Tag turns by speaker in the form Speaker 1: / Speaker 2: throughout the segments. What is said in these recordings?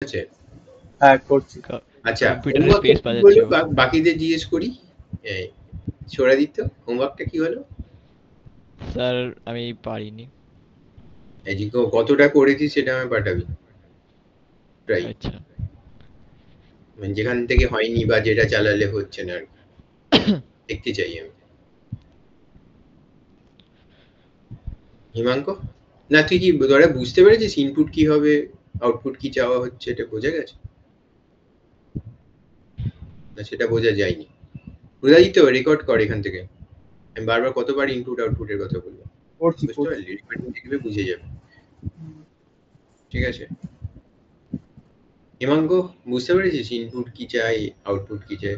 Speaker 1: আছে?
Speaker 2: হ্যাঁ করছি।
Speaker 1: আচ্ছা,
Speaker 3: কম্পিউটারে
Speaker 1: হোমওয়ার্ক
Speaker 3: স্পেস
Speaker 1: কি
Speaker 3: বাজাচ্ছি
Speaker 1: হলো বাকিদের জিজ্ঞেস করি। ছোড়াদিত্য, হোমওয়ার্কটা কি হলো?
Speaker 3: স্যার আমি পারিনি।
Speaker 1: এই যে কতটা করেছিস সেটা আমায় পাঠাবি। ট্রাই,
Speaker 3: আচ্ছা
Speaker 1: মানে যেখান থেকে হয়নি বা যেটা চালালে হচ্ছে না আর কি, দেখতে চাই আমি। হিমাঙ্ক, না তুই কি ধরে বুঝতে পেরেছিস ইনপুট কি হবে, আউটপুট কি চাওয়া হচ্ছে, এটা বোঝা গেছে? না সেটা বোঝা যায়নি? বুঝাই তো, রেকর্ড কর এখান থেকে। আমি বারবার কতবার ইনপুট আউটপুটের কথা বলবো,
Speaker 2: করছি
Speaker 1: বুঝতে পারলি? রেকর্ডিং দেখবে বুঝে যাবে, ঠিক আছে? হিমাঙ্ক, বুঝতে পেরেছিস ইনপুট কি চাই, আউটপুট কি চাই?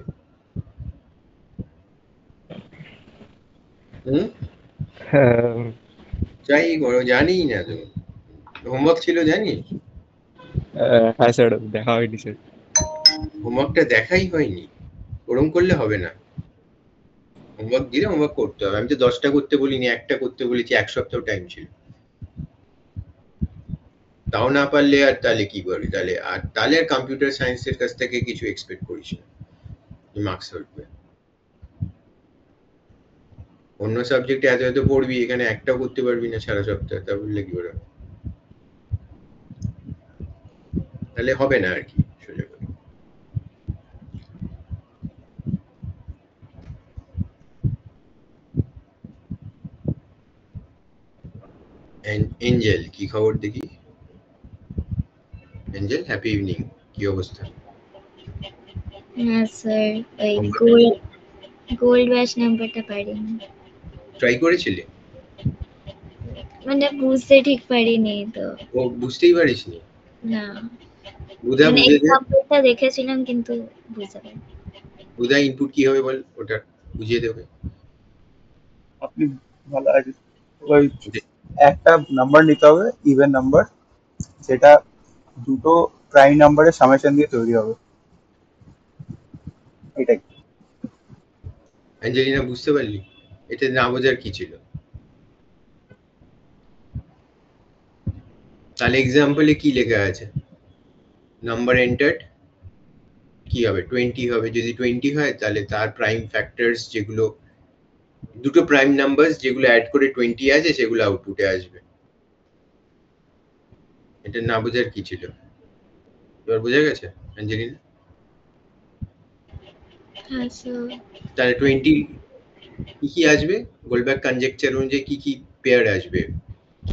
Speaker 1: চাই জানি না তো, হোমওয়ার্ক ছিল জানিস?
Speaker 4: হ্যাঁ স্যার, দেখা হয়নি স্যার।
Speaker 1: হোমওয়ার্কটা দেখাই হয়নি, ওরম করলে হবে না। হোমওয়ার্ক দিলে হোমওয়ার্ক করতে হবে। আমি তো 10টা করতে বলিনি, একটা করতে বলেছি, এক সপ্তাহ টাইম ছিল। তাও না পারলে আর তাহলে কি করবি? তাহলে আর কম্পিউটার সায়েন্সের কাছ থেকে কিছু এক্সপেক্ট করিস না, মার্কস উঠবে। অন্য সাবজেক্টে এত পড়বি, এখানে একটাও করতে পারবি না সারা সপ্তাহ, তা বললে কি করে? তাহলে হবে না আর কি, সোজা করে। এঞ্জেল, কি খবর দেখি? এঞ্জেল, হ্যাপি ইভিনিং, কি অবস্থা?
Speaker 5: হ্যাঁ স্যার, ওই গোল্ড ব্যাচ নাম্বারটা পারিনি।
Speaker 1: ট্রাই করেছিলে?
Speaker 5: মানে বুঝতে ঠিক পারিনি তো।
Speaker 1: ও বুঝতেই পারিসনি?
Speaker 5: না,
Speaker 1: বুধা
Speaker 5: মানে
Speaker 1: বুঝে দে।
Speaker 5: এক্সাম্পলটা দেখেছিলাম কিন্তু বুঝতে পারিনি।
Speaker 1: বুধা ইনপুট কি হবে বল, ওটা বুঝিয়ে দেবে।
Speaker 2: আপনি ভালো আছেন? ওই একটা নাম্বার নিতে হবে, ইভেন নাম্বার, যেটা দুটো প্রাইম নাম্বারের সামেশন দিয়ে তৈরি হবে, এটাই।
Speaker 1: অ্যাঞ্জেলিনা, বুঝতে পারলি? এটা না বোঝার কি ছিল? তাহলে এক্সাম্পলে কি লেখা আছে? নাম্বার এন্টার্ড কি হবে? 20 হবে। যদি 20 হয় তাহলে তার প্রাইম ফ্যাক্টরস, যেগুলো দুটো প্রাইম নাম্বারস যেগুলো অ্যাড করে 20 আছে, সেগুলো আউটপুটে আসবে। এটা না বোঝার কি ছিল? এবার বোঝা গেছে অ্যাঞ্জেলিনা?
Speaker 5: হ্যাঁ স্যার।
Speaker 1: তাহলে 20 কি আসবে? গোলব্যাক কনজেকচার অনুযায়ী কি পেয়ার আসবে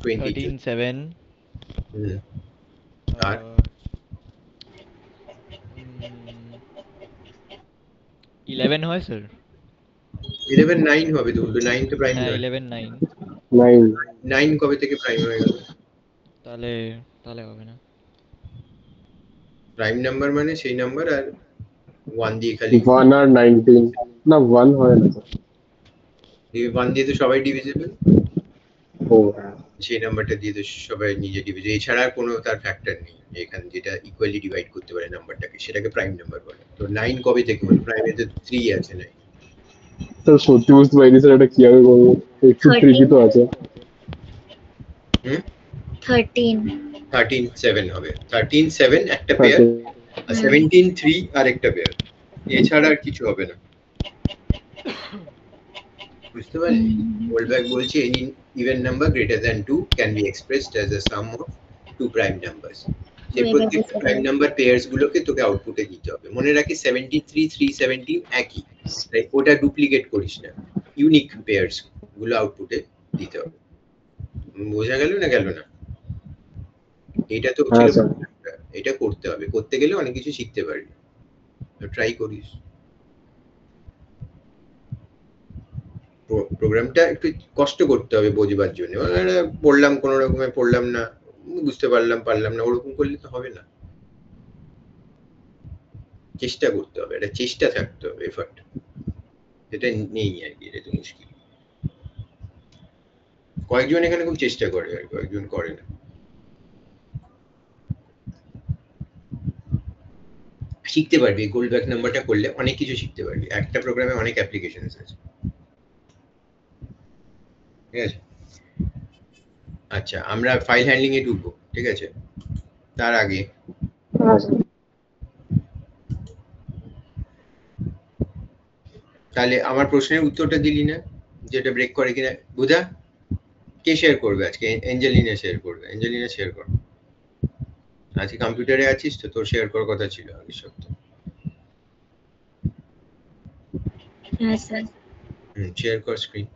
Speaker 1: 20
Speaker 3: 13 7
Speaker 1: আর
Speaker 3: 11 হয় স্যার।
Speaker 1: 11 9 হবে তো, 9 তো প্রাইম
Speaker 3: হ্যাঁ
Speaker 1: নয়।
Speaker 3: 11 9।
Speaker 1: 9 কবে থেকে প্রাইম হয়ে গেল?
Speaker 3: তাহলে হবে না।
Speaker 1: প্রাইম নাম্বার মানে সেই নাম্বার, আর 1 দিয়ে খালি
Speaker 4: 1 আর 19 না, 1 হয় না স্যার।
Speaker 1: 1 দিয়ে তো সবাই ডিভিজিবল,
Speaker 4: ও হ্যাঁ,
Speaker 1: সেই নাম্বারটা দিয়ে তো সবাই নিজে ডিভিজিবল, এছাড়া আর কোনো তার ফ্যাক্টর নেই এখানে, যেটা ইকুয়ালি ডিভাইড করতে পারে নাম্বারটাকে, সেটাকে প্রাইম নাম্বার বলে। তো 9 কবে থেকে হলো? প্রাইমে তো 3 আছে না?
Speaker 4: স্যার সত্যি বুঝতে পারিনি স্যার, এটা কিভাবে করবো? একটু ট্রিকি তো আছে।
Speaker 5: 13
Speaker 1: 7 হবে। 13 7 একটা পেয়ার, আর 17 3 আরেকটা পেয়ার, এছাড়া আর কিছু হবে না। বুঝতে পারলি? গোলব্যাক বলছে any even number greater than 2 can be expressed as a sum of two prime numbers. সেই প্রত্যেকটা প্রাইম নাম্বার পেয়ারস গুলোকে তোকে আউটপুটে দিতে হবে। মনে রাখিস 73 317 একই, তাই ওটা ডুপ্লিকেট করিস না, ইউনিক পেয়ারস গুলো আউটপুটে দিতে হবে। বোঝা গেল না গেল না? এটা তো ছিল, এটা করতে হবে, করতে গেলে অনেক কিছু শিখতে পারবি, ট্রাই করিস। প্রোগ্রামটা একটু কষ্ট করতে হবে বোঝবার জন্য, পড়লাম কোনো রকমে, পড়লাম না, বুঝতে পারলাম না, ওরকম করলে তো হবে না। চেষ্টা করতে হবে, একটা চেষ্টা থাকতে হবে, এফর্ট, এটা নেই আর কি, এটা তো মুশকিল। কয়েকজন এখানে খুব চেষ্টা করে, আর কয়েকজন করে না। শিখতে পারবি, গোলব্যাক নাম্বারটা করলে অনেক কিছু শিখতে পারবি, একটা প্রোগ্রামে অনেক অ্যাপ্লিকেশনস আছে, ঠিক আছে? আচ্ছা, আমরা ফাইল হ্যান্ডলিং এ ঢুকবো, ঠিক আছে? তার আগে
Speaker 4: হ্যাঁ স্যার।
Speaker 1: তাহলে আমার প্রশ্নের উত্তরটা দিলি না, যেটা ব্রেক করে কিনা। বুঝা, কে শেয়ার করবে আজকে? এঞ্জেলিনা শেয়ার করবে। এঞ্জেলিনা শেয়ার কর। আজকে কম্পিউটারে আছিস তো, তোর শেয়ার করার কথা ছিল আগের সপ্তাহে।
Speaker 5: হ্যাঁ স্যার।
Speaker 1: শেয়ার কর স্ক্রিন।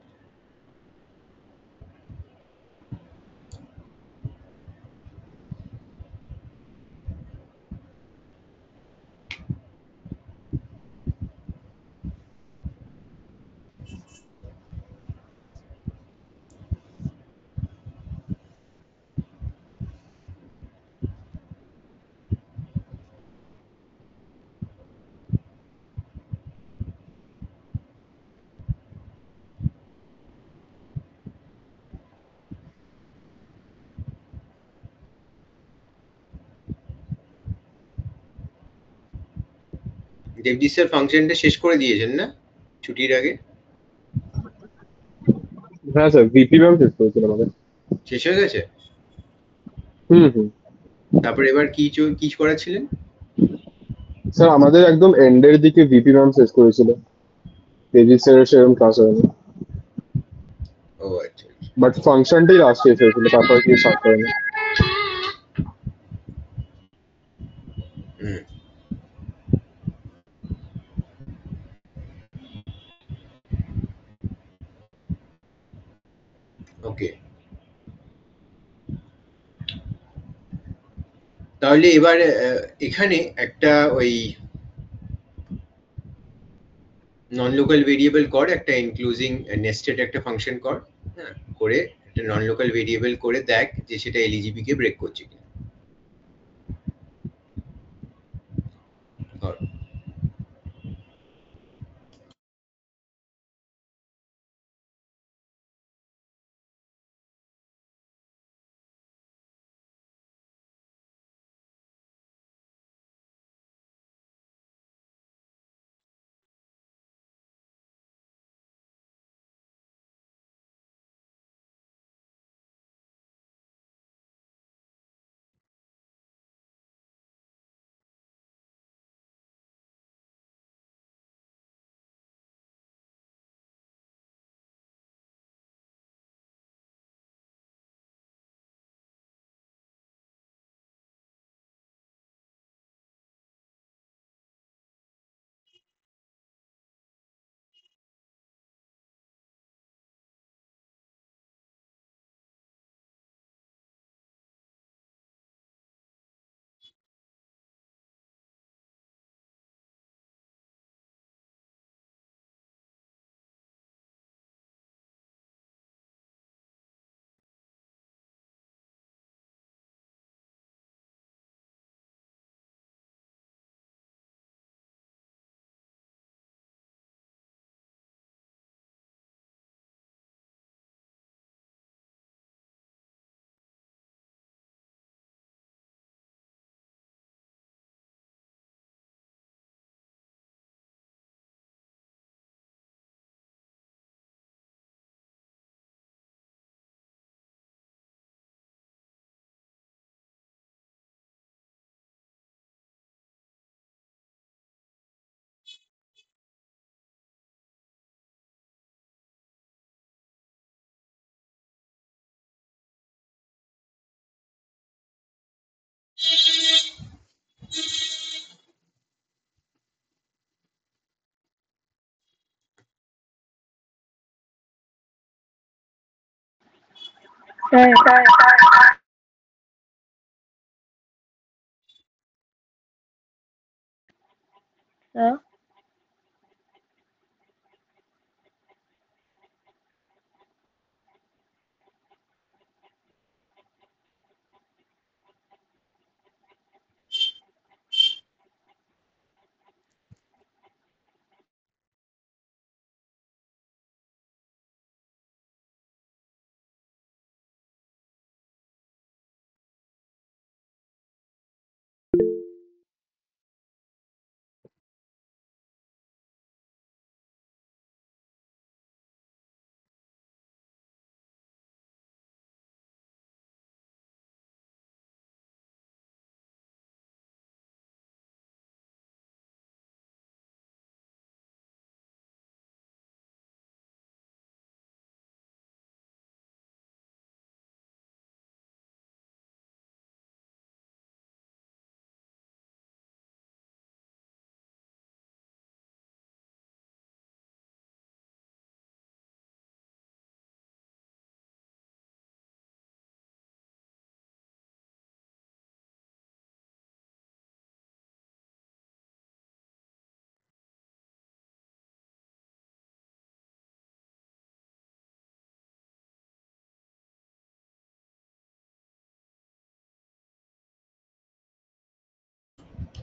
Speaker 1: দেবজিৎ স্যার ফাংশনটা শেষ করে দিয়েছেন না ছুটির আগে?
Speaker 4: হ্যাঁ স্যার, ভিপি ম্যাম শেষ করেছিল আমাদের।
Speaker 1: শেষ হয়ে গেছে?
Speaker 4: হুম।
Speaker 1: তারপর এবার কি করাচ্ছিলেন?
Speaker 4: স্যার আমাদের একদম এন্ডের দিকে ভিপি ম্যাম শেষ করেছিল, তেজিৎ স্যারের সেরকম ক্লাস হয়নি,
Speaker 1: ও আচ্ছা।
Speaker 4: বাট ফাংশনটাই লাস্ট শেষ হয়েছিল, তারপর কি স্টার্ট করেনি।
Speaker 1: হুম, ওকে। তাহলে এবার এখানে একটা ওই নন লোকাল ভেরিয়েবল কর, একটা ইনক্লুজিং নেস্টেড একটা ফাংশন কর। হ্যাঁ, করে একটা নন লোকাল ভেরিয়েবল করে দেখ যে সেটা এলজিবি কে ব্রেক করছে কিনা। কর।
Speaker 6: স্যার স্যার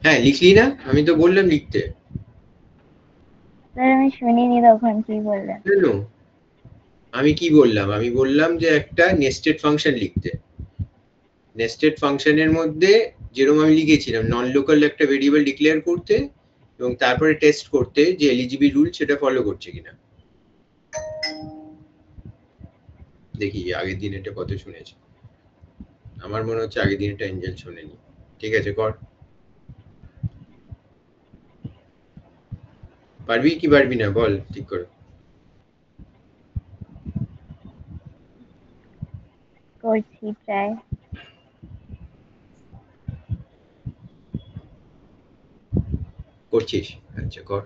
Speaker 1: হ্যাঁ লিখলি না, আমি তো বললাম লিখতে।
Speaker 5: স্যার আমি শুনিনি তখন কি বললেন।
Speaker 1: কেন? আমি কি বললাম? আমি বললাম যে একটা নেস্টেড ফাংশন লিখতে। নেস্টেড ফাংশনের মধ্যে যেরকম আমি লিখেছিলাম নন লোকাল একটা ভেরিয়েবল ডিক্লেয়ার করতে এবং তারপরে টেস্ট করতে যে এলিজিবল রুল সেটা ফলো করছে কিনা। দেখি আগের দিন এটা কত শুনেছি। আমার মনে হচ্ছে আগের দিন এটা এঞ্জেল শোনেনি। ঠিক আছে কর। পারবি কি পারবি না বল ঠিক করে।
Speaker 5: করছি ট্রাই।
Speaker 1: করছিস? আচ্ছা কর।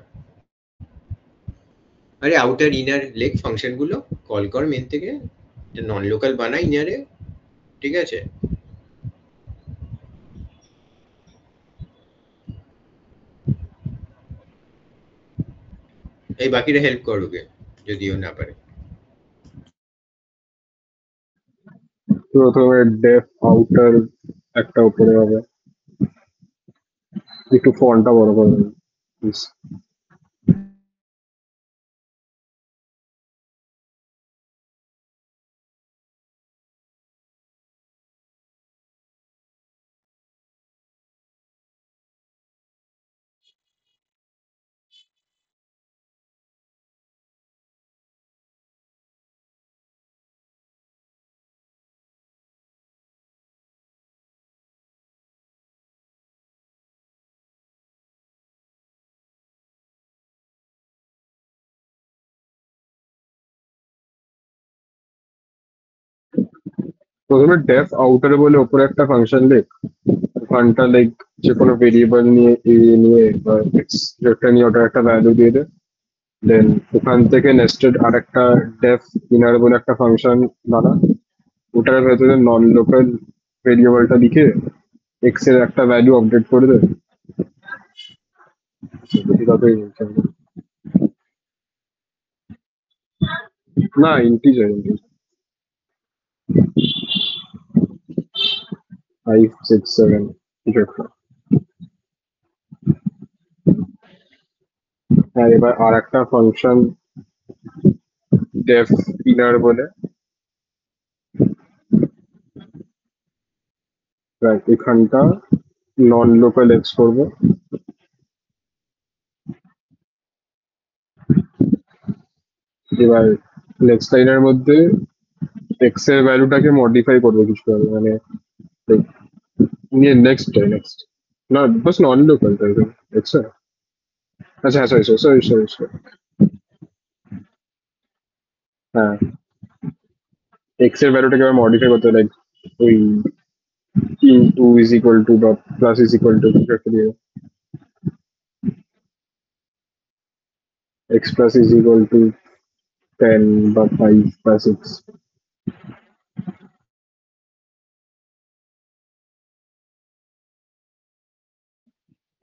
Speaker 1: আরে আউটার ইনার লেগ ফাংশন গুলো কল কর মেন থেকে, নন লোকাল বানা ইনারে। ঠিক আছে, এই বাকিরা হেল্প কর ওকে যদিও না পারে।
Speaker 4: প্রথমে ডেফ আউটার একটা উপরে হবে, একটু ফন্টটা বড় করে দেবেন প্লিজ। প্রথমে ডেফ আউটার বলে ওপরে একটা ফাংশন লেখ, ওখানটা লাইক যে কোনো ভেরিয়েবল নিয়ে নিয়ে বা যেটা নিয়ে ওটার একটা ভ্যালু দিয়ে দে। দেন ওখান থেকে নেস্টেড আর একটা ডেফ ইনার বলে একটা ফাংশন বানা, ওটার ভেতরে নন লোকাল ভেরিয়েবলটা লিখে এক্স এর একটা ভ্যালু আপডেট করে দে। দেখি ততই না ইন্টিজার, 5 6 7 কিছু একটা। হ্যাঁ এবার আর একটা ফাংশন ডেফ ইনার বলে, এখানটা নন লোকাল এক্স করবো। এবার নেক্সট লাইনের মধ্যে এক্স এর ভ্যালুটাকে মডিফাই করবো কিছু ভাবে, মানে নিয়ে নেক্সট না বাস নন লোকাল তাই এক্স। আচ্ছা হ্যাঁ সরি সরি সরি সরি, হ্যাঁ এক্স এর ভ্যালুটাকে এবার মডিফাই করতে লাইক ওই ইনটু ইজ ইকুয়াল টু বা প্লাস ইজ ইকুয়াল টু কিছু একটা দিয়ে x plus is equal to 10 বা 5 বা 6।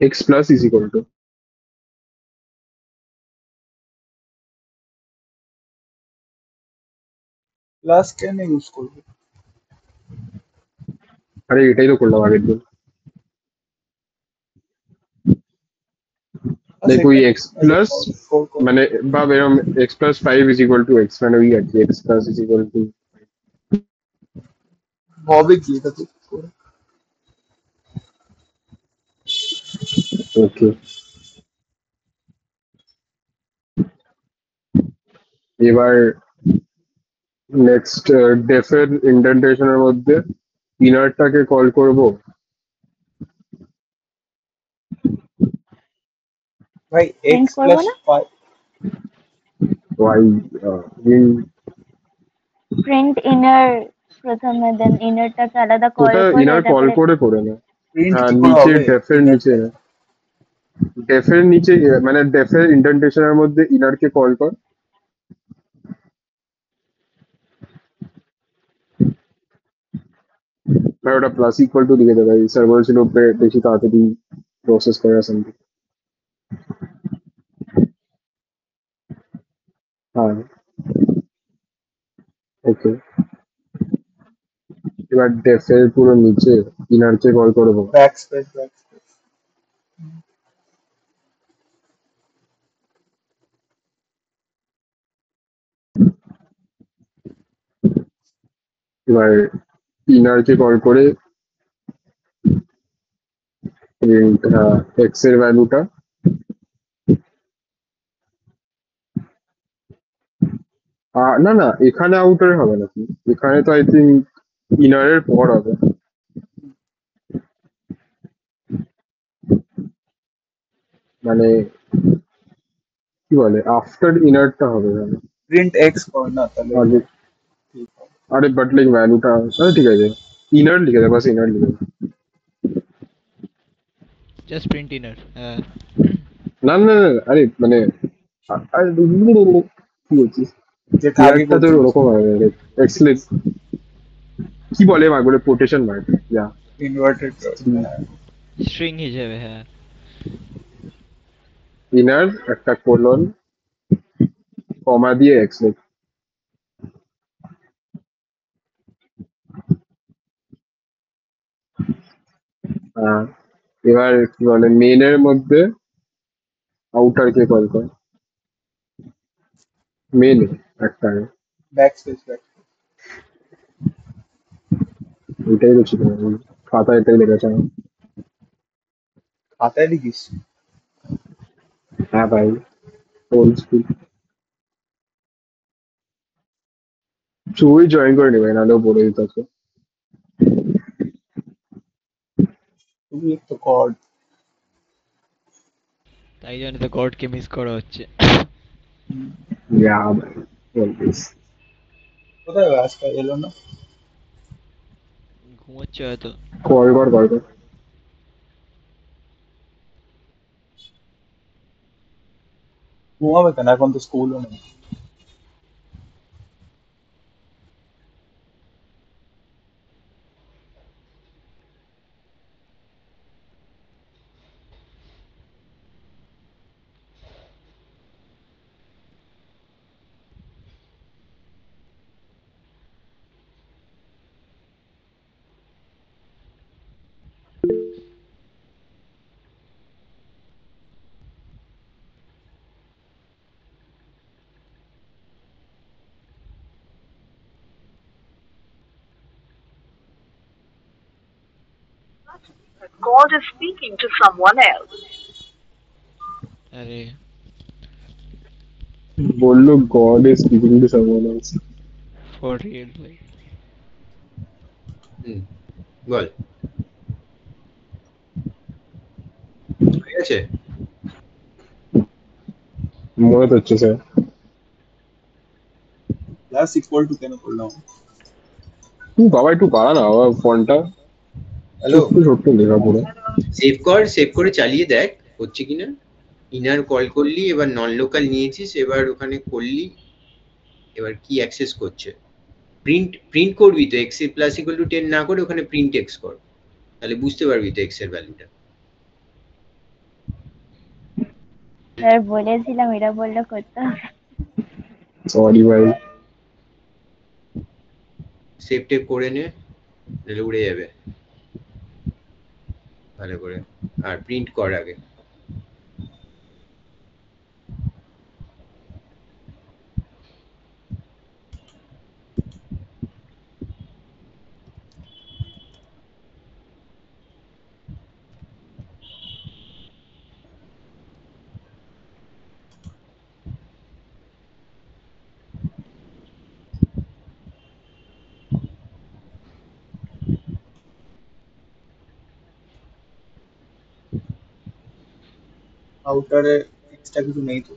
Speaker 4: X plus is equal to,
Speaker 2: plus কেন ইউজ করবে?
Speaker 4: আরে এটাই তো করলাম আগের দিন। লাইক ওই এক্স প্লাস মানে বা এরকম x plus 5 is equal to x, মানে ওই আর কি x plus is equal to.
Speaker 2: হবে কি এটা তো করে?
Speaker 4: ওকে এবার নেক্সট ডেফের ইন্ডেন্টেশনের মধ্যে ইনারটাকে কল করব।
Speaker 2: ভাই
Speaker 5: প্রিন্ট
Speaker 2: এক্স
Speaker 5: করবো
Speaker 2: প্লাস
Speaker 5: না?
Speaker 2: 5
Speaker 4: ওয়াই
Speaker 5: প্রিন্ট ইনার প্রথমে, দেন ইনারটাকে আলাদা কল
Speaker 4: ওটা
Speaker 5: করে
Speaker 4: ইনার কল
Speaker 5: তারপরে।
Speaker 4: করে না।
Speaker 2: প্রিন্ট
Speaker 4: হ্যাঁ
Speaker 2: কি করে
Speaker 4: নিচে
Speaker 2: হবে
Speaker 4: ডেফের নিচে,
Speaker 2: ইনারটা?
Speaker 4: ডেফের নিচে মানে ডেফের ইন্ডেন্টেশনের মধ্যে ইনারকে কল কর। ভাই ওটা প্লাস ইকুয়াল টু লিখে দেবে, স্যার বলেছিল বেশি তাড়াতাড়ি প্রসেস করে সামথিং। হ্যাঁ ওকে এবার ডেফের পুরো নিচে ইনারকে কল করবো।
Speaker 2: ব্যাক স্পেস ব্যাক স্পেস
Speaker 4: এবার ইনারকে কল করে এক্স এর ভ্যালুটা না না এখানে আউটার হবে নাকি, এখানে তো আই থিঙ্ক ইনারের পর হবে। মানে কি বলে আফটার ইনারটা হবে মানে
Speaker 2: প্রিন্ট এক্স কর না তাহলে
Speaker 4: আগে।
Speaker 2: ঠিক হবে।
Speaker 4: আরে বাট লাইক ভ্যালুটা ঠিক আছে, ইনার লিখে দেয়, বাস ইনার লিখে দেয়।
Speaker 3: জাস্ট প্রিন্ট ইনার, হ্যাঁ।
Speaker 4: না না না না, আরে মানে কি বলছিস,
Speaker 2: যেটা আগে
Speaker 4: ইনারটা তোর
Speaker 2: করছিস
Speaker 4: ওরকম হবে এক্সলেট কি বলে মার্ক বলে কোটেশন মার্ক, ইয়া
Speaker 2: ইনভার্টেড
Speaker 3: স্ট্রিং হিসেবে, হ্যাঁ।
Speaker 4: ইনার একটা কোলন কমা দিয়ে এক্সলেট। এবার কি বলে মেনের মধ্যে আউটার কে কল করে, মেন একটা
Speaker 2: ব্যাক স্পেস ব্যাক
Speaker 4: এটাই তো ছিল খাতা, এটাই লেগেছে আমার।
Speaker 2: খাতায় লিখিস।
Speaker 4: হ্যাঁ ভাই, ওল্ড স্কুল। শুভই জয়েন করে নেবে, নাহলেও বলে দিত আছে।
Speaker 2: তুমি তো কর।
Speaker 3: তাই জন্য তো গডকে মিস করা হচ্ছে।
Speaker 4: ইয়া ভাই অলওয়েজ।
Speaker 2: কোথায় আজকে এলো না?
Speaker 3: ঘুমোচ্ছে হয়তো।
Speaker 4: কল কর কল কর।
Speaker 2: ঘুমাবে কেন, এখন তো স্কুলও নেই।
Speaker 6: God is speaking to someone else.
Speaker 3: আরে
Speaker 4: বললো god is speaking to someone else.
Speaker 3: For real ভাই।
Speaker 1: বল হয়ে গেছে।
Speaker 4: মনে তো হচ্ছে স্যার।
Speaker 2: ক্লাস 6.2 কেন করলাম?
Speaker 4: তুই বাবা একটু বাড়া না বাবা ফোনটা,
Speaker 2: হ্যালো,
Speaker 4: ছোট্ট ছোট্ট লেখা পুরো।
Speaker 1: সেভ করে চালিয়ে দেখ হচ্ছে কিনা। ইনার কল করলি, এবার নন লোকাল নিয়েছিস, এবার ওখানে করলি, এবার কি অ্যাক্সেস করছে। প্রিন্ট করবি তো, এক্স প্লাস ইকুয়াল টু 10 না করে ওখানে প্রিন্ট এক্স কর, তাহলে বুঝতে পারবি তো এক্স এর ভ্যালুটা।
Speaker 5: স্যার বলেছিলাম এটা বললে করতে হবে।
Speaker 4: সরি ভাই।
Speaker 1: সেভ টেপ করে নে, তাহলে উড়ে যাবে ভালো করে। আর প্রিন্ট কর আগে।
Speaker 2: আউটারে এক্সট্রা কিছু নেই তো?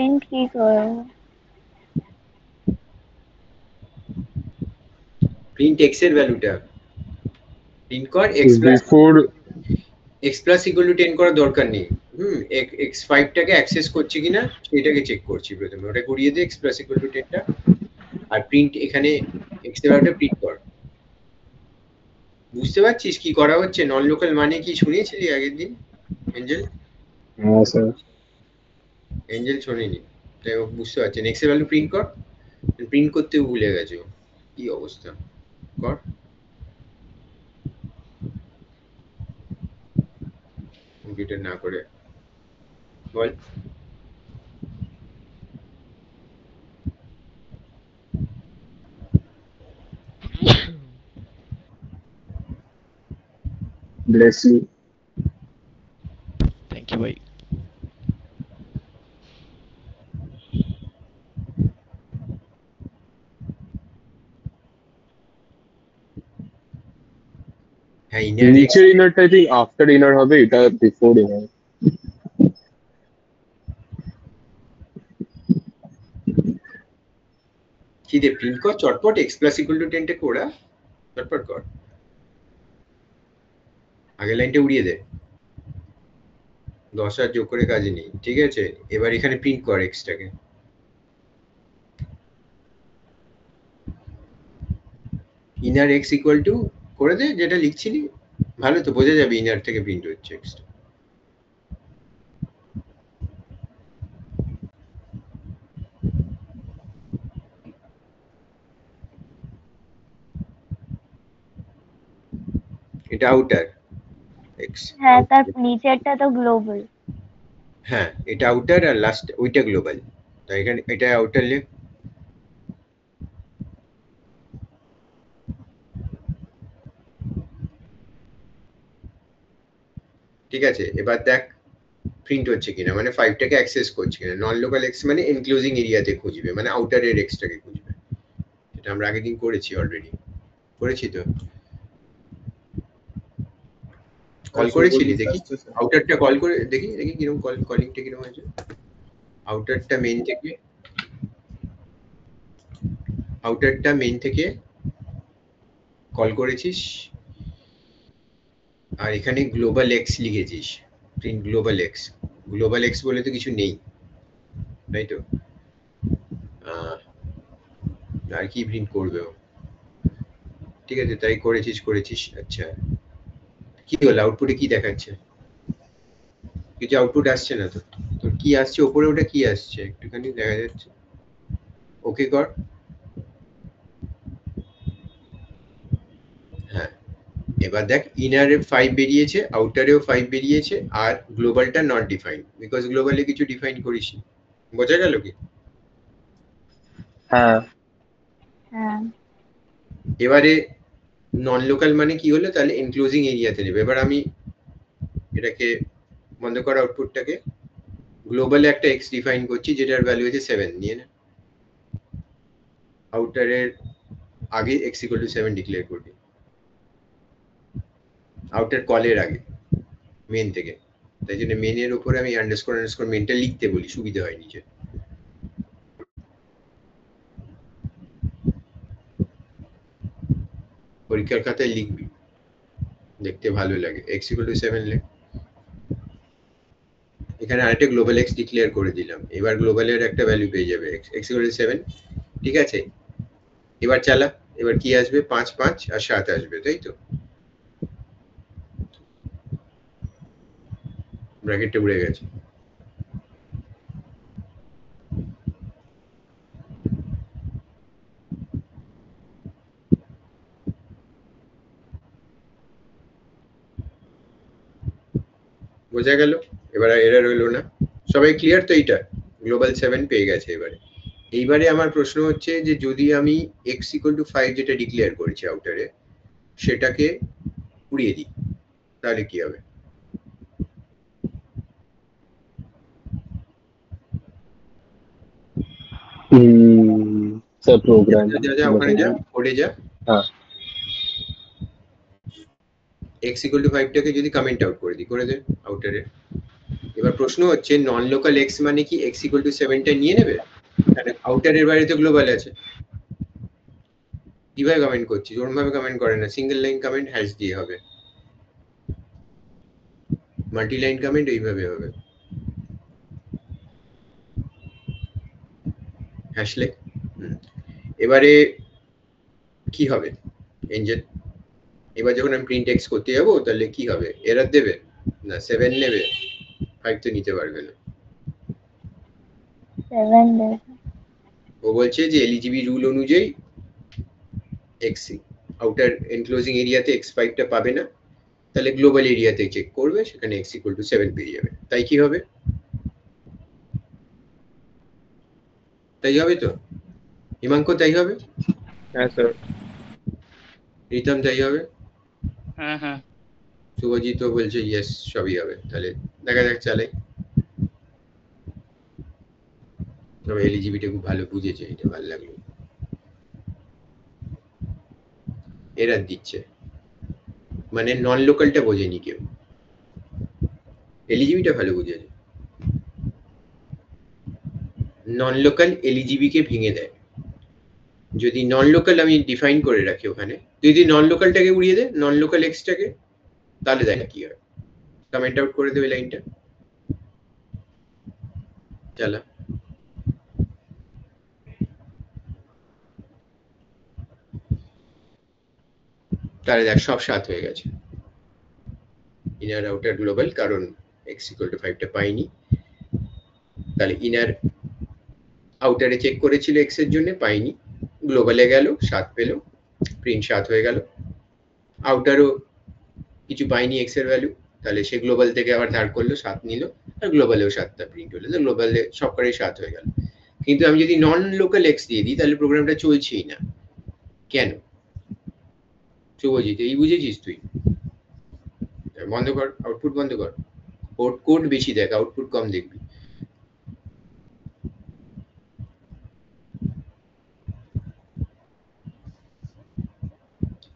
Speaker 5: প্রিন্ট কি করো?
Speaker 1: প্রিন্ট x এর ভ্যালুটা প্রিন্ট কর x plus
Speaker 4: before
Speaker 1: x plus equal to 10 করার দরকার নেই। x5 টাকে অ্যাক্সেস করছে কিনা সেটাকে চেক করছি প্রথমে, ওটা করিয়ে দে x প্লাস ইকুয়াল টু 10 টা, আর প্রিন্ট এখানে x এর ভ্যালুটা প্রিন্ট কর। বুঝতে পারছিস কি করা হচ্ছে? নন লোকাল মানে কি শুনেছিলি আগের দিন এঞ্জেল?
Speaker 4: হ্যাঁ স্যার
Speaker 1: এঞ্জেল শোনেনি, তাই ও বুঝতে পারছে না। x এর ভ্যালু প্রিন্ট কর, প্রিন্ট করতেও ভুলে গেছে ও। কি অবস্থা, কর। কম্পিউটার না করে বল।
Speaker 4: Bless you.
Speaker 3: থ্যাংক ইউ ভাই।
Speaker 1: হ্যাঁ, ইনার x
Speaker 4: নিচের ইনারটা আই থিঙ্ক আফটার ইনার হবে, এটা বিফোর ইনার।
Speaker 1: কি দে প্রিন্ট কর চটপট, x প্লাস ইকুয়াল টু 10 টা কোড়া চটপট কর, আগের লাইনটা উড়িয়ে দে, 10 আর যোগ করে কাজ নেই, ঠিক আছে? এবার এখানে প্রিন্ট কর x টাকে। ইনার x ইকুয়াল টু করে দে যেটা লিখছিলি, ভালো তো বোঝা যাবে ইনার থেকে প্রিন্ট হচ্ছে x টা। এটা আউটার x।
Speaker 5: হ্যাঁ, তার নিচেরটা তো গ্লোবাল।
Speaker 1: হ্যাঁ, এটা আউটার আর লাস্ট ওইটা গ্লোবাল, তাই এখানে এটা আউটার লেখ। ঠিক আছে, এবার দেখ প্রিন্ট হচ্ছে কিনা, মানে 5 টাকে অ্যাক্সেস করছে কিনা। নন লোকাল x মানে এনক্লোজিং এরিয়াতে খুঁজবে, মানে আউটারের x টাকে খুঁজবে। এটা আমরা আগের দিন করেছি, অলরেডি করেছি তো। কল করেছিলি দেখি, আউটারটা কল করে দেখি দেখি কিরকম কলিংটা কিরকম হয়েছে। আউটারটা মেইন থেকে কল করেছিস, আর এখানে গ্লোবাল এক্স লিখেছিস, print global x. Global x বলে তো কিছু নেই, তাই তো? আর কি প্রিন্ট করবে ও? ঠিক আছে, তাই করেছিস। আচ্ছা, কি হলো আউটপুটে কি দেখাচ্ছে? কিছু আউটপুট আসছে না তো। তোর কি আসছে উপরে, ওটা কি আসছে একটুখানি দেখা যাচ্ছে? ওকে কর। হ্যাঁ, এবার দেখ ইনারে 5 বেরিয়েছে, আউটারেও 5 বেরিয়েছে, আর গ্লোবালটা নট ডিফাইন্ড, বিকজ গ্লোবালে কিছু ডিফাইন করিসনি। বোঝা গেল কি?
Speaker 2: হ্যাঁ
Speaker 5: হ্যাঁ,
Speaker 1: এবারে নন লোকাল মানে কি হলো, তাহলে এনক্লোজিং এরিয়াতে নেবে। এবার আমি এটাকে বন্ধ করা, আউটপুটটাকে গ্লোবালে একটা এক্স ডিফাইন করছি যেটার ভ্যালু হচ্ছে 7, নিয়ে নে। আউটারের আগে x ইকুয়াল টু 7 ডিক্লেয়ার করবি, আউটার কলের আগে, মেন থেকে। তাই জন্য মেনের উপরে আমি আন্ডারস্কোর মেনটা লিখতে বলি, সুবিধা হয় নিচে। পরীক্ষার খাতায় লিখবি, দেখতে ভালো লাগে। x ইকুয়াল টু 7 লেখ। এখানে আরেকটা গ্লোবাল x ডিক্লেয়ার করে দিলাম, এবার গ্লোবালের একটা ভ্যালু পেয়ে যাবে x ইকুয়াল টু 7। ঠিক আছে, এবার চালা। এবার কি আসবে? 5 5 আর 7 আসবে, তাই তো? ব্র্যাকেটটা উড়ে গেছে। বোঝা গেল? এবার এরর হলো না। সবাই ক্লিয়ার তো? এইটা গ্লোবাল 7 পেয়ে গেছে। এইবারে আমার প্রশ্ন হচ্ছে যে যদি আমি x ইকুয়াল টু 5 যেটা ডিক্লেয়ার করেছি আউটারে, সেটাকে উড়িয়ে দিই, তাহলে কি হবে?
Speaker 4: স্যার প্রোগ্রাম
Speaker 1: যা ওখানে যা, কোডে যা।
Speaker 4: হ্যাঁ
Speaker 1: x ইকুয়াল টু 5 টাকে যদি কমেন্ট আউট করে দিই, করে দে আউটারে। এবার প্রশ্ন হচ্ছে নন লোকাল এক্স মানে কি এক্স ইকুয়াল টু 7টা নিয়ে নেবে, কারণ আউটারের বাইরে তো গ্লোবাল আছে। কিভাবে কমেন্ট করছিস? ওরকম ভাবে কমেন্ট করে না, সিঙ্গেল লাইন কমেন্ট হ্যাশ দিয়ে হবে, মাল্টি লাইন কমেন্ট এইভাবে হবে, হ্যাশ লেখ। এবারে কি হবে এঞ্জেল? এবার যখন আমি প্রিন্ট এক্স করতে যাবো তাহলে কি হবে? এরর দেবে না 7 নেবে? 5 তো নিতে পারবে না।
Speaker 5: 7 দেবে।
Speaker 1: ও বলছে যে এলিজিবি রুল অনুযায়ী এক্স আউটার এনক্লোজিং এরিয়াতে x5 টা পাবে না, তাহলে গ্লোবাল এরিয়াতে চেক করবে, সেখানে x ইকুয়াল টু 7 পেয়ে যাবে। তাই কি হবে? তাই হবে তো হিমাঙ্ক? তাই হবে?
Speaker 4: হ্যাঁ স্যার।
Speaker 1: রিতম তাই হবে?
Speaker 7: হ্যাঁ হ্যাঁ
Speaker 1: শুভজিৎ বলছে ইয়েস সবই হবে। তাহলে দেখা যাক চালাই। তবে এলিজিবিলিটি খুব ভালো বুঝেছে, এটা ভালো লাগলো। এরার দিচ্ছে মানে নন লোকালটা বোঝেনি কেউ, এলিজিবিলিটা ভালো বুঝেছে। নন লোকাল এলিজিবি কে ভেঙে দেয়। যদি নন লোকাল আমি ডিফাইন করে রাখি ওখানে, যদি নন লোকালটাকে উড়িয়ে দেয়, নন লোকাল এক্সটাকে, তাহলে দেখা কি হয়। কমেন্ট আউট করে দেবে লাইনটা, চালা। তাহলে দেখ সব 7 হয়ে গেছে, ইনার আউটার গ্লোবাল, কারণ x ইকুয়াল টু 5 টা পাইনি। তাহলে ইনার আউটারে চেক করেছিল x এর জন্য, পাইনি, গ্লোবালে গেল 7 পেল, প্রিন্ট 7 হয়ে গেল। আউটারও কিছু পাইনি x এর ভ্যালু, তাহলে সে গ্লোবাল থেকে আবার ধার করলো 7 নিল, আর গ্লোবালেও 7টা প্রিন্ট হলো, তো গ্লোবালে সবকটাই 7 হয়ে গেল। কিন্তু আমি যদি নন লোকাল x দিয়ে দিই তাহলে প্রোগ্রামটা চলছেই না। কেন? শুভজিৎ এই বুঝেছিস তুই? বন্ধ কর, আউটপুট বন্ধ কর, কোড বেশি দেখ, আউটপুট কম দেখবি।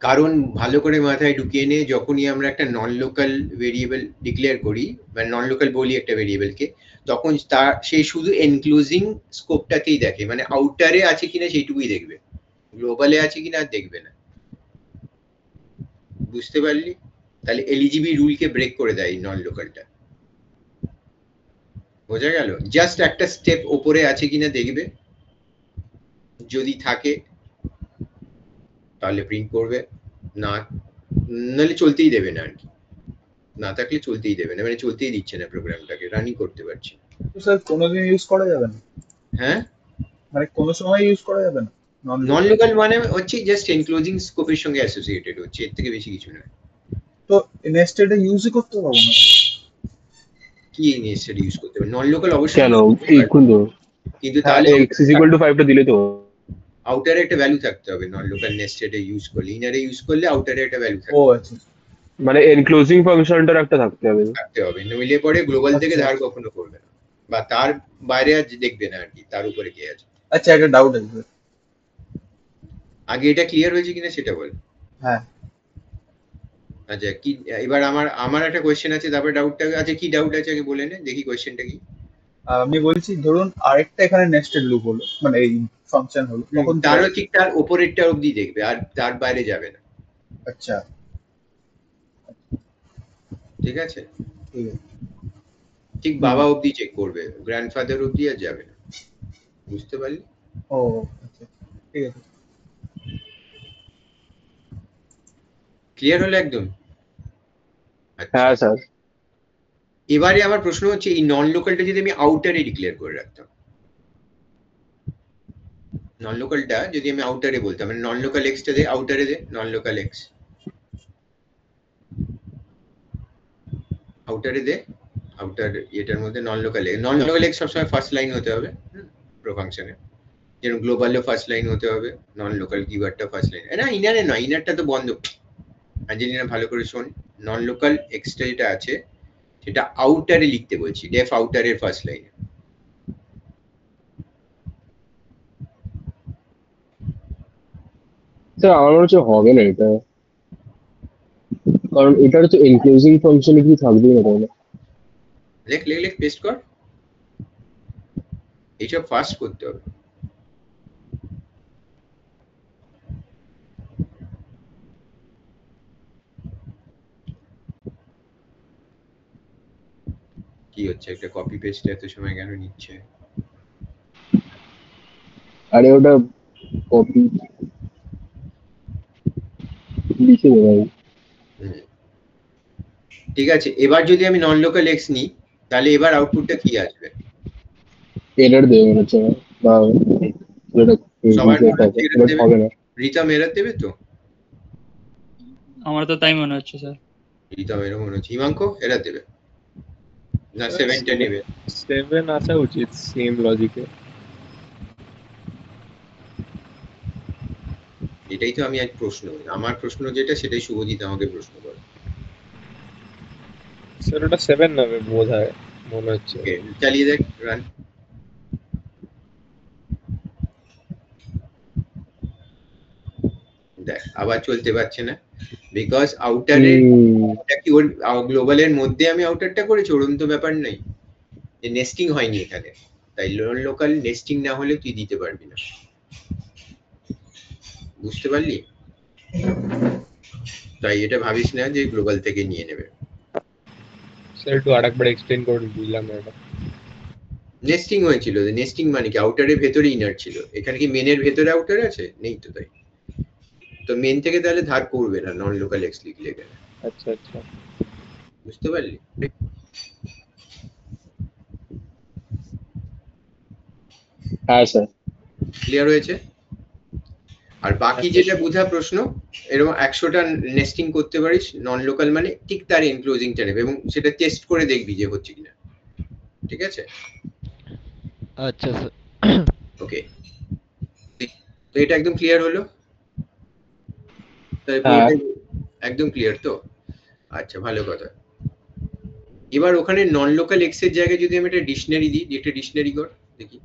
Speaker 1: কারণ ভালো করে মাথায় ঢুকিয়ে নে, যখনই আমরা একটা নন লোকাল ভেরিয়েবল ডিক্লেয়ার করি, মানে নন লোকাল বলি একটা ভেরিয়েবলকে, তখন তার সে শুধু এনক্লোজিং স্কোপটাকেই দেখে, মানে আউটারে আছে কিনা সেইটুকুই দেখবে, গ্লোবালে আছে কিনা আর দেখবে না। বুঝতে পারলি? তাহলে এলিজিবি রুলকে ব্রেক করে দেয় নন লোকালটা। বোঝা গেল? জাস্ট একটা স্টেপ ওপরে আছে কিনা দেখবে, যদি থাকে তাহলে প্রিন্ট করবে, না নাহলে চলতেই দেবে না আর কি, না থাকলে চলতেই দেবে না, মানে চলতেই দিচ্ছে না, প্রোগ্রামটাকে রানিং করতে পারছি।
Speaker 2: তো স্যার কোনোদিন ইউজ করা যাবে না,
Speaker 1: হ্যাঁ,
Speaker 2: মানে কোনো সময় ইউজ করা যাবে না
Speaker 1: নন লোকাল মানে হচ্ছে জাস্ট এনক্লোজিং স্কোপের সঙ্গে অ্যাসোসিয়েটেড হচ্ছে, এর থেকে বেশি কিছু না।
Speaker 2: তো নেস্টেডে ইউজই করতে পারবো না?
Speaker 1: কি নেসেসারি ইউজ করতে হবে? নন লোকাল অবশ্যই
Speaker 4: কেন
Speaker 1: use করতে পারবে,
Speaker 4: এইক্ষুন তো
Speaker 1: কিন্তু তাহলে
Speaker 4: x is equal to 5 টা দিলে তো
Speaker 1: আউটারে একটা ভ্যালু থাকতে হবে। নন লোকাল নেস্টেডে ইউজ করলে, ইনারে ইউজ করলে আউটারে একটা ভ্যালু
Speaker 2: ও
Speaker 1: থাকতে
Speaker 2: আচ্ছা,
Speaker 4: মানে এনক্লোজিং ফাংশনটার একটা থাকতে হবে।
Speaker 1: হবে, নইলে পরে গ্লোবাল থেকে
Speaker 2: আচ্ছা।
Speaker 1: ধার কখনো করবে না, বা তার বাইরে আর দেখবে না আর কি, তার উপরে কে আছে।
Speaker 2: আচ্ছা একটা ডাউট আছে।
Speaker 1: আগে এটা ক্লিয়ার হয়েছে কিনা সেটা বল।
Speaker 2: হ্যাঁ,
Speaker 1: আচ্ছা কি, এবার আমার একটা কোয়েশ্চেন আছে, তারপরে ডাউটটা আছে। কি ডাউট আছে আগে বলে নে, দেখি কোয়েশ্চেনটা কি।
Speaker 2: আমি বলছি ধরুন আরেকটা এখানে নেস্টেড লুপ হলো, মানে এই ফাংশন হলো, তখন
Speaker 1: তারও ঠিক তার উপরেরটা অবধি দেখবে, আর তার বাইরে যাবে না।
Speaker 2: আচ্ছা
Speaker 1: ঠিক আছে,
Speaker 2: ঠিক আছে।
Speaker 1: ঠিক বাবা অবধি চেক করবে, গ্র্যান্ডফাদার অবধি আর যাবে না। বুঝতে পারলি?
Speaker 2: ও আচ্ছা ঠিক আছে।
Speaker 1: ক্লিয়ার হলো একদম? আচ্ছা,
Speaker 4: হ্যাঁ স্যার।
Speaker 1: এবারে আমার প্রশ্ন হচ্ছে এই নন লোকালটা যদি আমি আউটারে ডিক্লেয়ার করে রাখতাম, নন লোকালটা যদি আমি আউটারে বলতাম, মানে নন লোকাল এক্সটা দে, আউটারে দে, নন লোকাল এক্স আউটারে দে, আউটার এটার মধ্যে নন লোকাল এক্স সবসময় ফার্স্ট লাইন হতে হবে প্রো ফাংশনে, যেরকম গ্লোবালেও ফার্স্ট লাইন হতে হবে, নন লোকাল কিওয়ার্ডটা ফার্স্ট লাইন। না ইনারে নয়, ইনারটা তো বন্ধ। আঞ্জেলিনা ভালো করে শোন, নন লোকাল এক্সটা যেটা আছে সেটা আউটারে লিখতে বলছি, ডেফ আউটারের ফার্স্ট লাইনে।
Speaker 4: স্যার আমার মনে হচ্ছে হবে না এটা, কারণ এটার তো এনক্লোজিং ফাংশনে কি থাকবেই না, তাই না?
Speaker 1: লেখ লেখ লেখ পেস্ট কর, এইসব ফাস্ট করতে হবে। কি হচ্ছে, একটা কপি পেস্ট এত সময় কেন নিচ্ছে?
Speaker 4: আরে ওটা কপি লিখে দে ভাই।
Speaker 1: হুম, ঠিক আছে। এবার যদি আমি নন লোকাল এক্স নিই, তাহলে এবার আউটপুটটা কি আসবে?
Speaker 4: এরর দেবে মনে হচ্ছে আমার, বা এটা
Speaker 1: সবার
Speaker 4: রিজেক্ট
Speaker 1: মনে
Speaker 4: হবে,
Speaker 1: হচ্ছে এরর
Speaker 4: এটা
Speaker 1: দেবে,
Speaker 4: হবে না।
Speaker 1: রিতম এরর দেবে তো?
Speaker 7: আমার তো তাই মনে হচ্ছে স্যার।
Speaker 1: রিতম এরর মনে হচ্ছে। হিমাঙ্ক এরর দেবে না, 7টা নেবে?
Speaker 8: 7 আসা উচিত সেম লজিকে।
Speaker 1: এটাই তো আমি আজ প্রশ্ন, আমার প্রশ্ন যেটা সেটাই শুভজিৎ আমাকে প্রশ্ন করে।
Speaker 8: স্যার ওটা 7 নেবে বোধ হয়, মনে হচ্ছে।
Speaker 1: ওকে, চালিয়ে দেখ, রান। দেখ আবার চলতে পারছে না, বিকজ আউটারের কি ওর গ্লোবালের মধ্যে আমি আউটারটা করেছি, ওরকম তো ব্যাপার নাই, যে নেস্টিং হয়নি এখানে, তাই লোকাল নেস্টিং না হলে তুই দিতে পারবি না। বুঝতে পারলি? তাই এটা ভাবিস না যে গ্লোবাল থেকে নিয়ে নেবে।
Speaker 8: স্যার একটু আরেকবার এক্সপ্লেইন করে দিলাম এটা।
Speaker 1: নেস্টিং হয়েছিল, নেস্টিং মানে কি আউটারের ভেতরে ইনার ছিল, এখানে কি মেনের ভেতরে আউটার আছে? নেই তো, তাই তো মেন থেকে তাহলে ধার করবে না নন লোকাল এক্স লিখলে এখানে।
Speaker 8: আচ্ছা আচ্ছা,
Speaker 1: বুঝতে পারলি?
Speaker 4: হ্যাঁ স্যার।
Speaker 1: ক্লিয়ার হয়েছে? আর বাকি যেটা বোঝা প্রশ্ন, এরকম 100টা নেস্টিং করতে পারিস, নন লোকাল মানে ঠিক তার এনক্লোজিংটা নেবে এবং সেটা টেস্ট করে দেখবি যে হচ্ছে কিনা। ঠিক আছে?
Speaker 3: আচ্ছা স্যার।
Speaker 1: ওকে, তো এটা একদম ক্লিয়ার হলো? তাই
Speaker 4: হ্যাঁ।
Speaker 1: একদম ক্লিয়ার তো? আচ্ছা, ভালো কথা। এবার ওখানে নন লোকাল এক্স এর জায়গায় যদি আমি একটা ডিকশনারি দিই, একটা ডিকশনারি কর দেখি,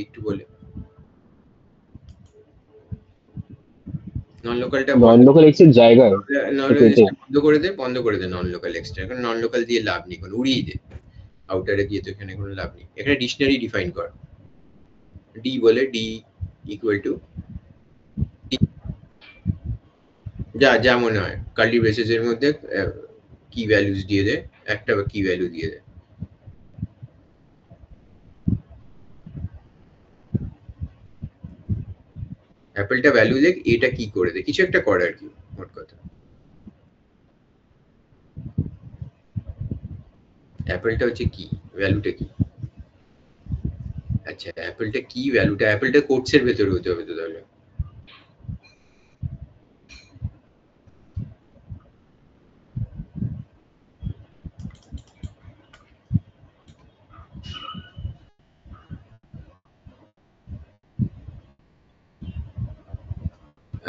Speaker 1: একটু বলে। নন লোকালটা
Speaker 4: নন লোকাল এক্স এর জায়গায়
Speaker 1: বন্ধ করে দে, বন্ধ করে দে নন লোকাল এক্সটা, এখন নন লোকাল দিয়ে লাভ নেই, কোনো উড়িয়ে দে, আউটারে দিয়ে তো এখানে কোনো লাভ নেই। এখানে ডিকশনারি ডিফাইন কর, ডি বলে, ডি ইকুয়াল টু যা মনে হয় কার্লি ব্রেসেস এর মধ্যে কি ভ্যালুস দিয়ে দে, একটা কি ভ্যালু দিয়ে দে। অ্যাপেলটা ভ্যালু দেখ, এটা কি করে দে, কিছু একটা কর আর কি, মোট কথা। অ্যাপেলটা হচ্ছে কি, ভ্যালুটা কি? আচ্ছা, অ্যাপেলটা কি ভ্যালুটা, অ্যাপেলটা কোটসের ভেতরে হতে হবে তো তাহলে।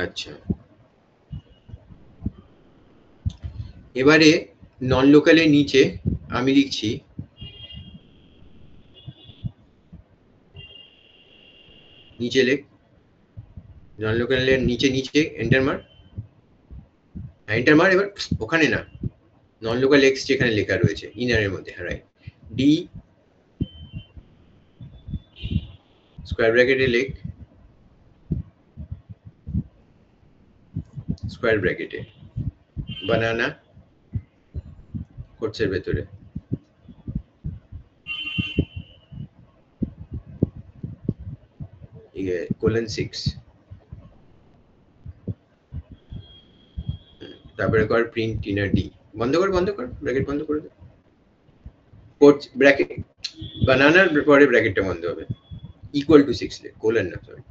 Speaker 1: আচ্ছা, এবারে নন লোকালের নিচে আমি লিখছি নিচে লেখ, নন লোকালের নিচে নিচে এন্টার মার, এন্টার মার। এবার ওখানে না, নন লোকাল এক্স যেখানে লেখা রয়েছে ইনারের মধ্যে, হ্যাঁ রাইট, ডি স্কোয়ার ব্র্যাকেটে লেখ, স্কোয়ার ব্র্যাকেটে বানানা কোটসের ভেতরে, কোলন 6, তারপরে কর প্রিন্ট ইনার ডি, বন্ধ কর ব্র্যাকেট বন্ধ করে দে, কোটস ব্র্যাকেট বানানার পরে ব্র্যাকেটটা বন্ধ হবে, ইকুয়াল টু 6 লেখ, কোলন না, সরি।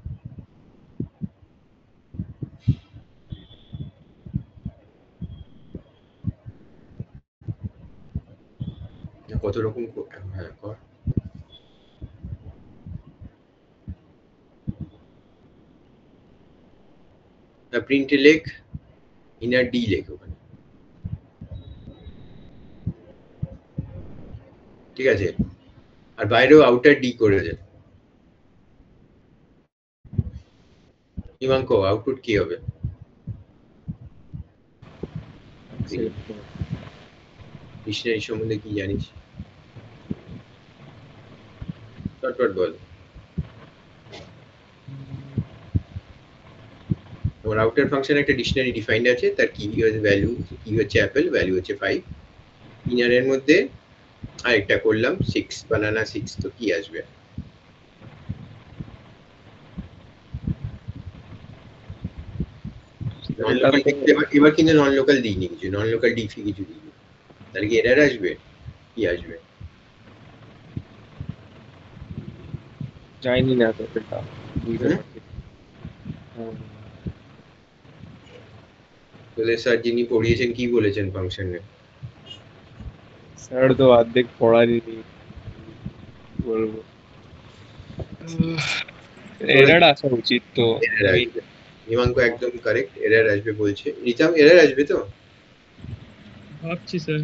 Speaker 1: কত রকম, হ্যাঁ কর। প্রিন্টে লেখ ইনার ডি লেখ ওখানে, ঠিক আছে? আর বাইরেও আউটার ডি করে দে। হিমাঙ্ক, আউটপুট কি হবে? ডিকশনারি সম্বন্ধে কি জানিস? চটপট বল। তোমার আউটার ফাংশন একটা ডিকশনারি ডিফাইন্ড আছে, তার কি ভ্যালু, কি হচ্ছে অ্যাপেল, ভ্যালু হচ্ছে 5। ইনারের মধ্যে আরেকটা করলাম 6 বানানা 6, তো কি আসবে? নন লোকাল এবার কিন্তু নন লোকাল দিইনি কিছু, নন লোকাল ডিফি কিছু দিইনি, তাহলে কি এরর আসবে? কি আসবে?
Speaker 8: জানি না তো এটা বুঝতে
Speaker 1: হুম?
Speaker 8: পারছি
Speaker 1: তোদের স্যার যিনি পড়িয়েছেন কি বলেছেন ফাংশনে?
Speaker 8: স্যার তো অর্ধেক পড়ারই নেই, কি বলবো। এরার আসা উচিত তো।
Speaker 1: এরর আসবে, হিমাঙ্ক একদম কারেক্ট, এরর আসবে বলছে। রিতাম এরর আসবে তো?
Speaker 7: ভাবছি স্যার।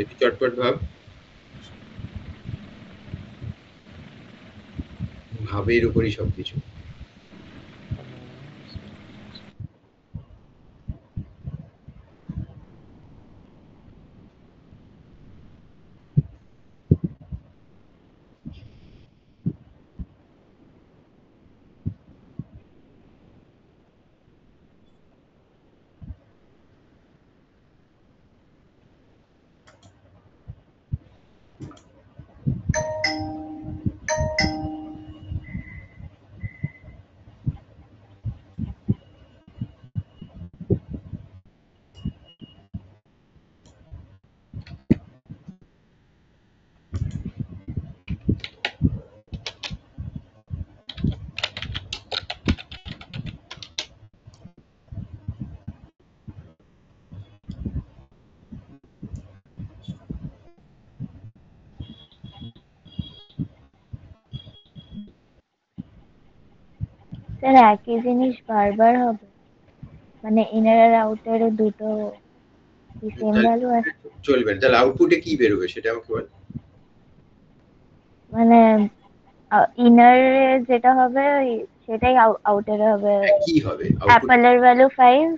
Speaker 1: একটু চটপট ভাব, ভাবের উপরই সবকিছু।
Speaker 5: স্যার একই জিনিস বারবার হবে, মানে ইনার আর আউটার দুটো কি সেম ভ্যালু আছে?
Speaker 1: চলবে না, তাহলে আউটপুটে কি বেরোবে সেটা আমাকে বল।
Speaker 5: মানে ইনার যেটা হবে সেটাই আউটারে হবে।
Speaker 1: কি হবে আউটপুট?
Speaker 5: অ্যাপেলের ভ্যালু 5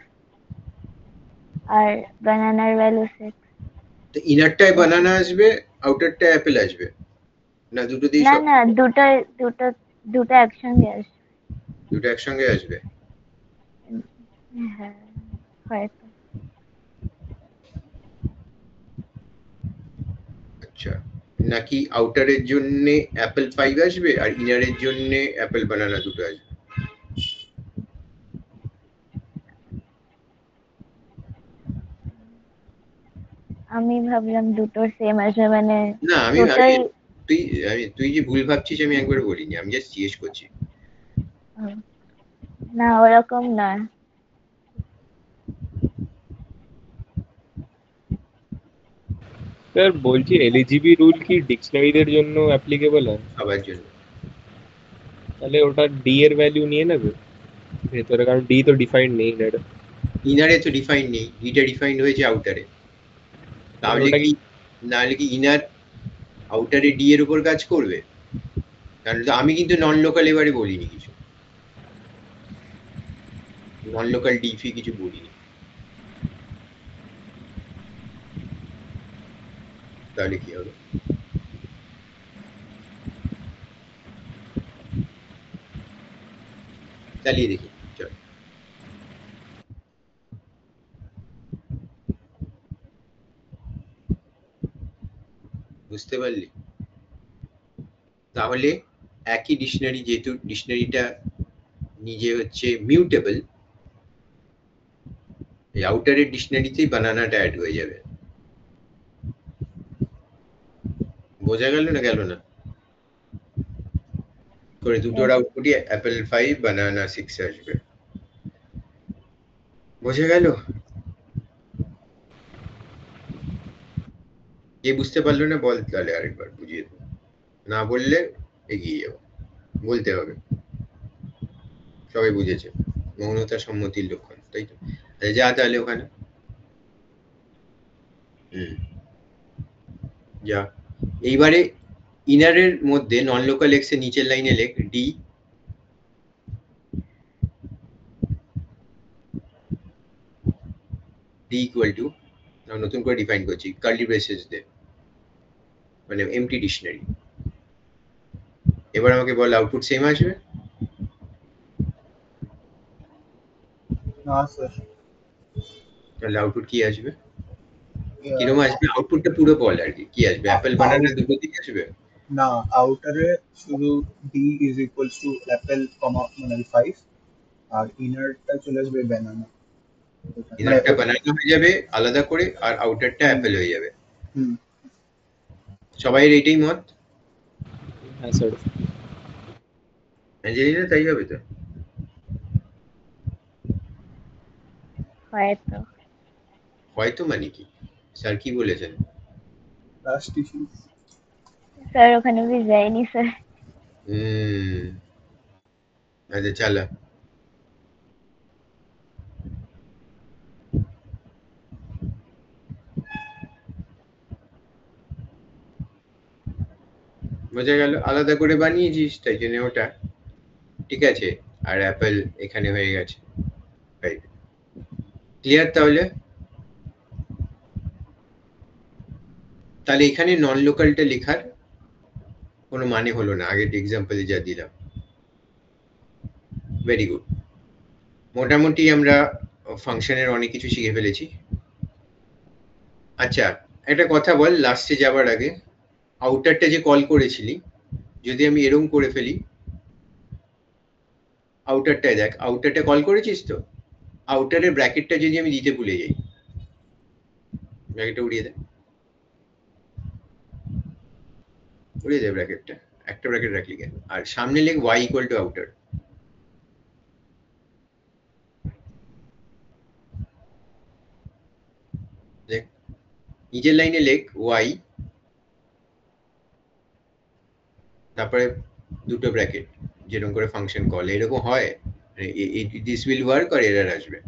Speaker 5: আর বানানার ভ্যালু 6।
Speaker 1: তো ইনারটায় বানানা আসবে, আউটারটায় অ্যাপেল আসবে, না দুটো দিয়ে
Speaker 5: না
Speaker 1: সব?
Speaker 5: না, দুটো দুটো একসঙ্গে আসবে।
Speaker 1: দুটো একসঙ্গে আসবে?
Speaker 5: হ্যাঁ হয়তো।
Speaker 1: আচ্ছা, নাকি আউটারের জন্য অ্যাপেল 5 আসবে আর ইনারের জন্য অ্যাপেল বানানা দুটো আসবে?
Speaker 5: আমি ভাবলাম দুটো সেম আসবে, মানে
Speaker 1: না আমি
Speaker 5: দুটোই।
Speaker 1: তুই যে ভুল ভাবছিস আমি একবার বলিনি, আমি জাস্ট জিজ্ঞেস করছি।
Speaker 5: না ওরকম নয়।
Speaker 8: স্যার বলছি এলজিবি রুল কি ডিকশনারিদের জন্য অ্যাপ্লিকেবল হয়?
Speaker 1: সবার জন্য।
Speaker 8: তাহলে ওটা ডি এর ভ্যালু নিয়ে নেবে ভেতরে, কারণ ডি তো ডিফাইন্ড নেই না এটা।
Speaker 1: ইনারে তো ডিফাইন নেই, ডিটা ডিফাইন্ড হয়েছে আউটারে, তাহলে
Speaker 8: ওটা
Speaker 1: কি, নাহলে কি ইনার আউটারে ডি এর উপর কাজ করবে? কারণ আমি কিন্তু নন লোকাল এবারে বলিনি কিছু, নন লোকাল ডিফি কিছু বলিনি, তাহলে কি হবে? চালিয়ে দেখি, চল। বুঝতে পারলি? তাহলে একই ডিকশনারি, যেহেতু ডিকশনারিটা নিজে হচ্ছে মিউটেবল, এই আউটারের ডিকশনারিতেই বানানাটা অ্যাড হয়ে যাবে। বোঝা গেল না গেল না? করে দুটোর আউটপুটই অ্যাপেল 5 বানানা 6 আসবে। বোঝা গেল? কে বুঝতে পারলো না বল, তাহলে আরেকবার বুঝিয়ে দেবো, না বললে এগিয়ে যাবো, বলতে হবে। সবাই বুঝেছে, মৌনতা সম্মতির লক্ষণ, তাই তো? আচ্ছা, যা তাহলে ওখানে, যা। এইবারে ইনারের মধ্যে নন লোকাল এক্স এর নিচের লাইনে লেখ ডি ইকুয়াল টু, নতুন করে ডিফাইন করছি, কার্লি ব্রেসেস দে, মানে এমটি ডিকশনারি। এবার আমাকে বল আউটপুট সেম আসবে?
Speaker 2: না স্যার,
Speaker 1: তাহলে আউটপুট কি আসবে? কিরকম আসবে আউটপুটটা পুরো বল আর কি, কি আসবে? অ্যাপেল বানানা দুটো দিকে আসবে?
Speaker 2: না, আউটারে শুধু D is equals to apple comma মানে 5, আর ইনারটা চলে আসবে ব্যানানা।
Speaker 1: ইনারটা বানানা হয়ে যাবে আলাদা করে, আর আউটারটা অ্যাপেল হয়ে যাবে।
Speaker 2: হুম,
Speaker 1: সবাইয়ের এইটাই মত?
Speaker 8: হ্যাঁ স্যার।
Speaker 1: অ্যাঞ্জেলিনা তাই হবে তো?
Speaker 5: হয়তো।
Speaker 1: হয়তো মানে কি? স্যার কি বলেছেন?
Speaker 2: Last issue.
Speaker 5: স্যার ওখানে অব্দি যায়নি স্যার।
Speaker 1: আচ্ছা চালা। বোঝা গেল, আলাদা করে বানিয়েছিস তাই জন্য ওটা ঠিক আছে, আর অ্যাপেল এখানে হয়ে গেছে। ক্লিয়ার? তাহলে তাহলে এখানে নন লোকালটা লেখার কোনো মানে হলো না, আগের এক্সাম্পলে যা দিলাম। Very good. মোটামুটি আমরা ফাংশনের অনেক কিছু শিখে ফেলেছি। আচ্ছা একটা কথা বল লাস্টে যাবার আগে, আউটারটা যে কল করেছিলি, যদি আমি এরকম করে ফেলি, আউটারটায় দেখ, আউটারটা কল করেছিস তো, আউটারের ব্র্যাকেটটা যদি আমি দিতে ভুলে যাই, ব্র্যাকেটটা উড়িয়ে দে, উড়িয়ে দে ব্র্যাকেটটা, একটা ব্র্যাকেট রাখলি কেন? আর সামনে লেখ y ইকুয়াল টু আউটার। দেখ নিচের লাইনে লেখ y, তারপরে দুটো ব্র্যাকেট, যেরকম করে ফাংশন কল এরকম হয়, দিস উইল ওয়ার্ক আর এরর আসবে।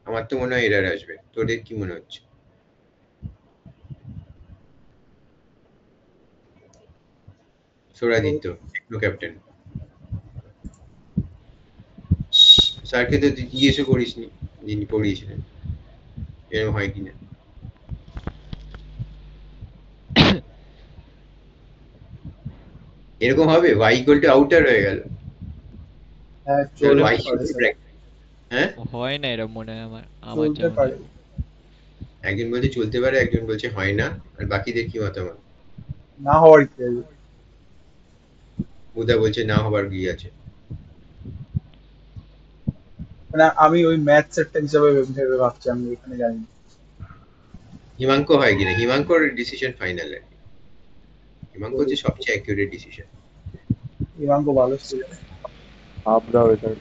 Speaker 1: আমার তো মনে হয় এরর আসবে, তোদের কি মনে হচ্ছে? সৌরাদিত্য টেকনো ক্যাপ্টেন, স্যারকে তো জিজ্ঞেসও করিসনি যিনি পড়িয়েছিলেন এরকম হয় কিনা। এরকম হবে y ইকুয়াল টু আউটার হয়ে গেল।
Speaker 2: হ্যাঁ
Speaker 1: তাহলে
Speaker 2: চলতে
Speaker 1: y
Speaker 2: পারে স্যার,
Speaker 1: ব্র্যাকেট, হ্যাঁ
Speaker 3: হয় না এরকম মনে হয় আমার
Speaker 2: চলতে
Speaker 3: যা মনে
Speaker 2: পারে।
Speaker 3: হয়।
Speaker 1: একজন বলছে চলতে পারে, একজন বলছে হয় না, আর বাকিদের কি মতামত?
Speaker 2: না হওয়ার কি আছে?
Speaker 1: উদা বলছে না হবার কি আছে।
Speaker 2: মানে আমি ওই ম্যাথ সেটটা হিসাবে ভেবে ভাবছি, আমি এখানে জানি না।
Speaker 1: হিমাঙ্ক হয় কিনা, হিমাঙ্কর ডিসিশন ফাইনাল আর কি। হিমাঙ্ক হচ্ছে সবচেয়ে অ্যাকিউরেট ডিসিশন।
Speaker 2: হিমাঙ্ক ভালো স্টুডেন্ট।
Speaker 8: ভাবতে হবে স্যার।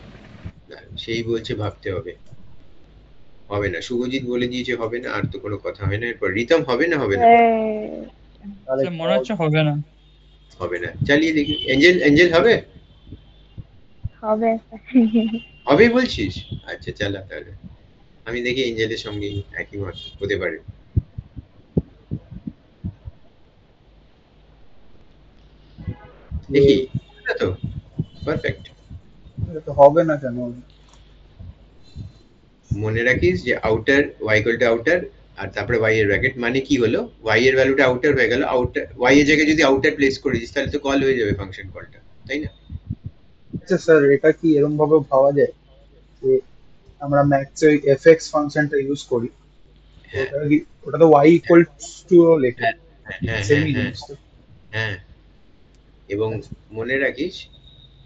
Speaker 1: সেই বলছে ভাবতে হবে, হবে না। শুভজিৎ বলে দিয়েছে হবে না, আর তো কোনো কথা হয় না। এরপর রিতম হবে না, হবে না,
Speaker 2: তাহলে
Speaker 7: স্যার মনে হচ্ছে হবে না।
Speaker 1: হবে না, চালিয়ে দেখি। এঞ্জেল, এঞ্জেল হবে,
Speaker 5: হবে
Speaker 1: হবে বলছিস? আচ্ছা চালা তাহলে, আমি দেখি এঞ্জেলের সঙ্গে একই মত হতে পারে। দেখি না তো, পারফেক্ট।
Speaker 2: এটা তো হবে না কেন?
Speaker 1: মনে রাখিস যে outer y equal to outer, আর তারপরে y এর ব্র্যাকেট, মানে কি হলো, y এর ভ্যালুটা আউটার হয়ে গেল, আউটার y এর জায়গায় যদি আউটার প্লেস করে দিস তাহলে তো কল হয়ে যাবে ফাংশন কলটা, তাই না?
Speaker 2: আচ্ছা স্যার, এটা কি এরকম ভাবে ভাবা যায় যে আমরা ম্যাথসে ওই এফএক্স ফাংশনটা ইউজ করি,
Speaker 1: হ্যাঁ
Speaker 2: ওটা কি, ওটা তো y ইকুয়ালস টু লেখে,
Speaker 1: হ্যাঁ হ্যাঁ হ্যাঁ
Speaker 2: সেমই
Speaker 1: হ্যাঁ
Speaker 2: জিনিস তো।
Speaker 1: হ্যাঁ। এবং
Speaker 2: আচ্ছা,
Speaker 1: মনে রাখিস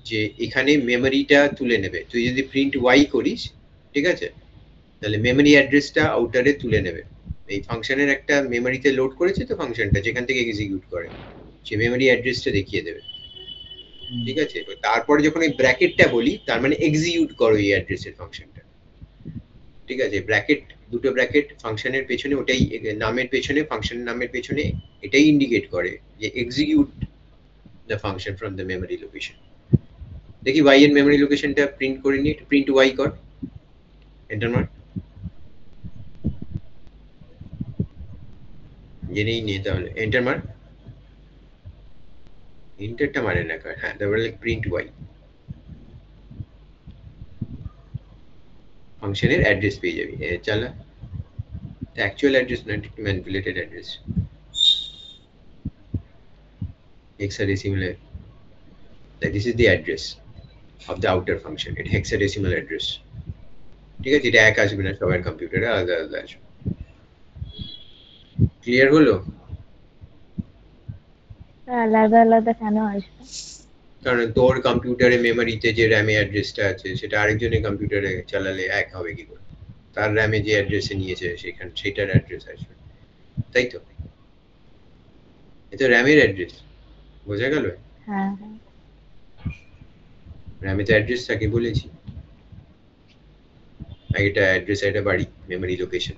Speaker 1: যে এখানে মেমোরিটা তুলে নেবে, তুই যদি প্রিন্ট y করিস, ঠিক আছে, তাহলে মেমোরি অ্যাড্রেসটা আউটারে তুলে নেবে। এই ফাংশনের একটা মেমোরিতে লোড করেছে তো ফাংশনটা, যেখান থেকে এক্সিকিউট করে, সে মেমোরি অ্যাড্রেসটা দেখিয়ে দেবে, ঠিক আছে। তারপরে যখন এই ব্র্যাকেটটা বলি, তার মানে এক্সিকিউট করো এই অ্যাড্রেসের ফাংশনটা, ঠিক আছে। ব্র্যাকেট, দুটো ব্র্যাকেট ফাংশনের পেছনে, ওটাই নামের পেছনে, ফাংশনের নামের পেছনে এটাই ইন্ডিকেট করে যে execute the function from the memory location. দেখি y এর মেমোরি লোকেশনটা প্রিন্ট করে নি, প্রিন্ট y কর, এন্টার মার, জেনেই নিয়ে তাহলে এন্টার মার, ইন্টারটা মারে না কার, হ্যাঁ তারপরে প্রিন্ট y, ফাংশনের অ্যাড্রেস পেয়ে যাবি। চালা, অ্যাকচুয়াল অ্যাড্রেস না, একটু manipulated address. hexadecimal, that this is the address of the outer function, এটা hexadecimal address, ঠিক আছে? এটা এক আসবে না, সবার কম্পিউটারে আলাদা আলাদা আসবে। ক্লিয়ার হলো?
Speaker 5: আলাদা আলাদা কেন আসবে?
Speaker 1: কারণ তোর কম্পিউটারে মেমোরিতে যে র্যামে অ্যাড্রেসটা আছে সেটা আরেকজনের কম্পিউটারে চালালে এক হবে কি করে? তার র্যামে যে অ্যাড্রেসে নিয়েছে সেখানে সেটার অ্যাড্রেস আসবে, তাই তো? এটা র্যামের অ্যাড্রেস, বোঝা গেল?
Speaker 5: হ্যাঁ
Speaker 1: র্যামে তো অ্যাড্রেস থাকে বলেছি, এটা অ্যাড্রেস, এটা বাড়ি, মেমোরি লোকেশন,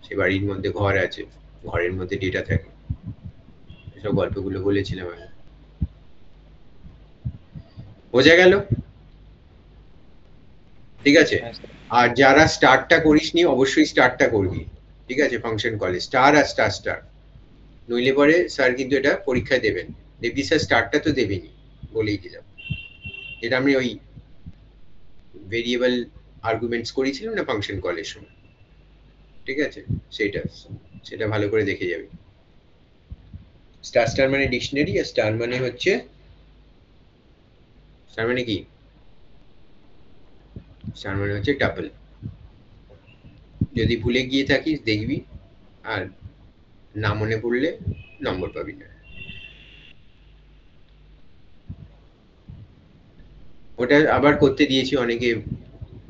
Speaker 1: সেই বাড়ির মধ্যে ঘর আছে, ঘরের মধ্যে ডেটা থাকে, এসব গল্পগুলো বলেছিলাম আমি। বোঝা গেল? ঠিক আছে। আর যারা স্টার্টটা করিসনি অবশ্যই স্টার্টটা করবি, ঠিক আছে? ফাংশন কলে স্টার আর স্টার স্টার, নইলে পরে স্যার কিন্তু এটা পরীক্ষায় দেবেন। দেখবি স্যার স্টারটা তো দেবেনি, বলেই দিলাম। এটা আমি ওই ভেরিয়েবল আর্গুমেন্টস করেছিলাম না ফাংশন কলের সময়, ঠিক আছে? সেটা ভালো করে দেখে যাবি। স্টার স্টার মানে ডিকশনারি, আর স্টার মানে হচ্ছে, স্টার মানে কি? স্টার মানে হচ্ছে টাপল। যদি ভুলে গিয়ে থাকিস দেখবি, আর না মনে পড়লে নম্বর পাবি না। ওটা আবার করতে দিয়েছি, অনেকে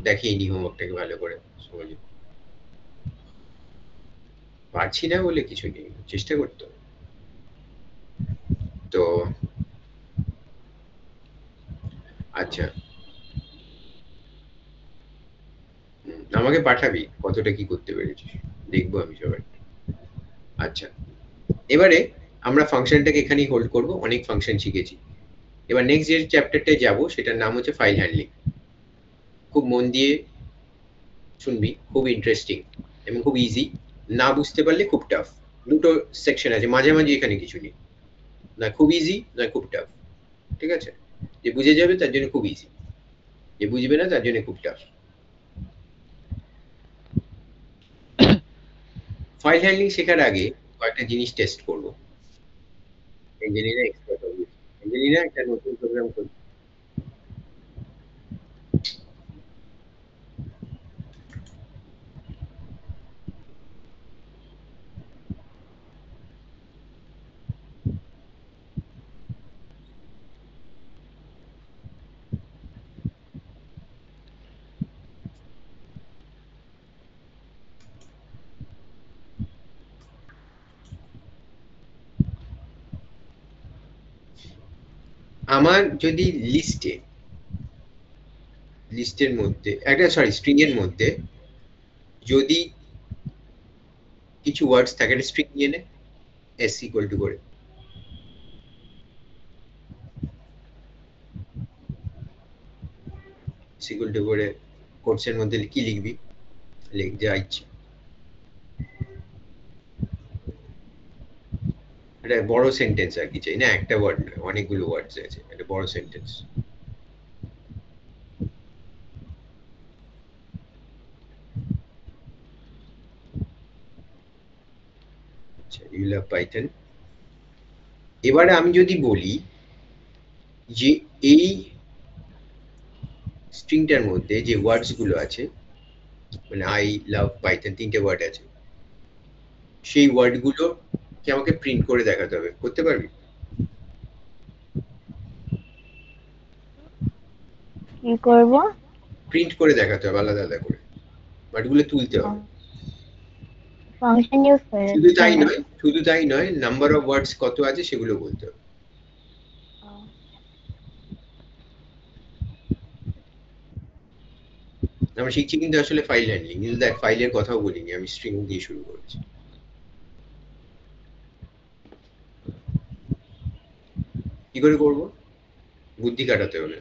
Speaker 1: দেখেইনি হোমওয়ার্কটাকে ভালো করে, সহজে পারছি না বলে কিছু নেই, চেষ্টা করতে হবে। তো আচ্ছা, আমাকে পাঠাবি কতটা কি করতে পেরেছিস, দেখবো আমি সবাই। আচ্ছা, এবারে আমরা ফাংশনটাকে এখানেই হোল্ড করব, অনেক ফাংশন শিখেছি। এবার নেক্সট যে চ্যাপ্টারটায় যাব সেটার নাম হচ্ছে ফাইল হ্যান্ডলিং। খুব মন দিয়ে শুনবি, খুব ইন্টারেস্টিং এবং খুব ইজি। না বুঝতে পারলে খুব টাফ, দুটো সেকশন আছে, মাঝামাঝি এখানে কিছু নেই, না খুব ইজি না খুব টাফ, ঠিক আছে? যে বুঝে যাবে তার জন্য খুব ইজি, যে বুঝবে না তার জন্য খুব টাফ। ফাইল হ্যান্ডলিং শেখার আগে কয়েকটা জিনিস টেস্ট করব। এঞ্জেলিনা এক্সপার্ট হবে, এঞ্জেলিনা একটা নতুন প্রোগ্রাম করবে। আমার যদি লিস্টের মধ্যে একটা স্ট্রিং এর মধ্যে যদি কিছু ওয়ার্ডস থাকে, একটা স্ট্রিং নিয়ে নে, s ইকুয়াল টু করে, s ইকুয়াল টু করে কোটসের মধ্যে কি লিখবি, লিখ যা ইচ্ছে। এটা বড় সেন্টেন্স আর কি চাই না, একটা ওয়ার্ড নয়, অনেকগুলো ওয়ার্ডস আছে, এটা বড় সেন্টেন্স। আচ্ছা, ইউ লাভ পাইথন। এবারে আমি যদি বলি যে এই স্ট্রিংটার মধ্যে যে ওয়ার্ডস গুলো আছে, মানে আই লাভ পাইথন তিনটে ওয়ার্ড আছে, সেই ওয়ার্ড গুলো কি আমাকে প্রিন্ট করে দেখাতে হবে, করতে পারবি?
Speaker 5: কি করব?
Speaker 1: প্রিন্ট করে দেখাতে হবে আলাদা আলাদা করে, ওয়ার্ডগুলো তুলতে হবে।
Speaker 5: ফাংশন ইউজ করে
Speaker 1: শুধু তাই নয়, নাম্বার অফ ওয়ার্ডস কত আছে সেগুলো বলতে হবে। আমরা শিখছি কিন্তু আসলে ফাইল হ্যান্ডলিং, কিন্তু দেখ ফাইলের কথাও বলিনি, আমি স্ট্রিং দিয়ে শুরু করেছি। কি করে করব? বুদ্ধি কাটাতে হবে।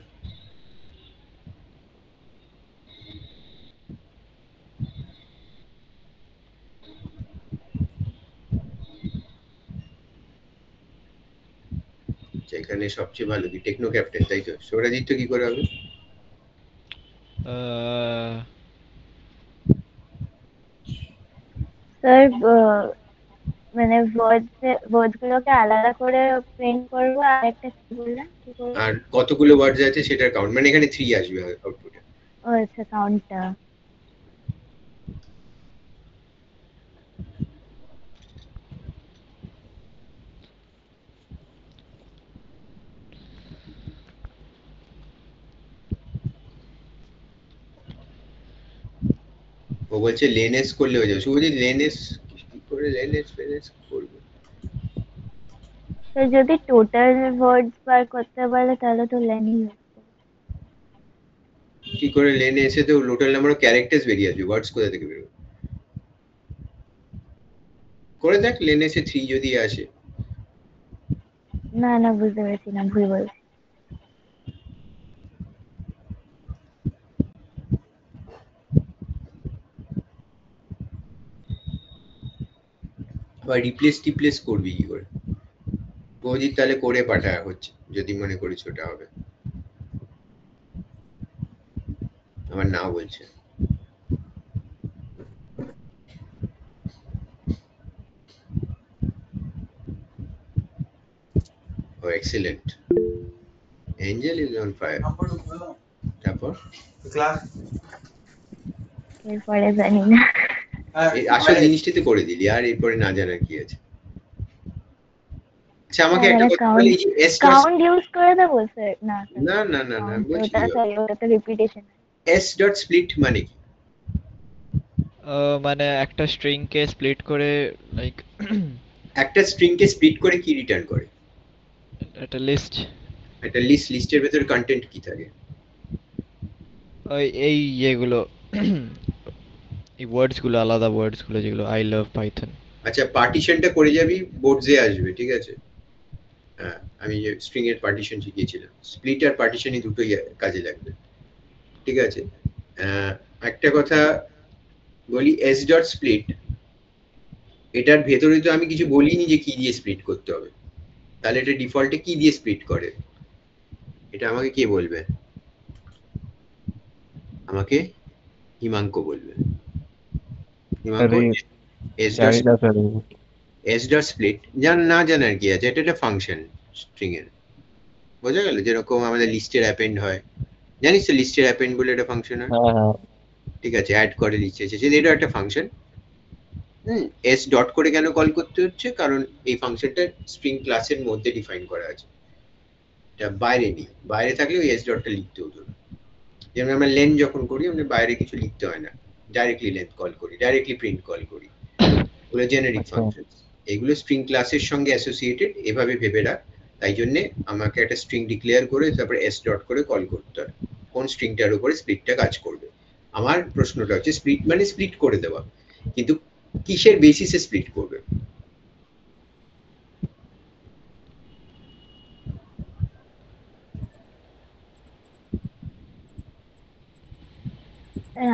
Speaker 1: এখানে সবচেয়ে ভালো কি টেকনো ক্যাপ্টেন, তাই তো? সৌরাজিৎ কি করে হবে?
Speaker 5: স্যার মানে ওয়ার্ডস গুলোকে আলাদা করে প্রিন্ট করবো আর একটা কি বললাম কি করবো?
Speaker 1: আর কতগুলো ওয়ার্ডস আছে সেটার কাউন্ট, মানে এখানে 3 আসবে আউটপুটে।
Speaker 5: ও আচ্ছা, কাউন্টটা।
Speaker 1: ও বলছে লেনেস করলে হয়ে যাবে। শুভজিৎ লেনেস কি করে লেনেস করবে?
Speaker 5: তো যদি টোটাল ওয়ার্ডস বার করতে বলে তাহলে তো লেনই
Speaker 1: কি করে লেনে এসে তো টোটাল নাম্বার অফ ক্যারেক্টার্স বেরিয়ে আসবে, ওয়ার্ডস কোথা থেকে বেরোবে? করে দেখ লেনে এসে 3 যদি আসে।
Speaker 5: না না, বুঝতে পেরেছি না, ভুল বলছি।
Speaker 1: বা রিপ্লেস করবি কি করে? শুভজিৎ তাহলে করে পাঠা হচ্ছে, যদি মনে করিস ওটা হবে। আমার না বলছে। ও excellent, angel is on fire. তারপর
Speaker 2: ক্লাস
Speaker 5: এরপরে জানি না।
Speaker 1: এই আসল জিনিসটাতে করে দিলি, আর এরপরে না জানার কি আছে? আচ্ছা আমাকে একটা কথা বল, এই যে এস
Speaker 5: কাউন্ট ইউজ করে দেবো স্যার? না
Speaker 1: না না না না বলছি
Speaker 5: ওটা সরি, ওটা তো রিপিটেশন।
Speaker 1: এস ডট স্প্লিট মানে কি?
Speaker 3: মানে একটা স্ট্রিং কে স্প্লিট করে লাইক
Speaker 1: একটা স্ট্রিং কে স্প্লিট করে কি রিটার্ন করে?
Speaker 3: একটা লিস্ট।
Speaker 1: একটা লিস্টের ভেতরে কন্টেন্ট কি থাকে?
Speaker 3: ওই এই ইয়েগুলো এই ওয়ার্ডস গুলো, আলাদা ওয়ার্ডস গুলো যেগুলো আই লাভ পাইথন।
Speaker 1: আচ্ছা পার্টিশনটা করে যাবি, বোর্ডসে আসবে, ঠিক আছে? হ্যাঁ, আমি যে স্ট্রিং এর পার্টিশন শিখিয়েছিলাম, স্প্লিট আর পার্টিশনই দুটোই কাজে লাগবে, ঠিক আছে? একটা কথা বলি, এস ডট স্প্লিট, এটার ভেতরে তো আমি কিছু বলিনি যে কি দিয়ে স্প্লিট করতে হবে, তাহলে এটা ডিফল্টে কি দিয়ে স্প্লিট করে? এটা আমাকে কে বলবে? আমাকে হিমাঙ্ক বলবে। হিমাঙ্ক, এস ডট স্প্লিট না জানার কি আছে? এটা একটা ফাংশন স্ট্রিং এর, বোঝা গেল? যেরকম আমাদের লিস্টের অ্যাপেন্ড হয়, জানিস তো লিস্টের অ্যাপেন্ড বলে একটা ফাংশন হয়, ঠিক আছে? অ্যাড করে লিস্টে এসেছে, এটা একটা ফাংশন। এস ডট করে কেন কল করতে হচ্ছে? কারণ এই ফাংশনটা স্ট্রিং ক্লাসের মধ্যে ডিফাইন করা আছে, এটা বাইরে নেই। বাইরে থাকলে ওই এস ডটটা লিখতে হতো না। যেমন আমরা লেন যখন করি, আমরা বাইরে কিছু লিখতে হয় না, ডাইরেক্টলি লেন্থ কল করি, ডাইরেক্টলি প্রিন্ট কল করি, ওগুলো জেনারিক ফাংশন। এগুলো স্ট্রিং ক্লাসের সঙ্গে অ্যাসোসিয়েটেড, এভাবে ভেবে রাখ। তাই জন্য আমাকে একটা স্ট্রিং ডিক্লেয়ার করে তারপর এস ডট করে কল করতে হয়, কোন স্ট্রিংটার উপরে স্প্লিটটা কাজ করবে। আমার প্রশ্নটা হচ্ছে স্প্লিট মানে স্প্লিট করে দেওয়া, কিন্তু কিসের বেসিসে স্প্লিট করবে?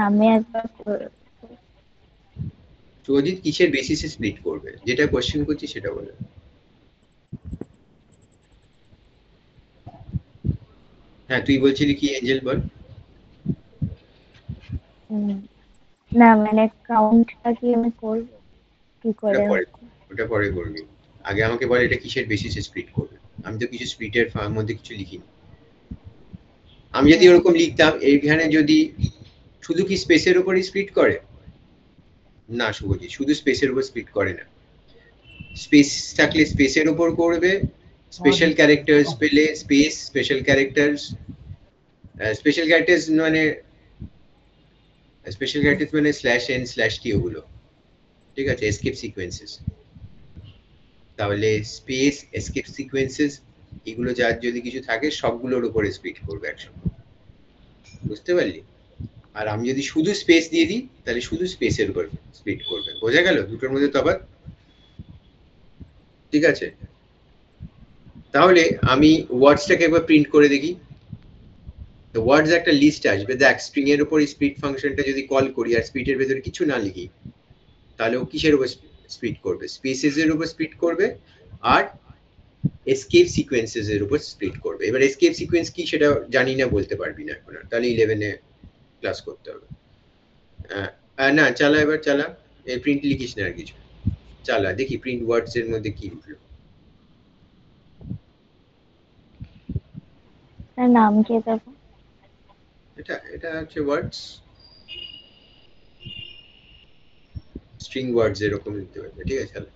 Speaker 5: আমি একবার
Speaker 1: সুজিত কিসের বেসিসে স্প্লিট করবে? যেটা কোশ্চেন করছি সেটা বলে। হ্যাঁ তুই বলছিলি কি এঞ্জেল, বল।
Speaker 5: না মানে কাউন্টটা কি আমি করব কি করে?
Speaker 1: ওটা পরে করবি, আগে আমাকে বল এটা কিসের বেসিসে স্প্লিট করবে। আমি তো কিছু স্প্লিটের মধ্যে কিছু লিখিনি। আমি যদি ওরকম লিখতাম, এইখানে যদি শুধু কি স্পেসের উপরই স্প্লিট করে? না শুভজিৎ, শুধু স্পেসের উপর স্প্লিট করে না। স্পেস থাকলে স্পেসের উপর করবে, স্পেশাল ক্যারেক্টার্স পেলে স্পেস, স্পেশাল ক্যারেক্টার্স মানে স্ল্যাশ এন স্ল্যাশ টি, ওগুলো ঠিক আছে? এসকেপ সিকোয়েন্সেস, তাহলে স্পেস, এসকেপ সিকোয়েন্সেস, এগুলো যার যদি কিছু থাকে সবগুলোর উপরে স্প্লিট করবে একসঙ্গে, বুঝতে পারলি? আর আমি যদি শুধু স্পেস দিয়ে দিই তাহলে শুধু স্পেসের উপর স্প্লিট করবে। বোঝা গেল দুটোর মধ্যে তফাৎ? ঠিক আছে, তাহলে আমি ওয়ার্ডসটাকে একবার প্রিন্ট করে দেখি। তো ওয়ার্ডস একটা লিস্ট আসবে, দেখ স্ট্রিং এর উপর স্প্লিট ফাংশনটা যদি কল করি আর স্প্লিটের ভেতরে কিছু না লিখি, তাহলে ও কিসের উপর স্প্লিট করবে? স্পেসেস এর উপর স্প্লিট করবে আর এসকেপ সিকোয়েন্সেস এর উপর স্প্লিট করবে। এবার এসকেপ সিকোয়েন্স কি সেটা জানি না, বলতে পারবি না এখন, তাহলে 11 এ ক্লাস করতে হবে। না চালা, এবার চালা, এই প্রিন্ট লিখিস না আর কিছু। চালা দেখি প্রিন্ট ওয়ার্ডস এর মধ্যে কি লিখলো।
Speaker 5: স্যার নাম কি দেবো?
Speaker 1: এটা হচ্ছে ওয়ার্ডস, স্ট্রিং ওয়ার্ডস এরকম লিখতে পারবে। ঠিক আছে, চালা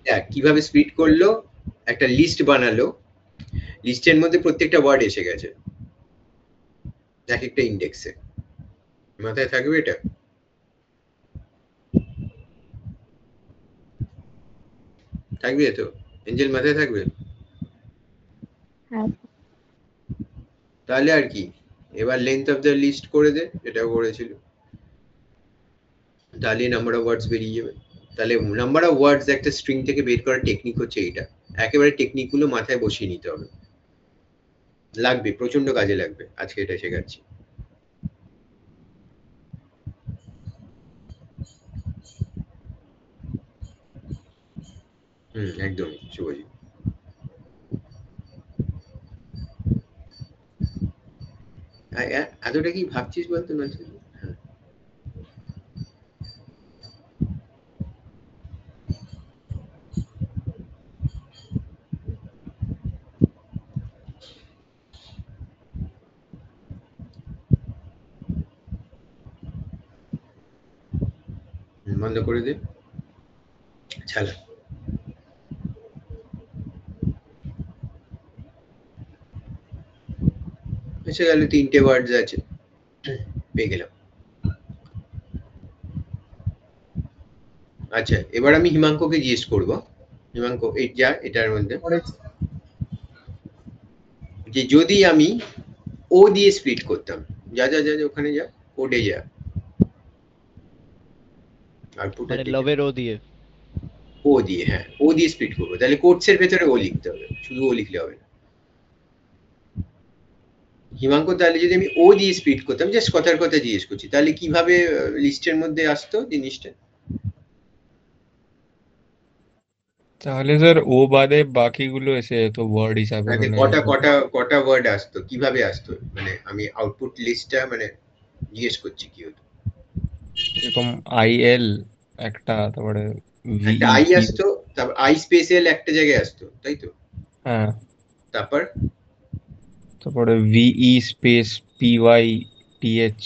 Speaker 1: দেখ কিভাবে স্প্লিট করলো, একটা লিস্ট বানালো, লিস্টের মধ্যে প্রত্যেকটা ওয়ার্ড এসে গেছে এক একটা ইন্ডেক্সে। মাথায় থাকবে এটা? থাকবে তো এঞ্জেল, মাথায় থাকবে?
Speaker 5: হ্যাঁ
Speaker 1: তাহলে আর কি, এবার লেন্থ অফ দ্য লিস্ট করে দে, এটাও করেছিল, তাহলে নাম্বার অফ ওয়ার্ডস বেরিয়ে যাবে। তাহলে নাম্বার অফ ওয়ার্ডস একটা স্ট্রিং থেকে বের করার টেকনিক হচ্ছে এইটা। একেবারে টেকনিক গুলো মাথায় বসিয়ে নিতে হবে, লাগবে, প্রচন্ড কাজে লাগবে। আজকে এটা শেখাচ্ছি। একদমই শুভজিৎ। এতটা কি ভাবছিস বলতো না? বন্ধ করে দে, ছাড়া। এসে গেল, 3টে ওয়ার্ডস আছে, পেয়ে গেলাম। আচ্ছা, এবার আমি হিমাঙ্ককে জিজ্ঞেস করব, হিমাঙ্ক এই যা এটার মধ্যে যে যদি আমি ও দিয়ে স্প্লিট করতাম, যা যা যা ওখানে যা, কোডে যা, আউটপুট
Speaker 3: মানে লবের ও দিয়ে,
Speaker 1: ও দিয়ে, হ্যাঁ ও দিয়ে স্প্লিট করবো, তাহলে কোডস এর ভেতরে ও লিখতে হবে, শুধু ও লিখলে হবে না। হিমাঙ্ক তাহলে যদি আমি ও দিয়ে স্প্লিট করতাম, জাস্ট কথার কথা জিজ্ঞেস করছি, তাহলে কিভাবে লিস্টের মধ্যে আসতো জিনিসটা?
Speaker 8: তাহলে স্যার ও বাদে বাকিগুলো এসে যেত ওয়ার্ড হিসাবে,
Speaker 1: আগে
Speaker 8: মানে
Speaker 1: কটা ওয়ার্ড আসতো, কিভাবে আসতো, মানে আমি আউটপুট লিস্টটা মানে জিজ্ঞেস করছি কি হতো।
Speaker 8: এরকম আইএল একটা, তারপরে
Speaker 1: একটা আই আসতো, তারপর আই স্পেস এল একটা জায়গায় আসতো, তাই তো?
Speaker 8: হ্যাঁ,
Speaker 1: তারপরে
Speaker 8: ভিই স্পেস পিওয়াই টিএইচ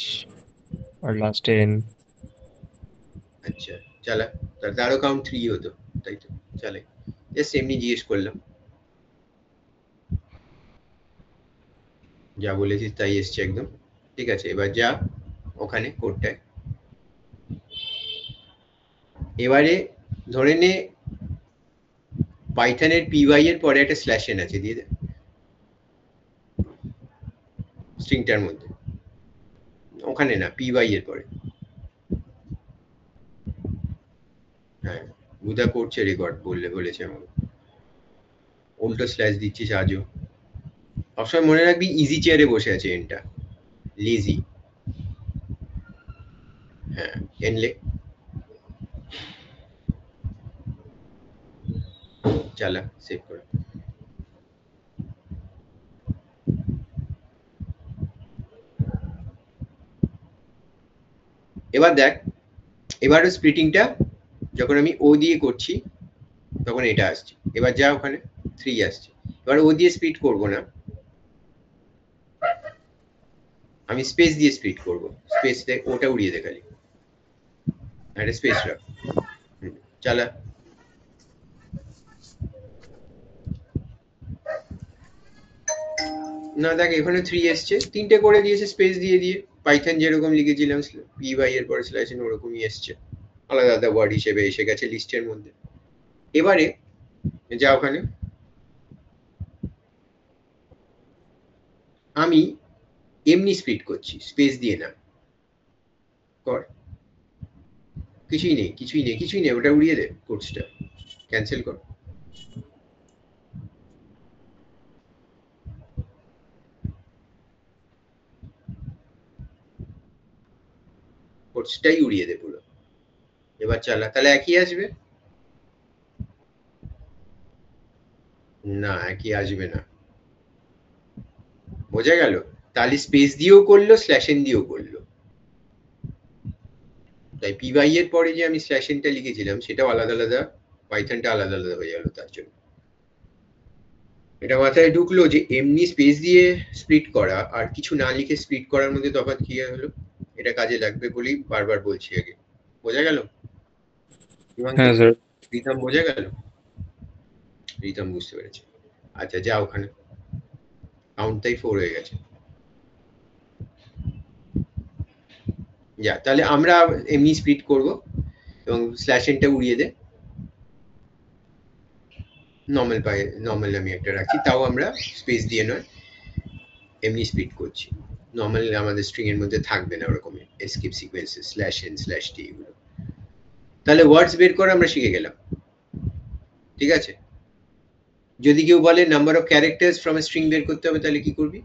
Speaker 8: আর লাস্টে এন।
Speaker 1: আচ্ছা চালা, তারও কাউন্ট 3 হতো, তাই তো? চলে, জাস্ট এমনি জিজ্ঞেস করলাম, যা বলেছিস তাই এসছে একদম। ঠিক আছে, এবার যা ওখানে কোডটায়, এবারে ধরে নে পাইথনের পিওয়াই এর পরে একটা স্ল্যাশ এন আছে, দিয়ে দে স্ট্রিংটার মধ্যে, ওখানে না, পিওয়াই এর পরে। হ্যাঁ, বুধা করছে রেকর্ড, বলেছে আমাকে, উল্টো স্ল্যাশ দিচ্ছিস আজও। সবসময় মনে রাখবি ইজি চেয়ারে বসে আছে এনটা, লেজি। হ্যাঁ, এনলে চালা, সেভ কর। এবার দেখ, এবারও স্প্লিটিংটা যখন আমি ও দিয়ে করছি তখন এটা আসছে, এবার যা ওখানে 3 আসছে। এবার ও দিয়ে স্প্লিট করব না, আমি স্পেস দিয়ে স্প্লিট করব। স্পেস দেখ, ওটা উড়িয়ে দে খালি, একটা স্পেস রাখ। চালা, না দেখ এখানে 3 এসছে, 3টে করে দিয়েছে স্পেস দিয়ে দিয়ে, পাইথন যেরকম লিখেছিলাম পিওয়াই এর পরে স্ল্যাশ এন, ওরকমই এসছে, আলাদা আলাদা ওয়ার্ড হিসেবে এসে গেছে লিস্টের মধ্যে। এবারে যা ওখানে আমি এমনি স্প্লিট করছি, স্পেস দিয়ে না, কর। কিছুই নেই, ওটা উড়িয়ে দে, কোর্সটা ক্যান্সেল কর। কোর্সটাই উড়িয়ে দে পুরো। এবার চালা, তাহলে একই আসবে না? একই আসবে না, বোঝা গেল? তাহলে স্পেস দিয়েও করলো, স্ল্যাশ এন দিয়েও করলো, তাই py এর পরে যে আমি স্ল্যাশ n টা লিখেছিলাম সেটাও আলাদা আলাদা, পাইথনটা আলাদা আলাদা হয়ে গেল তার জন্য। এটা মাথায় ঢুকলো যে এমনি স্পেস দিয়ে স্প্লিট করা আর কিছু না লিখে স্প্লিট করার মধ্যে তফাৎ কি হলো, এটা কাজে লাগবে বলেই বারবার বলছি আগে। বোঝা গেল?
Speaker 8: হ্যাঁ স্যার।
Speaker 1: রিতম বোঝা গেল? রিতম বুঝতে পেরেছে। আচ্ছা যা ওখানে, কাউন্টটাই 4 হয়ে গেছে। যা, তাহলে আমরা এমনি স্প্লিট করব এবং স্ল্যাশ এনটা উড়িয়ে দে। নর্মাল আমি একটা রাখছি, তাও আমরা স্পেস দিয়ে নয়, এমনি স্প্লিট করছি। নর্মাল আমাদের স্ট্রিং এর মধ্যে থাকবে না ওরকম escape sequences slash N slash T এগুলো। তাহলে ওয়ার্ডস বের করা আমরা শিখে গেলাম, ঠিক আছে? যদি কেউ বলে number of characters from a string বের করতে হবে, তাহলে কি করবি?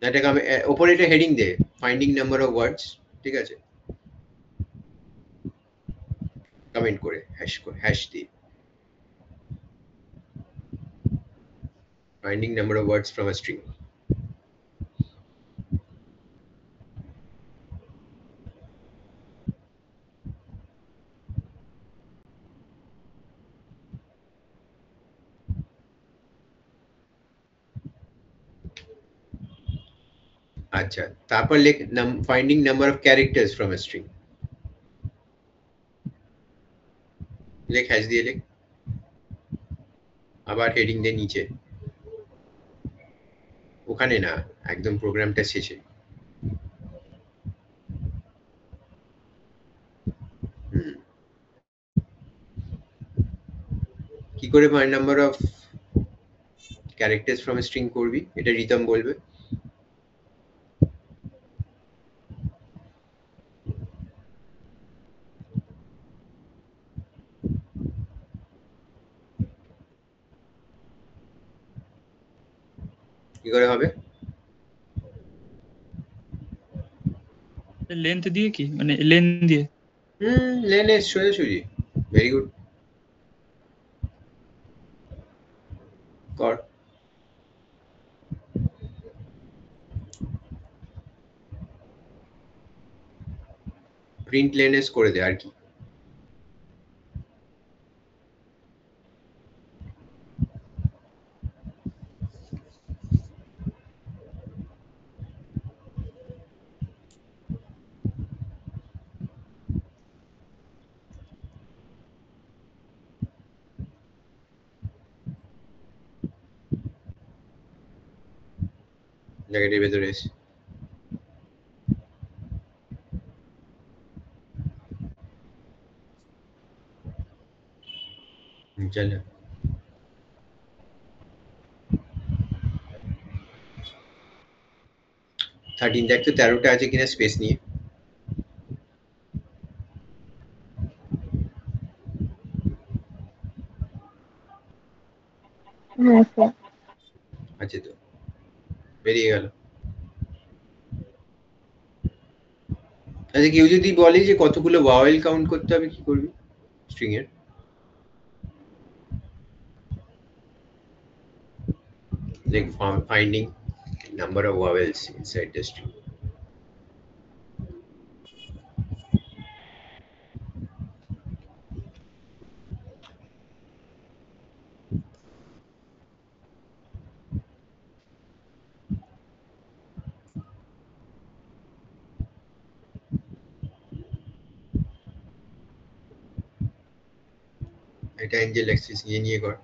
Speaker 1: এটাকে আমি ওপরে একটা হেডিং দে, ফাইন্ডিং নাম্বার অফ ওয়ার্ডস, ঠিক আছে? কমেন্ট করে হ্যাশ দিয়ে finding number of words from a string. আচ্ছা, তারপর লেখ finding number of characters from a string. লেখ হ্যাশ দিয়ে লেখ, আবার হেডিং দে নিচে, ওখানে না, একদম প্রোগ্রামটা শেষে। কি করে find number of characters from a string করবি, এটা রিতম বলবে। কি করে হবে?
Speaker 7: লেন্থ দিয়ে কি, মানে লেন দিয়ে?
Speaker 1: লেন এর সোজাসুজি। ভেরি গুড, কর। প্রিন্ট লেনএস করে দে, আর কি? জায়গাটির ভেতরে এসে চল। 13 দেখ তো 13টা আছে কিনা স্পেস নিয়ে।
Speaker 5: হ্যাঁ স্যার।
Speaker 1: আছে তো, বেরিয়ে গেল। আচ্ছা, কেউ যদি বলে যে কতগুলো ভাওয়েল কাউন্ট করতে হবে, কি করবি স্ট্রিং এর? Like finding number of vowels inside the string. এটা এঞ্জেল অ্যাক্সিস নিয়ে কর।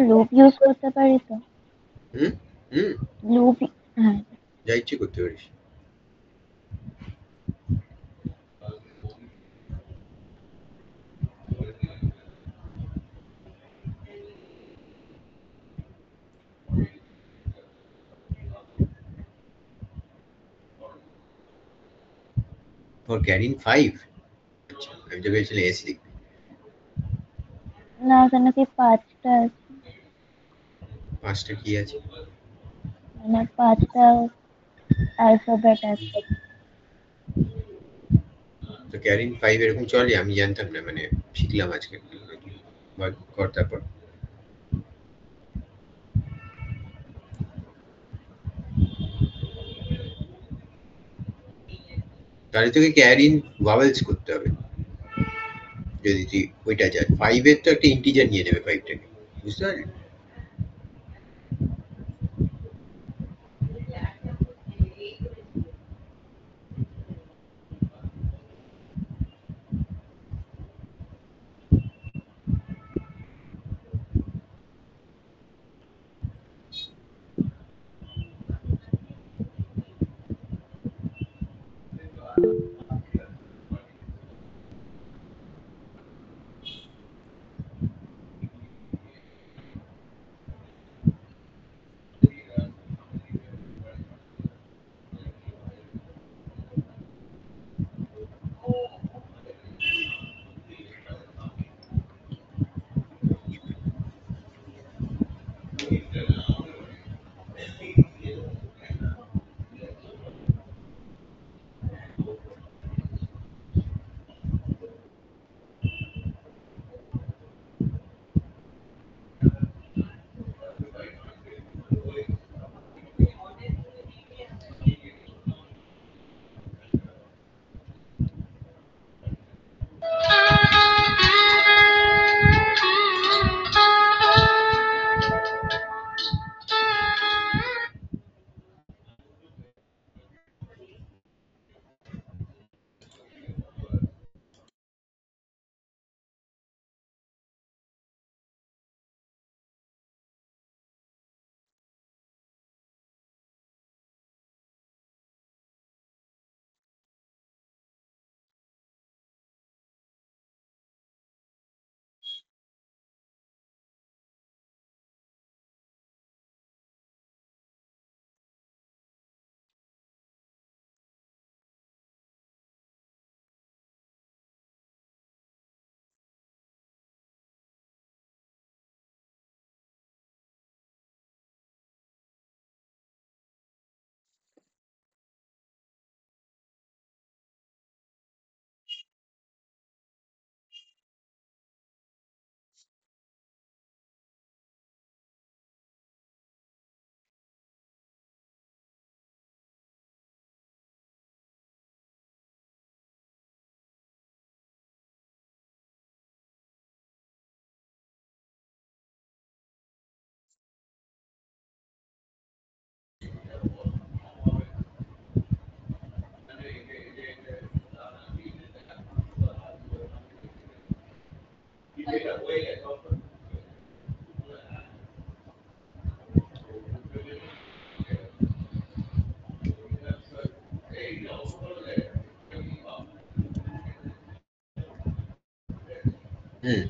Speaker 5: লুপ ইউজ করতে পারি তো?
Speaker 1: হুম হুম
Speaker 5: লুপ, হ্যাঁ।
Speaker 1: যা ইচ্ছে করতে পারিস। ফর ক্যারিং 5, আচ্ছা আমি তো ভেবেছিলাম এস লিখবি।
Speaker 5: না, ওখানে কি 5টা আছে?
Speaker 1: 5টা কি আছে?
Speaker 5: মানে 5টা অ্যালফাবেট আছে।
Speaker 1: তো ক্যারিং 5 এরকম চলে? আমি জানতাম না, মানে শিখলাম আজকে। কর তারপর। তাহলে তোকে ক্যারিং ভাওয়েলস করতে হবে যদি তুই ওইটা চাস। 5 এর তো একটা ইন্টিজার নিয়ে নেবে 5টাকে, বুঝতে পারলি?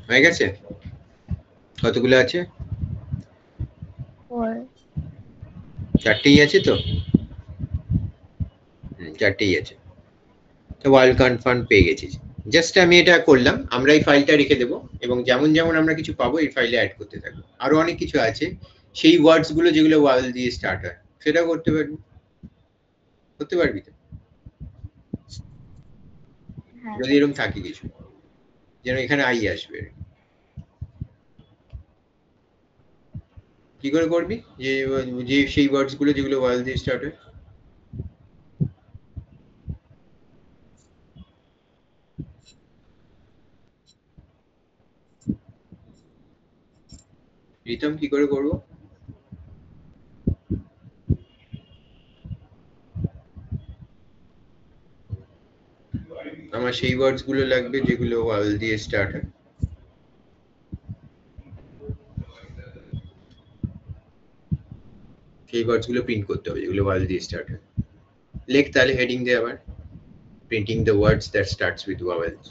Speaker 1: হয়ে গেছে? কতগুলো আছে?
Speaker 5: 4।
Speaker 1: 4টেই আছে তো? 4টেই আছে। তো ওয়ার্ল্ড কনফার্ম পেয়ে গেছিস। জাস্ট আমি এটা করলাম, আমরা এই ফাইলটা রেখে দেবো এবং যেমন যেমন আমরা কিছু পাবো এই ফাইলে অ্যাড করতে থাকবো। আরো অনেক কিছু আছে সেই ওয়ার্ডস গুলো যেগুলো ওয়াল দিয়ে স্টার্ট হয়, সেটাও করতে পারবি। করতে পারবি তো?
Speaker 5: হ্যাঁ।
Speaker 1: যদি এরকম থাকে কিছু, যেন এখানে আই আসবে। কি করে করবি? যে যে সেই ওয়ার্ডস গুলো যেগুলো ওয়াল দিয়ে স্টার্ট হয়। রিতম কি করে করবো? আমার সেই ওয়ার্ডস গুলো লাগবে যেগুলো ওয়াল দিয়ে স্টার্ট হয়। সেই ওয়ার্ডস গুলো প্রিন্ট করতে হবে যেগুলো ওয়াল দিয়ে স্টার্ট হয়। লেখ তাহলে হেডিং দিয়ে আবার printing the words that starts with vowels.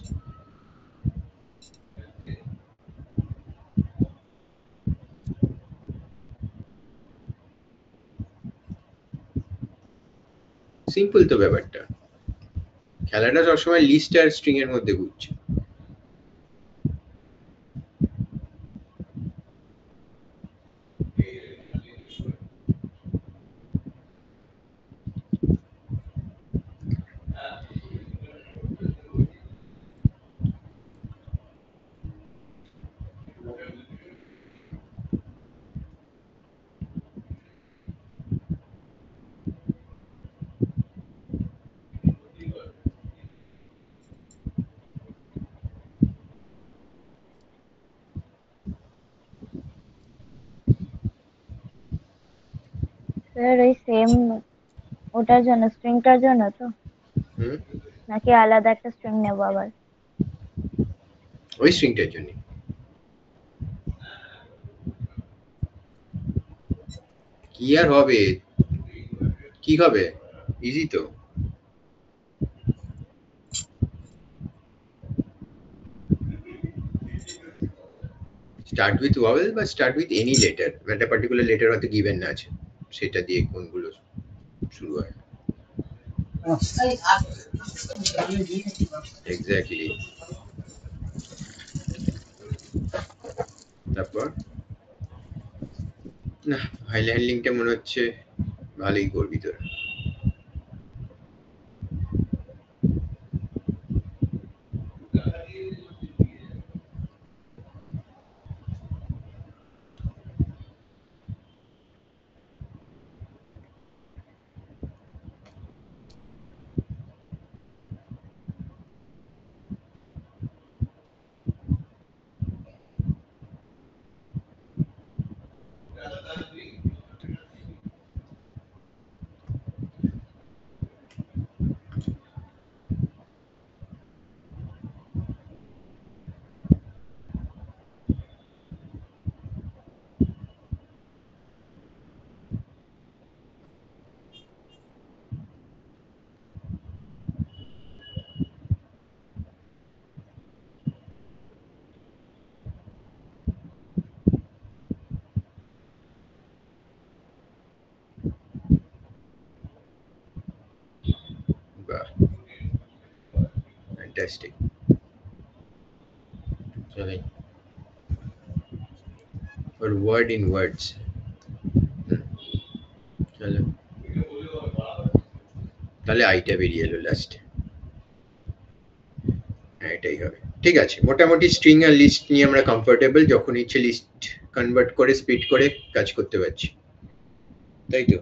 Speaker 1: Simple তো ব্যাপারটা, খেলাটা সবসময় লিস্ট আর স্ট্রিং এর মধ্যে ঘুরছে।
Speaker 5: স্যার ওই সেম ওটার জন্য স্ট্রিংটার জন্য তো,
Speaker 1: হুম,
Speaker 5: নাকি আলাদা একটা স্ট্রিং নেবো আবার?
Speaker 1: ওই স্ট্রিংটার জন্য। কি আর হবে, কি হবে, ইজি তো। স্টার্ট উইথ vowel বা স্টার্ট উইথ এনি লেটার, একটা পার্টিকুলার লেটার হয়তো গিভেন না আছে, সেটা দিয়ে কোনগুলো শুরু হয়। এক্স্যাক্টলি। তারপর না, ফাইল হ্যান্ডলিংটা মনে হচ্ছে ভালোই করবি তোরা। বাহ, ফ্যান্টাস্টিক। চলে or word in words। চলো তাহলে আইটা বেরিয়ে এলো লাস্ট, এটাই হবে। ঠিক আছে, মোটামুটি স্ট্রিং আর লিস্ট নিয়ে আমরা কমফোর্টেবল, যখন ইচ্ছে লিস্ট কনভার্ট করে স্প্লিট করে কাজ করতে পারছি, তাই তো।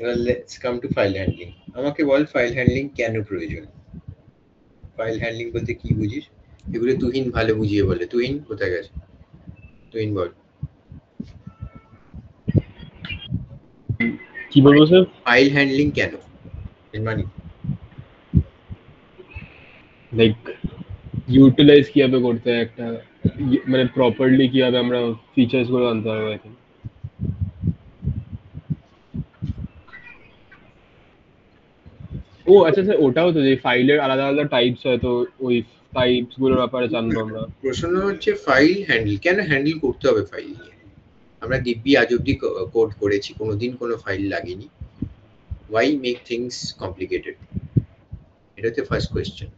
Speaker 1: এবার let's come to file handling. আমাকে বল ফাইল হ্যান্ডলিং কেন প্রয়োজন? ফাইল হ্যান্ডলিং বলতে কি বুঝিস? এগুলো তুহিন ভালো বুঝিয়ে বলে। তুহিন কোথায় গেছে? তুহিন বল
Speaker 8: কি বলবো স্যার?
Speaker 1: ফাইল হ্যান্ডলিং কেন, এর মানে
Speaker 8: লাইক ইউটিলাইজ কিভাবে করতে হয় একটা, মানে প্রপারলি কিভাবে আমরা ফিচার্স গুলো আনতে পারবো এখন। ও আচ্ছা স্যার, ওটাও তো যে ফাইলের আলাদা আলাদা টাইপস হয়, তো ওই টাইপস গুলোর ব্যাপারে জানবো আমরা।
Speaker 1: প্রশ্ন হচ্ছে ফাইল হ্যান্ডেল কেন হ্যান্ডেল করতে হবে ফাইল নিয়ে? আমরা দিব্যি আজ অব্দি কোড করেছি, কোনোদিন কোনো ফাইল লাগেনি। Why make things complicated? এটা হচ্ছে ফার্স্ট কোয়েশ্চেন।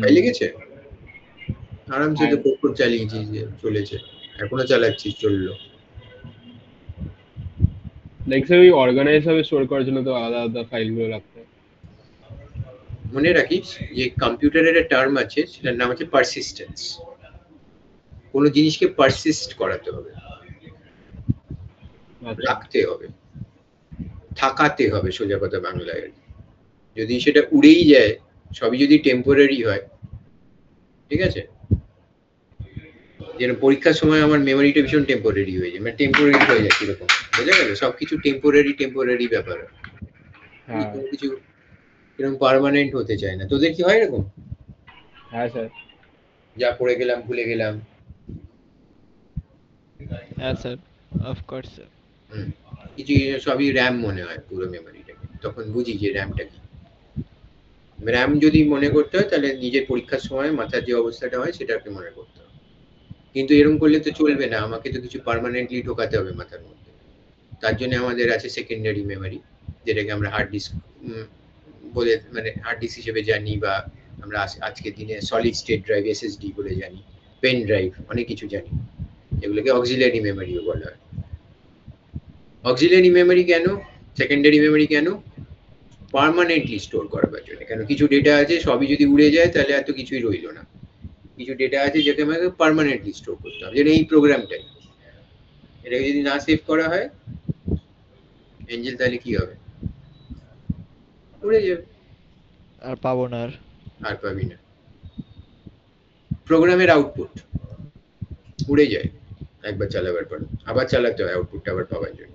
Speaker 1: ফাইল লেগেছে আরামসে তো কোড চালিয়েছি, যে চলেছে, এখনো চালাচ্ছি, চললো।
Speaker 8: লাইক স্যার ওই অর্গানাইজ ভাবে স্টোর করার জন্য তো আলাদা আলাদা ফাইলগুলো লাগবে।
Speaker 1: মনে রাখিস যে কম্পিউটারের একটা টার্ম আছে, সেটার নাম হচ্ছে পারসিস্টেন্স। কোনো জিনিসকে পারসিস্ট করাতে হবে, রাখতে হবে, থাকাতে হবে, সোজা কথা বাংলায়। যদি সেটা উড়েই যায়, সবই যদি টেম্পোরারি হয়, ঠিক আছে, যেন পরীক্ষার সময় আমার মেমোরিটা ভীষণ টেম্পোরারি হয়ে যায়, মানে টেম্পোরারি হয়ে যায় কিরকম, বোঝা গেল? সবকিছু টেম্পোরারি ব্যাপার, কোনো কিছু এরকম পার্মানেন্ট হতে চায় না। তোদের কি হয় এরকম?
Speaker 8: হ্যাঁ স্যার।
Speaker 1: যা পড়ে গেলাম ভুলে গেলাম,
Speaker 3: হ্যাঁ স্যার, অফকোর্স স্যার।
Speaker 1: কিছু জিনিস সবই র্যাম মনে হয় পুরো মেমোরিটাকে, তখন বুঝি যে র্যামটা কি। র্যাম যদি মনে করতে হয় তাহলে নিজের পরীক্ষার সময় মাথার যে অবস্থাটা হয় সেটাকে মনে করতে হবে, কিন্তু এরকম করলে তো চলবে না, আমাকে তো কিছু পার্মানেন্টলি ঢোকাতে হবে মাথার মধ্যে। তার জন্য আমাদের আছে সেকেন্ডারি মেমোরি, যেটাকে আমরা হার্ড ডিস্ক বলে, মানে হার্ড ডিস্ক হিসেবে জানি, বা আমরা আজকের দিনে সলিড স্টেট ড্রাইভ এসএসডি বলে জানি, পেন ড্রাইভ, অনেক কিছু জানি, এগুলোকে অক্সিলারি মেমোরিও বলা হয়। অক্সিলারি মেমোরি কেন, সেকেন্ডারি মেমোরি কেন? পার্মানেন্টলি স্টোর করবার জন্য। কেন, কিছু ডেটা আছে সবই যদি উড়ে যায় তাহলে এত কিছুই রইলো না, কিছু ডেটা আছে যেটা আমাকে পার্মানেন্টলি স্টোর করতে হবে, যেটা এই প্রোগ্রামটাই। এটাকে যদি না সেভ করা হয় এঞ্জেল, তাহলে কি হবে? উড়ে যাবে,
Speaker 3: আর পাবো না
Speaker 1: আর পাবি না। প্রোগ্রামের আউটপুট উড়ে যায় একবার চালাবার পর, আবার চালাতে হয় আউটপুটটা আবার পাওয়ার জন্য।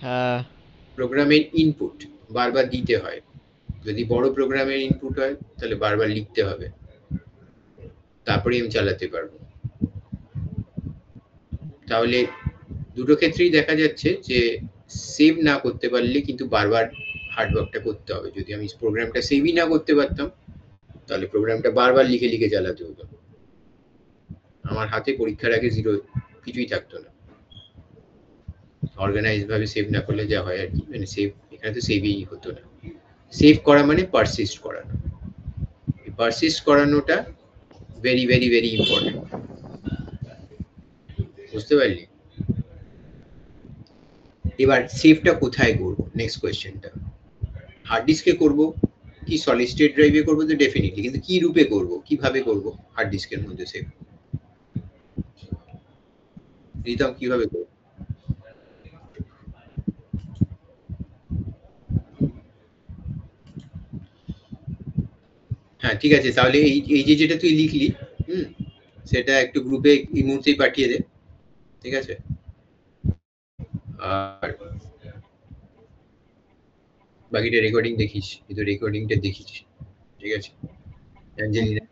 Speaker 3: হ্যাঁ,
Speaker 1: প্রোগ্রামের ইনপুট বারবার দিতে হয়, যদি বড় প্রোগ্রামের ইনপুট হয় তাহলে বারবার লিখতে হবে, তারপরে আমি চালাতে পারবো। তাহলে দুটো ক্ষেত্রেই দেখা যাচ্ছে যে সেভ না করতে পারলে কিন্তু বারবার হার্ডওয়ার্কটা করতে হবে। যদি আমি প্রোগ্রামটা সেভই না করতে পারতাম তাহলে প্রোগ্রামটা বারবার লিখে লিখে চালাতে হতো, আমার হাতে পরীক্ষার আগে জিরো কিছুই থাকতো না। অর্গানাইজ ভাবে সেভ না করলে যা হয় আর কি, মানে সেভ, এখানে তো সেভই হতো না। সেভ করা মানে পারসিস্ট করানো, এই পারসিস্ট করানোটা ভেরি ভেরি ভেরি ইম্পর্টেন্ট, বুঝতে পারলি? এবার সেভটা কোথায় করব, নেক্সট কোয়েশ্চেনটা। হার্ড ডিস্কে করব কি সলিড স্টেট ড্রাইভে করব? তো ডেফিনেটলি, কিন্তু কি রূপে করব, কিভাবে করব হার্ড ডিস্কের মধ্যে সেভ? রিতম কিভাবে করব? হ্যাঁ ঠিক আছে, তাহলে এই যে যেটা তুই লিখলি সেটা একটু গ্রুপে এই মুহূর্তেই পাঠিয়ে দে, ঠিক আছে? আর বাকিটা রেকর্ডিং দেখিস, কিন্তু রেকর্ডিংটা দেখিস, ঠিক আছে? অ্যাঞ্জেলিনা,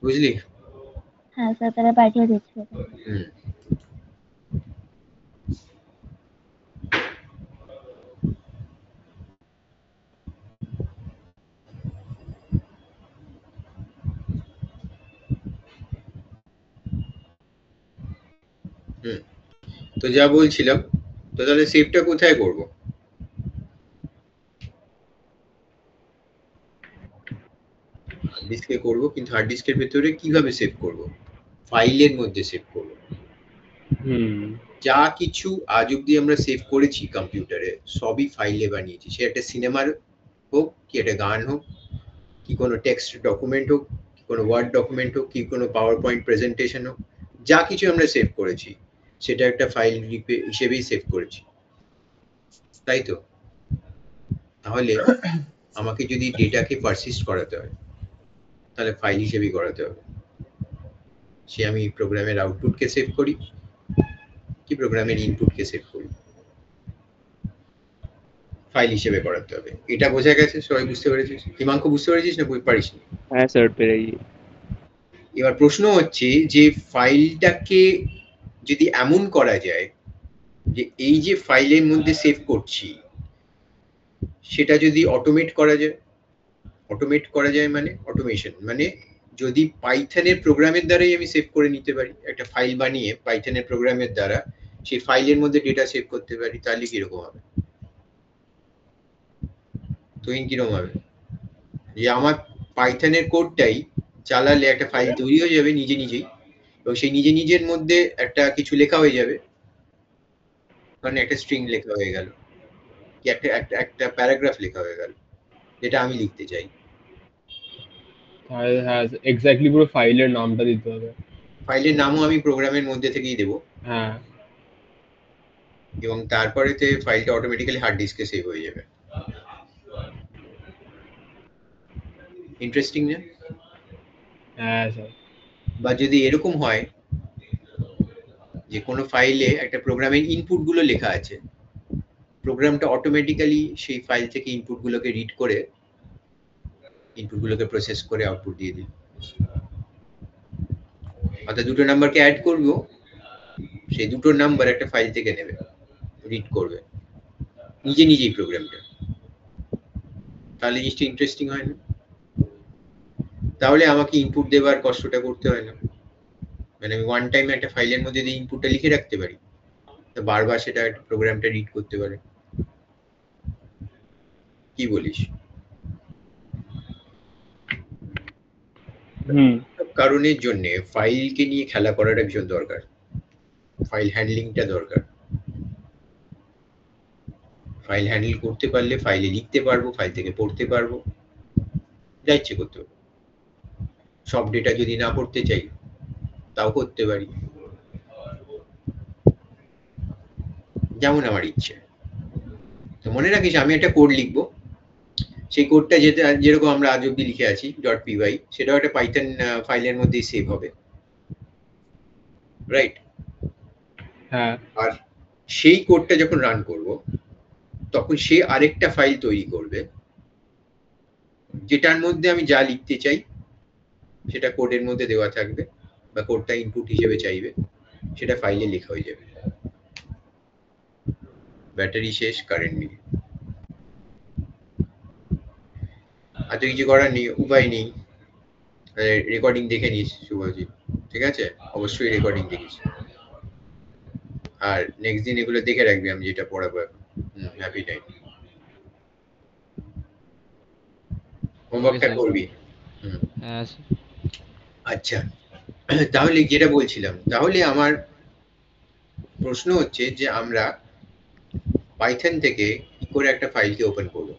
Speaker 1: বুঝলি?
Speaker 5: হ্যাঁ স্যার, তাহলে পাঠিয়ে দিচ্ছি।
Speaker 1: তো যা বলছিলাম, তো তাহলে সেভটা কোথায় করব? হার্ড ডিস্কে করব, কিন্তু হার্ড ডিস্কের ভেতরে কিভাবে সেভ করব? ফাইলের মধ্যে সেভ করব। যা কিছু আজ অব্দি আমরা সেভ করেছি কম্পিউটারে সবই ফাইলে বানিয়েছি, সে একটা সিনেমার হোক, কি একটা গান হোক, কি কোনো টেক্সট ডকুমেন্ট হোক, কি কোনো ওয়ার্ড ডকুমেন্ট হোক, কি কোনো পাওয়ার পয়েন্ট প্রেজেন্টেশন হোক, যা কিছু আমরা সেভ করেছি সেটা একটা ফাইল হিসেবেই সেভ করেছি, তাই তো? তাহলে আমাকে যদি ডেটাকে পারসিস্ট করাতে হয় তাহলে ফাইল হিসেবেই করাতে হবে। সে আমি প্রোগ্রামের আউটপুটকে সেভ করি কি প্রোগ্রামের ইনপুটকে সেভ করি, ফাইল হিসেবে করাতে হবে। এটা বোঝা গেছে? সবাই বুঝতে পেরেছিস? হিমাঙ্ক বুঝতে পেরেছিস না পারিস?
Speaker 8: হ্যাঁ স্যার, পেরেছি।
Speaker 1: এবার প্রশ্ন হচ্ছে যে ফাইলটাকে যদি এমন করা যায় যে এই যে ফাইলের মধ্যে সেভ করছি সেটা যদি অটোমেট করা যায়। অটোমেট করা যায় মানে অটোমেশন, মানে যদি পাইথনের প্রোগ্রামের দ্বারাই আমি সেভ করে নিতে পারি, একটা ফাইল বানিয়ে পাইথনের প্রোগ্রামের দ্বারা সেই ফাইলের মধ্যে ডেটা সেভ করতে পারি, তাহলে কিরকম হবে? তুই কিরকম হবে যে আমার পাইথনের কোডটাই চালালে একটা ফাইল তৈরি হয়ে যাবে নিজে নিজেই, এবং সেই নিজে নিজের মধ্যে একটা কিছু লেখা হয়ে যাবে, মানে একটা স্ট্রিং লেখা হয়ে গেল, কি একটা একটা প্যারাগ্রাফ লেখা হয়ে গেল যেটা আমি লিখতে চাই।
Speaker 8: হ্যাঁ, এক্স্যাক্টলি পুরো ফাইলের নামটা দিতে হবে।
Speaker 1: ফাইলের নামও আমি প্রোগ্রামের মধ্যে থেকেই দেবো,
Speaker 8: হ্যাঁ,
Speaker 1: এবং তারপরেতে ফাইলটা অটোমেটিক্যালি হার্ড ডিস্কে সেভ হয়ে যাবে। ইন্টারেস্টিং না?
Speaker 8: হ্যাঁ স্যার।
Speaker 1: বা যদি এরকম হয় যে কোনো ফাইলে একটা প্রোগ্রামের ইনপুট গুলো লেখা আছে, প্রোগ্রামটা অটোমেটিক্যালি সেই ফাইল থেকে ইনপুট গুলোকে রিড করে ইনপুট গুলোকে প্রসেস করে আউটপুট দিয়ে দিল। অর্থাৎ দুটো নাম্বারকে অ্যাড করবো, সেই দুটো নাম্বার একটা ফাইল থেকে নেবে, রিড করবে নিজেই প্রোগ্রামটা। তাহলে জিনিসটা ইন্টারেস্টিং হয় না? তাহলে আমাকে ইনপুট দেবার কষ্টটা করতে হয় না, মানে আমি ওয়ান টাইম একটা ফাইলের মধ্যে দিয়ে ইনপুটটা লিখে রাখতে পারি, তো বারবার সেটা প্রোগ্রামটা রিড করতে পারে। কি বলিস? কারণের জন্য ফাইলকে নিয়ে খেলা করাটা ভীষণ দরকার, ফাইল হ্যান্ডলিংটা দরকার। ফাইল হ্যান্ডেল করতে পারলে ফাইলে লিখতে পারবো, ফাইল থেকে পড়তে পারবো, যা ইচ্ছে করতে পারবো। সব ডেটা যদি না পড়তে চাই তাও করতে পারি, যেমন আমার ইচ্ছে। তো মনে রাখিস, আমি একটা কোড লিখবো, সেই কোডটা যেরকম আমরা আজ অব্দি লিখে আছি .py, সেটাও একটা পাইথন ফাইলের মধ্যেই সেভ হবে, রাইট?
Speaker 8: হ্যাঁ।
Speaker 1: আর সেই কোডটা যখন রান করব তখন সে আরেকটা ফাইল তৈরি করবে, যেটার মধ্যে আমি যা লিখতে চাই সেটা কোডের মধ্যে দেওয়া থাকবে, বা কোডটা ইনপুট হিসেবে চাইবে, সেটা ফাইলে লেখা হয়ে যাবে। ব্যাটারি শেষ, কারেন্ট নেই, আর তো কিছু করার নেই, উপায় নেই। রেকর্ডিং দেখে নিস শুভজিৎ, ঠিক আছে? অবশ্যই রেকর্ডিং দেখিস, আর নেক্সট দিন এগুলো দেখে রাখবি আমি যেটা পড়াবো এখন। হ্যাপি টাইম, হোমওয়ার্কটা করবি। আচ্ছা, তাহলে যেটা বলছিলাম, তাহলে আমার প্রশ্ন হচ্ছে যে আমরা পাইথন থেকে কি করে একটা ফাইলকে ওপেন করব?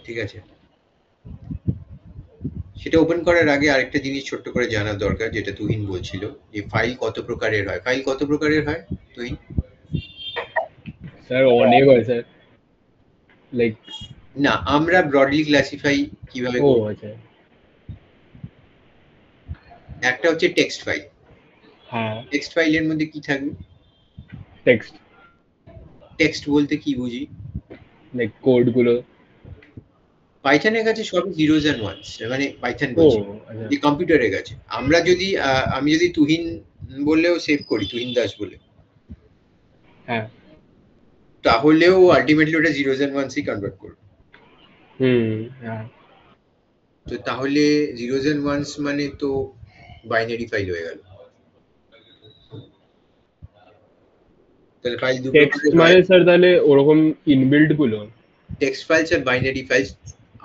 Speaker 1: ঠিক আছে, সেটা ওপেন করার আগে আরেকটা জিনিস ছোট্ট করে জানা দরকার, যেটা তুহিন বলছিল, যে ফাইল কত প্রকারের হয়। ফাইল কত প্রকারের হয় তুহিন?
Speaker 8: স্যার অনেক হয় স্যার, লাইক
Speaker 1: না, আমরা ব্রডলি ক্লাসিফাই কিভাবে করব?
Speaker 8: আচ্ছা,
Speaker 1: একটা হচ্ছে টেক্সট ফাইল।
Speaker 8: হ্যাঁ,
Speaker 1: টেক্সট ফাইলের মধ্যে কি থাকবে?
Speaker 8: টেক্সট,
Speaker 1: টেক্সট বলতে কি বুঝি?
Speaker 8: লাইক কোড গুলো।
Speaker 1: পাইথনের কাছে সবই জিরোজ এন্ড ওয়ানস, মানে পাইথন বলছি, যে কম্পিউটারের কাছে। আমরা যদি আমি যদি তুহিন বললেও সেভ করি, তুহিন দাস বলে,
Speaker 8: হ্যাঁ,
Speaker 1: তাহলেও আলটিমেটলি ওটা জিরোজ এন্ড ওয়ানসই কনভার্ট করবে।
Speaker 8: হ্যাঁ,
Speaker 1: তো তাহলে জিরোজ এন্ড ওয়ানস মানে তো বাইনারি ফাইল হয়ে গেল। তাহলে ফাইল দুটো
Speaker 8: টেক্সট মানে স্যার তাহলে ওরকম ইনবিল্ট গুলো
Speaker 1: টেক্সট ফাইলস আর বাইনারি ফাইলস।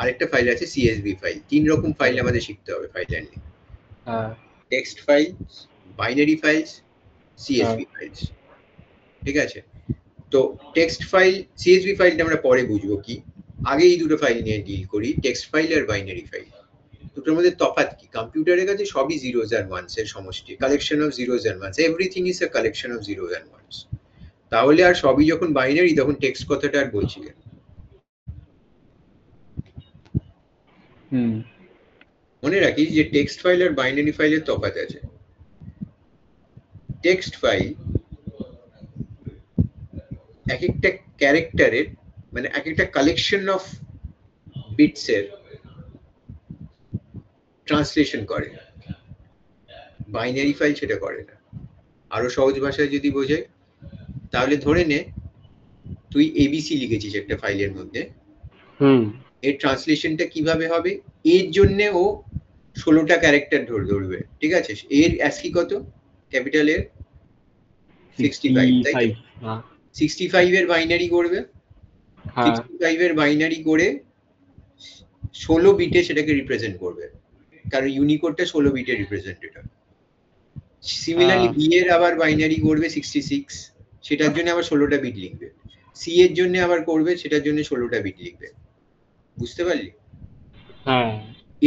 Speaker 1: আরেকটা ফাইল আছে সিএসভি ফাইল। তিন রকম ফাইল আমাদের শিখতে হবে ফাইল হ্যান্ডলিং।
Speaker 8: হ্যাঁ,
Speaker 1: text files, binary files, CSV files. ঠিক আছে, তো টেক্সট ফাইল, সিএসভি ফাইলটা আমরা পরে বুঝবো কি, আগে এই দুটো ফাইল নিয়ে ডিল করি, টেক্সট ফাইল আর বাইনারি ফাইল। দুটোর মধ্যে তফাৎ কি? কম্পিউটারের কাছে সবই জিরোজ এন্ড ওয়ানস এর সমষ্টি, collection of zeros and ones, everything is a collection of zeros and ones. তাহলে আর সবই যখন বাইনারি, তখন টেক্সট কথাটা আর বলছি কেন? মনে রাখিস যে টেক্সট ফাইল আর বাইনারি ফাইলের তফাৎ আছে। টেক্সট ফাইল এক একটা ক্যারেক্টারের, মানে এক একটা কালেকশন অফ বিটস এর ট্রান্সলেশন করে, বাইনারি ফাইল সেটা করে না। আরো সহজ ভাষায় যদি বোঝাই, তাহলে ধরে নে তুই এবিসি লিখেছিস একটা ফাইলের মধ্যে, এর ট্রান্সলেশনটা কিভাবে হবে? এর জন্য ও 16টা ক্যারেক্টার ধরবে, ঠিক আছে? এর অ্যাসকি কত? ক্যাপিটাল এর 65, তাই তো? 65 এর বাইনারি করবে, 65 এর বাইনারি করে 16 বিটে সেটাকে রিপ্রেজেন্ট করবে, কারণ ইউনিকোডটা 16 বিটে রিপ্রেজেন্টেড হয়। সিমিলারলি বি এর আবার বাইনারি করবে 66, সেটার জন্য আবার 16টা বিট লিখবে। সি এর জন্য আবার করবে, সেটার জন্য 16টা বিট লিখবে। বুঝতে পারলি?
Speaker 8: হ্যাঁ,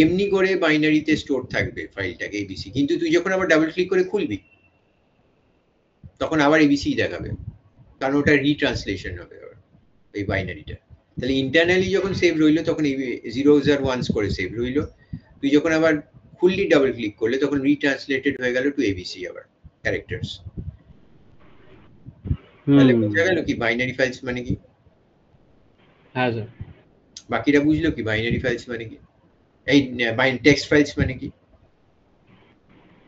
Speaker 1: এমনি করে বাইনারিতে স্টোর থাকবে ফাইলটাকে এবিসি, কিন্তু তুই যখন আবার ডাবল ক্লিক করে খুলবি তখন আবার এবিসি দেখাবে, কারণ ওটা রিট্রান্সলেশন হবে এই বাইনারিটা। তাহলে ইন্টারনালি যখন সেভ রইলো তখন জিরোজ আর ওয়ানস করে সেভ রইলো, তুই যখন আবার খুললি ডাবল ক্লিক করলে তখন রিট্রান্সলেটেড হয়ে গেল টু এবিসি আবার ক্যারেক্টারস। তাহলে বোঝা গেল কি বাইনারি ফাইলস মানে কি?
Speaker 8: হ্যাঁ স্যার।
Speaker 1: বাকিরা বুঝলো কি বাইনারি ফাইলস মানে কি? এই টেক্সট ফাইলস মানে কি?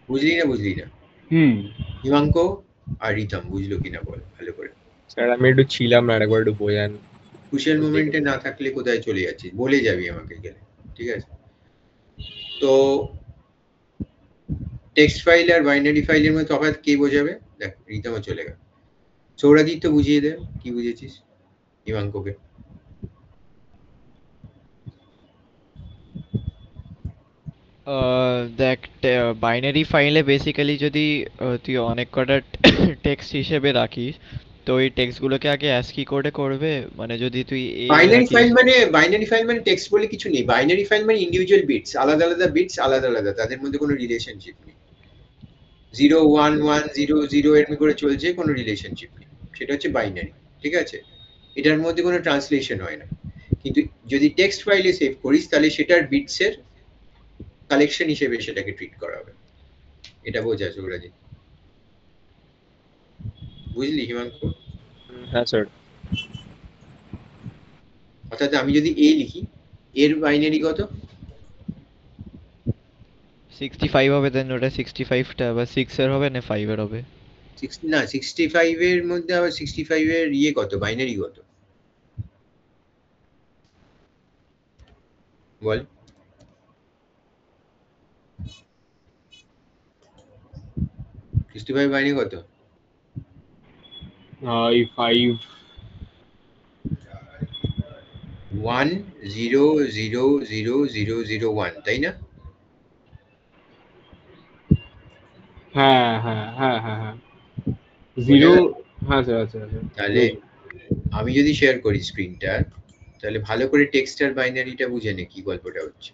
Speaker 1: বুঝলি না? হিমাঙ্ক আর রিতম বুঝলো কিনা বল ভালো করে।
Speaker 9: স্যার আমি একটু ছিলাম না, আরেকবার একটু বোঝান।
Speaker 1: ক্রুশিয়াল মোমেন্টে না থাকলে কোথায় চলে যাচ্ছিস বলে যাবি আমাকে গেলে, ঠিক আছে? তো টেক্সট ফাইল আর বাইনারি ফাইলের মধ্যে তফাৎ কে বোঝাবে? দেখ রিতমও চলে গেল। সৌরাদিত্য বুঝিয়ে দে কি বুঝেছিস হিমাঙ্ককে।
Speaker 3: দেখ বাইনারি ফাইলে বেসিক্যালি যদি তুই অনেক কটা টেক্সট হিসেবে রাখিস, তো ওই টেক্সটগুলোকে আগে অ্যাসকি কোডে করবে, মানে যদি তুই
Speaker 1: বাইনারি ফাইল মানে টেক্সট বলে কিছু নেই। বাইনারি ফাইল মানে ইন্ডিভিজুয়াল বিটস, আলাদা আলাদা বিটস, আলাদা আলাদা, তাদের মধ্যে কোনো রিলেশনশিপ নেই। 0 1 1 0 0 এরকম করে চলছে, কোনো রিলেশনশিপ নেই, সেটা হচ্ছে বাইনারি, ঠিক আছে? এটার মধ্যে কোনো ট্রান্সলেশন হয় না। কিন্তু যদি টেক্সট ফাইলে সেভ করিস তাহলে সেটার বিটসের কালেকশন হিসেবে সেটাকে ট্রিট করা হবে। এটা বোঝা সৌরাজিৎ? বুঝলি হিমাঙ্ক?
Speaker 9: হ্যাঁ স্যার।
Speaker 1: অর্থাৎ আমি যদি a লিখি, এর বাইনারি কত?
Speaker 3: 65 হবে, দেন ওটা 65টা আবার 6 এর হবে না 5 এর হবে?
Speaker 1: 65 এর মধ্যে আবার 65 এর কত, বাইনারি কত বল? বাইনারি কত?
Speaker 8: 5
Speaker 1: 1 0 0 0 0 0 1, তাই না?
Speaker 8: হ্যাঁ হ্যাঁ হ্যাঁ হ্যাঁ হ্যাঁ 0। হ্যাঁ স্যার আচ্ছা আচ্ছা।
Speaker 1: তাহলে আমি যদি শেয়ার করি স্ক্রিনটা, তাহলে ভালো করে টেক্সট আর বাইনারিটা বুঝে নে কি গল্পটা হচ্ছে।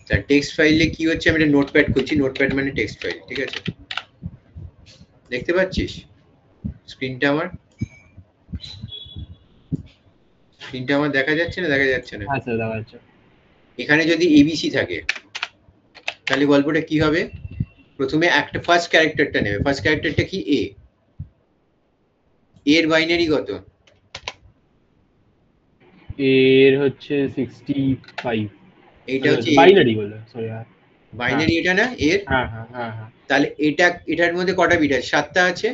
Speaker 1: তার টেক্সট ফাইলে কি হচ্ছে, আমি একটা নোটপ্যাড করছি, নোটপ্যাড মানে টেক্সট ফাইল, ঠিক আছে? দেখতে পাচ্ছিস স্ক্রিনটা আমার? স্ক্রিনটা আমার দেখা যাচ্ছে না? দেখা যাচ্ছে না?
Speaker 8: হ্যাঁ স্যার দেখা যাচ্ছে।
Speaker 1: এখানে যদি এবিসি থাকে তাহলে গল্পটা কি হবে? প্রথমে একটা ফার্স্ট ক্যারেক্টারটা নেবে, ফার্স্ট ক্যারেক্টারটা কি? এ। এর বাইনারি কত?
Speaker 8: এর হচ্ছে 65।
Speaker 1: এইটা হচ্ছে
Speaker 8: বাইনারি বলে, সরি
Speaker 1: বাইনারি এটা না এর?
Speaker 8: হ্যাঁ হ্যাঁ হ্যাঁ হ্যাঁ।
Speaker 1: তাহলে এটার মধ্যে কটা বিট আছে? 7টা আছে।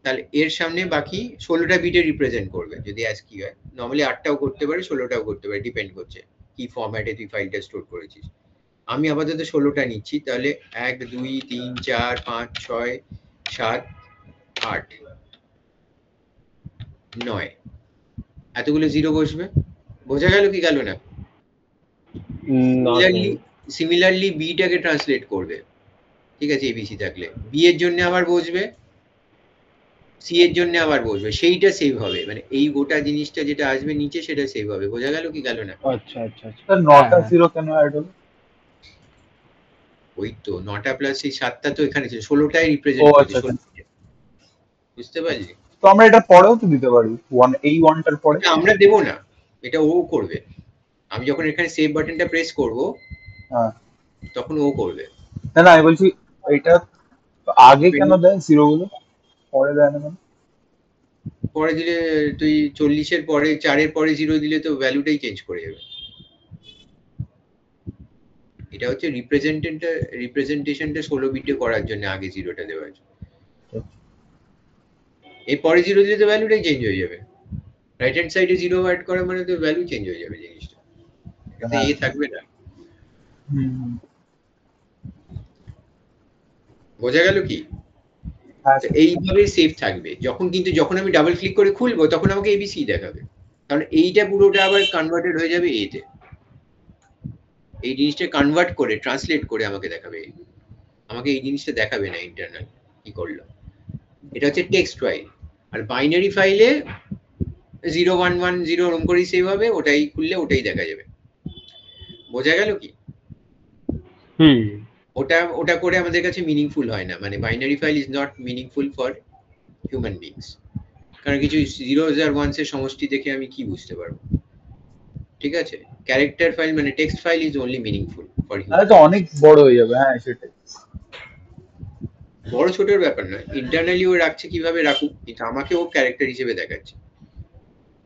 Speaker 1: তাহলে এর সামনে বাকি 16টা বিটে রিপ্রেজেন্ট করবে যদি ASCII হয়। নরমালি 8টাও করতে পারে, 16টাও করতে পারে, ডিপেন্ড করছে কি ফরম্যাটে তুই ফাইলটা স্টোর করেছিস। আমি আপাতত 16টা নিচ্ছি। তাহলে 1 2 3 4 5 6 7 8 9 এতগুলো জিরো বসবে। বোঝা গেল কি গেল না? সিমিলারলি বিটাকে ট্রান্সলেট করবে, ঠিক আছে? এবিসি থাকলে বি এর জন্য আবার বসবে, সি এর জন্য আবার বসবে, সেইটা সেভ হবে, মানে এই গোটা জিনিসটা যেটা আসবে নিচে সেটা সেভ হবে। বোঝা গেল কি গেল না?
Speaker 8: আচ্ছা আচ্ছা আচ্ছা।
Speaker 2: স্যার 9টা 0 কেন অ্যাড হলো?
Speaker 1: ওই তো 9টা প্লাস এই 7টা তো এখানে ছিল, 16টাই রিপ্রেজেন্ট করছে। বুঝতে পারলি?
Speaker 2: তো আমরা এটা পরেও তো দিতে পারি, এই 1টার পরে।
Speaker 1: আমরা দেব না, এটা ও করবে। আমি যখন এখানে সেভ বাটনটা প্রেস করব তখন ও করবে।
Speaker 2: না না আমি বলছি এটা আগে কেন দেয় 0 গুলো, পরে দেয় না কেন?
Speaker 1: পরে দিলে তুই 40 এর পরে 4 এর পরে 0 দিলে তো ভ্যালুটাই চেঞ্জ করে যাবে। এটা হচ্ছে রিপ্রেজেন্টেশনটা 16 বিটে করার জন্য আগে 0টা দেওয়া আছে। এই পরে 0 দিলে তো ভ্যালুটাই চেঞ্জ হয়ে যাবে। রাইট হ্যান্ড সাইডে 0 অ্যাড করা মানে তো ভ্যালু চেঞ্জ হয়ে যাবে জিনিসটা, এতে থাকবে না। বোঝা গেল কি? এইভাবে সেভ থাকবে। যখন আমি ডাবল ক্লিক করে খুলবো তখন আমাকে এবিসি দেখাবে, কারণ এইটা পুরোটা আবার কনভার্টেড হয়ে যাবে এতে। এই জিনিসটা কনভার্ট করে ট্রান্সলেট করে আমাকে দেখাবে, আমাকে এই জিনিসটা দেখাবে না ইন্টারনাল কি করলো। এটা হচ্ছে টেক্সট ফাইল। আর বাইনারি ফাইলে 0 1 1 0 ওরকম করেই সেভ হবে, ওটাই খুললে ওটাই দেখা যাবে। বোঝা গেল কি? ওটা করে আমাদের কাছে মিনিংফুল হয় না, মানে binary file is not meaningful for human beings, কারণ কিছু জিরোস আর ওয়ানস এর সমষ্টি দেখে আমি কি বুঝতে পারবো, ঠিক আছে? ক্যারেক্টার ফাইল মানে text file is only meaningful for human.
Speaker 2: তো অনেক বড় হয়ে যাবে। হ্যাঁ সেটাই,
Speaker 1: বড় ছোটর ব্যাপার নয়, ইন্টারনালি ও রাখছে কিভাবে রাখুক, কিন্তু আমাকে ও ক্যারেক্টার হিসেবে দেখাচ্ছে।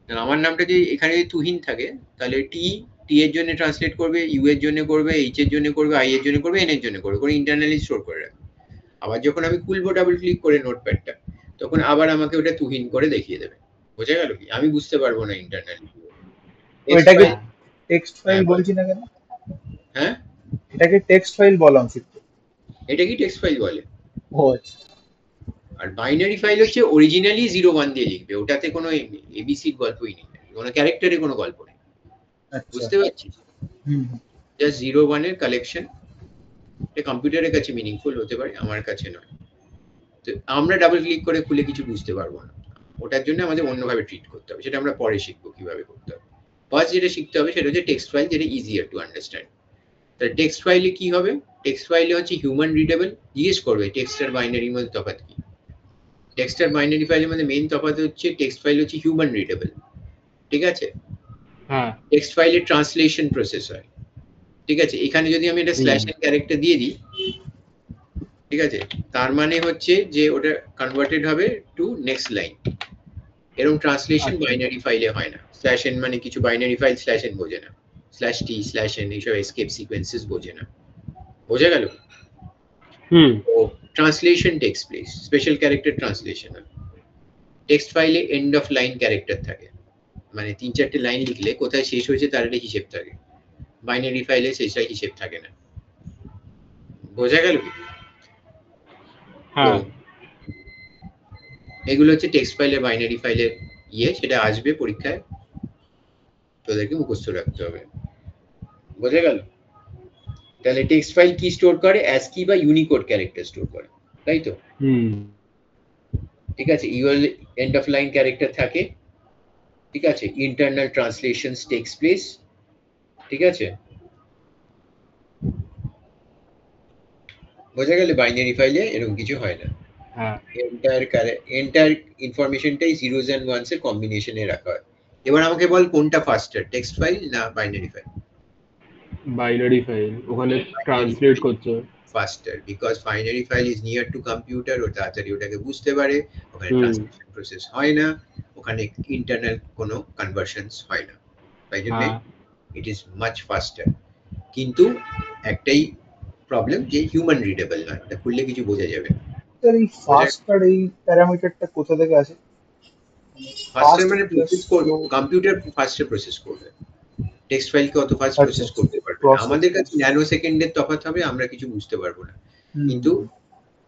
Speaker 1: আমার নামটা যদি এখানে যদি তুহিন থাকে তাহলে টি এর জন্য ট্রান্সলেট করবে, ইউ এর জন্য করবে, এইচ এর জন্য করবে, আই এর জন্য করবে, এন এর জন্য করবে, করে ইন্টারনালি স্টোর করে রাখবে। আবার যখন আমি খুলবো ডাবল ক্লিক করে নোটপ্যাডটা, তখন আবার আমাকে ওটা তুহিন করে দেখিয়ে দেবে। বোঝা গেল কি? আমি বুঝতে পারবো না ইন্টারনালি।
Speaker 2: এটাকে টেক্সট ফাইল বলছি না কেন?
Speaker 1: হ্যাঁ,
Speaker 2: এটাকে টেক্সট ফাইল বলা উচিত।
Speaker 1: এটা কি টেক্সট ফাইল বলে?
Speaker 2: ও আচ্ছা।
Speaker 1: আর বাইনারি ফাইল হচ্ছে অরিজিনালি 0-1 দিয়ে লিখবে, ওটাতে কোনো এবিসির গল্পই নেই, কোনো ক্যারেক্টারে কোনো গল্প নেই। বুঝতে পারছিস? জাস্ট 0-1 এর কালেকশন। এটা কম্পিউটারের কাছে মিনিংফুল হতে পারে, আমার কাছে নয়। তো আমরা ডাবল ক্লিক করে খুলে কিছু বুঝতে পারবো না, ওটার জন্য আমাদের অন্যভাবে ট্রিট করতে হবে, সেটা আমরা পরে শিখবো কিভাবে করতে হবে। ফার্স্ট যেটা শিখতে হবে সেটা হচ্ছে টেক্সট ফাইল, যেটা ইজিয়ার টু আন্ডারস্ট্যান্ড। তাহলে টেক্সট ফাইলে কি হবে? টেক্সট ফাইলে হচ্ছে হিউম্যান রিডেবল। জিজ্ঞেস করবে টেক্সট আর বাইনারির মধ্যে তফাৎ কি? টেক্সট আর বাইনারি ফাইলের মধ্যে মেইন তফাৎ হচ্ছে টেক্সট ফাইল হচ্ছে হিউম্যান রিডেবল, ঠিক আছে?
Speaker 8: হ্যাঁ,
Speaker 1: টেক্সট ফাইলে ট্রান্সলেশন প্রসেস হয়, ঠিক আছে? এখানে যদি আমি একটা স্ল্যাশ এন ক্যারেক্টার দিয়ে দিই, ঠিক আছে, তার মানে হচ্ছে যে ওটা কনভার্টেড হবে টু নেক্সট লাইন। এরকম ট্রান্সলেশন বাইনারি ফাইলে হয় না। স্ল্যাশ এন মানে কিছু বাইনারি ফাইল স্ল্যাশ এন বোঝে না, স্ল্যাশ টি স্ল্যাশ এন এইসব এসকেপ সিকোয়েন্সেস বোঝে না। বোঝা গেল? তো translation takes place, special character translation হয়। টেক্সট ফাইলে এন্ড অফ লাইন ক্যারেক্টার থাকে, মানে 3-4টে লাইন লিখলে কোথায় শেষ হয়েছে তার একটা হিসেব থাকে। বাইনারি ফাইলে সেটা হিসেব থাকে না। বোঝা গেল কি?
Speaker 8: হ্যাঁ,
Speaker 1: এগুলো হচ্ছে টেক্সট ফাইলের বাইনারি ফাইলের সেটা আসবে পরীক্ষায়, তোদেরকে মুখস্থ রাখতে হবে। বোঝা গেল? তাহলে টেক্সট ফাইল কি স্টোর করে? অ্যাসকি বা ইউনিকোড ক্যারেক্টার স্টোর করে, তাই তো? ঠিক আছে, UL end of line character থাকে, ঠিক আছে, ইন্টারনাল ট্রান্সলেশনস টেক্স প্লেস, ঠিক আছে? বোঝা গেল? বাইনারি ফাইলে এরকম কিছু হয় না।
Speaker 8: হ্যাঁ,
Speaker 1: এন্টায়ার ইনফরমেশনটাই জিরোস এন্ড ওয়ানস এর কম্বিনেশনে রাখা হয়। এবার আমাকে বল কোনটা ফাস্টার, টেক্সট ফাইল না বাইনারি ফাইল?
Speaker 8: বাইনারি ফাইল, ওখানে ট্রান্সলেট করতে হয়
Speaker 1: faster because binary file is near to computer, ও তাড়াতাড়ি ওটাকে বুঝতে পারে, ওখানে ট্রান্সলেশন প্রসেস হয় না, ওখানে ইন্টারনাল কোনো কনভার্সনস হয় না, তাই জন্য ইট ইজ মাচ ফাস্টার। কিন্তু একটাই প্রবলেম যে হিউম্যান রিডেবল নয়, এটা খুললে কিছু বোঝা যাবে না।
Speaker 2: স্যার এই ফাস্টার এই প্যারামিটারটা কোথা থেকে আসে?
Speaker 1: ফাস্টার মানে প্রসেস করবে কম্পিউটার, ফাস্টার প্রসেস করবে, টেক্সট ফাইলকে অত ফাস্ট প্রসেস করতে পারবে না। আমাদের কাছে ন্যানো সেকেন্ডের তফাৎ হবে, আমরা কিছু বুঝতে পারবো না, কিন্তু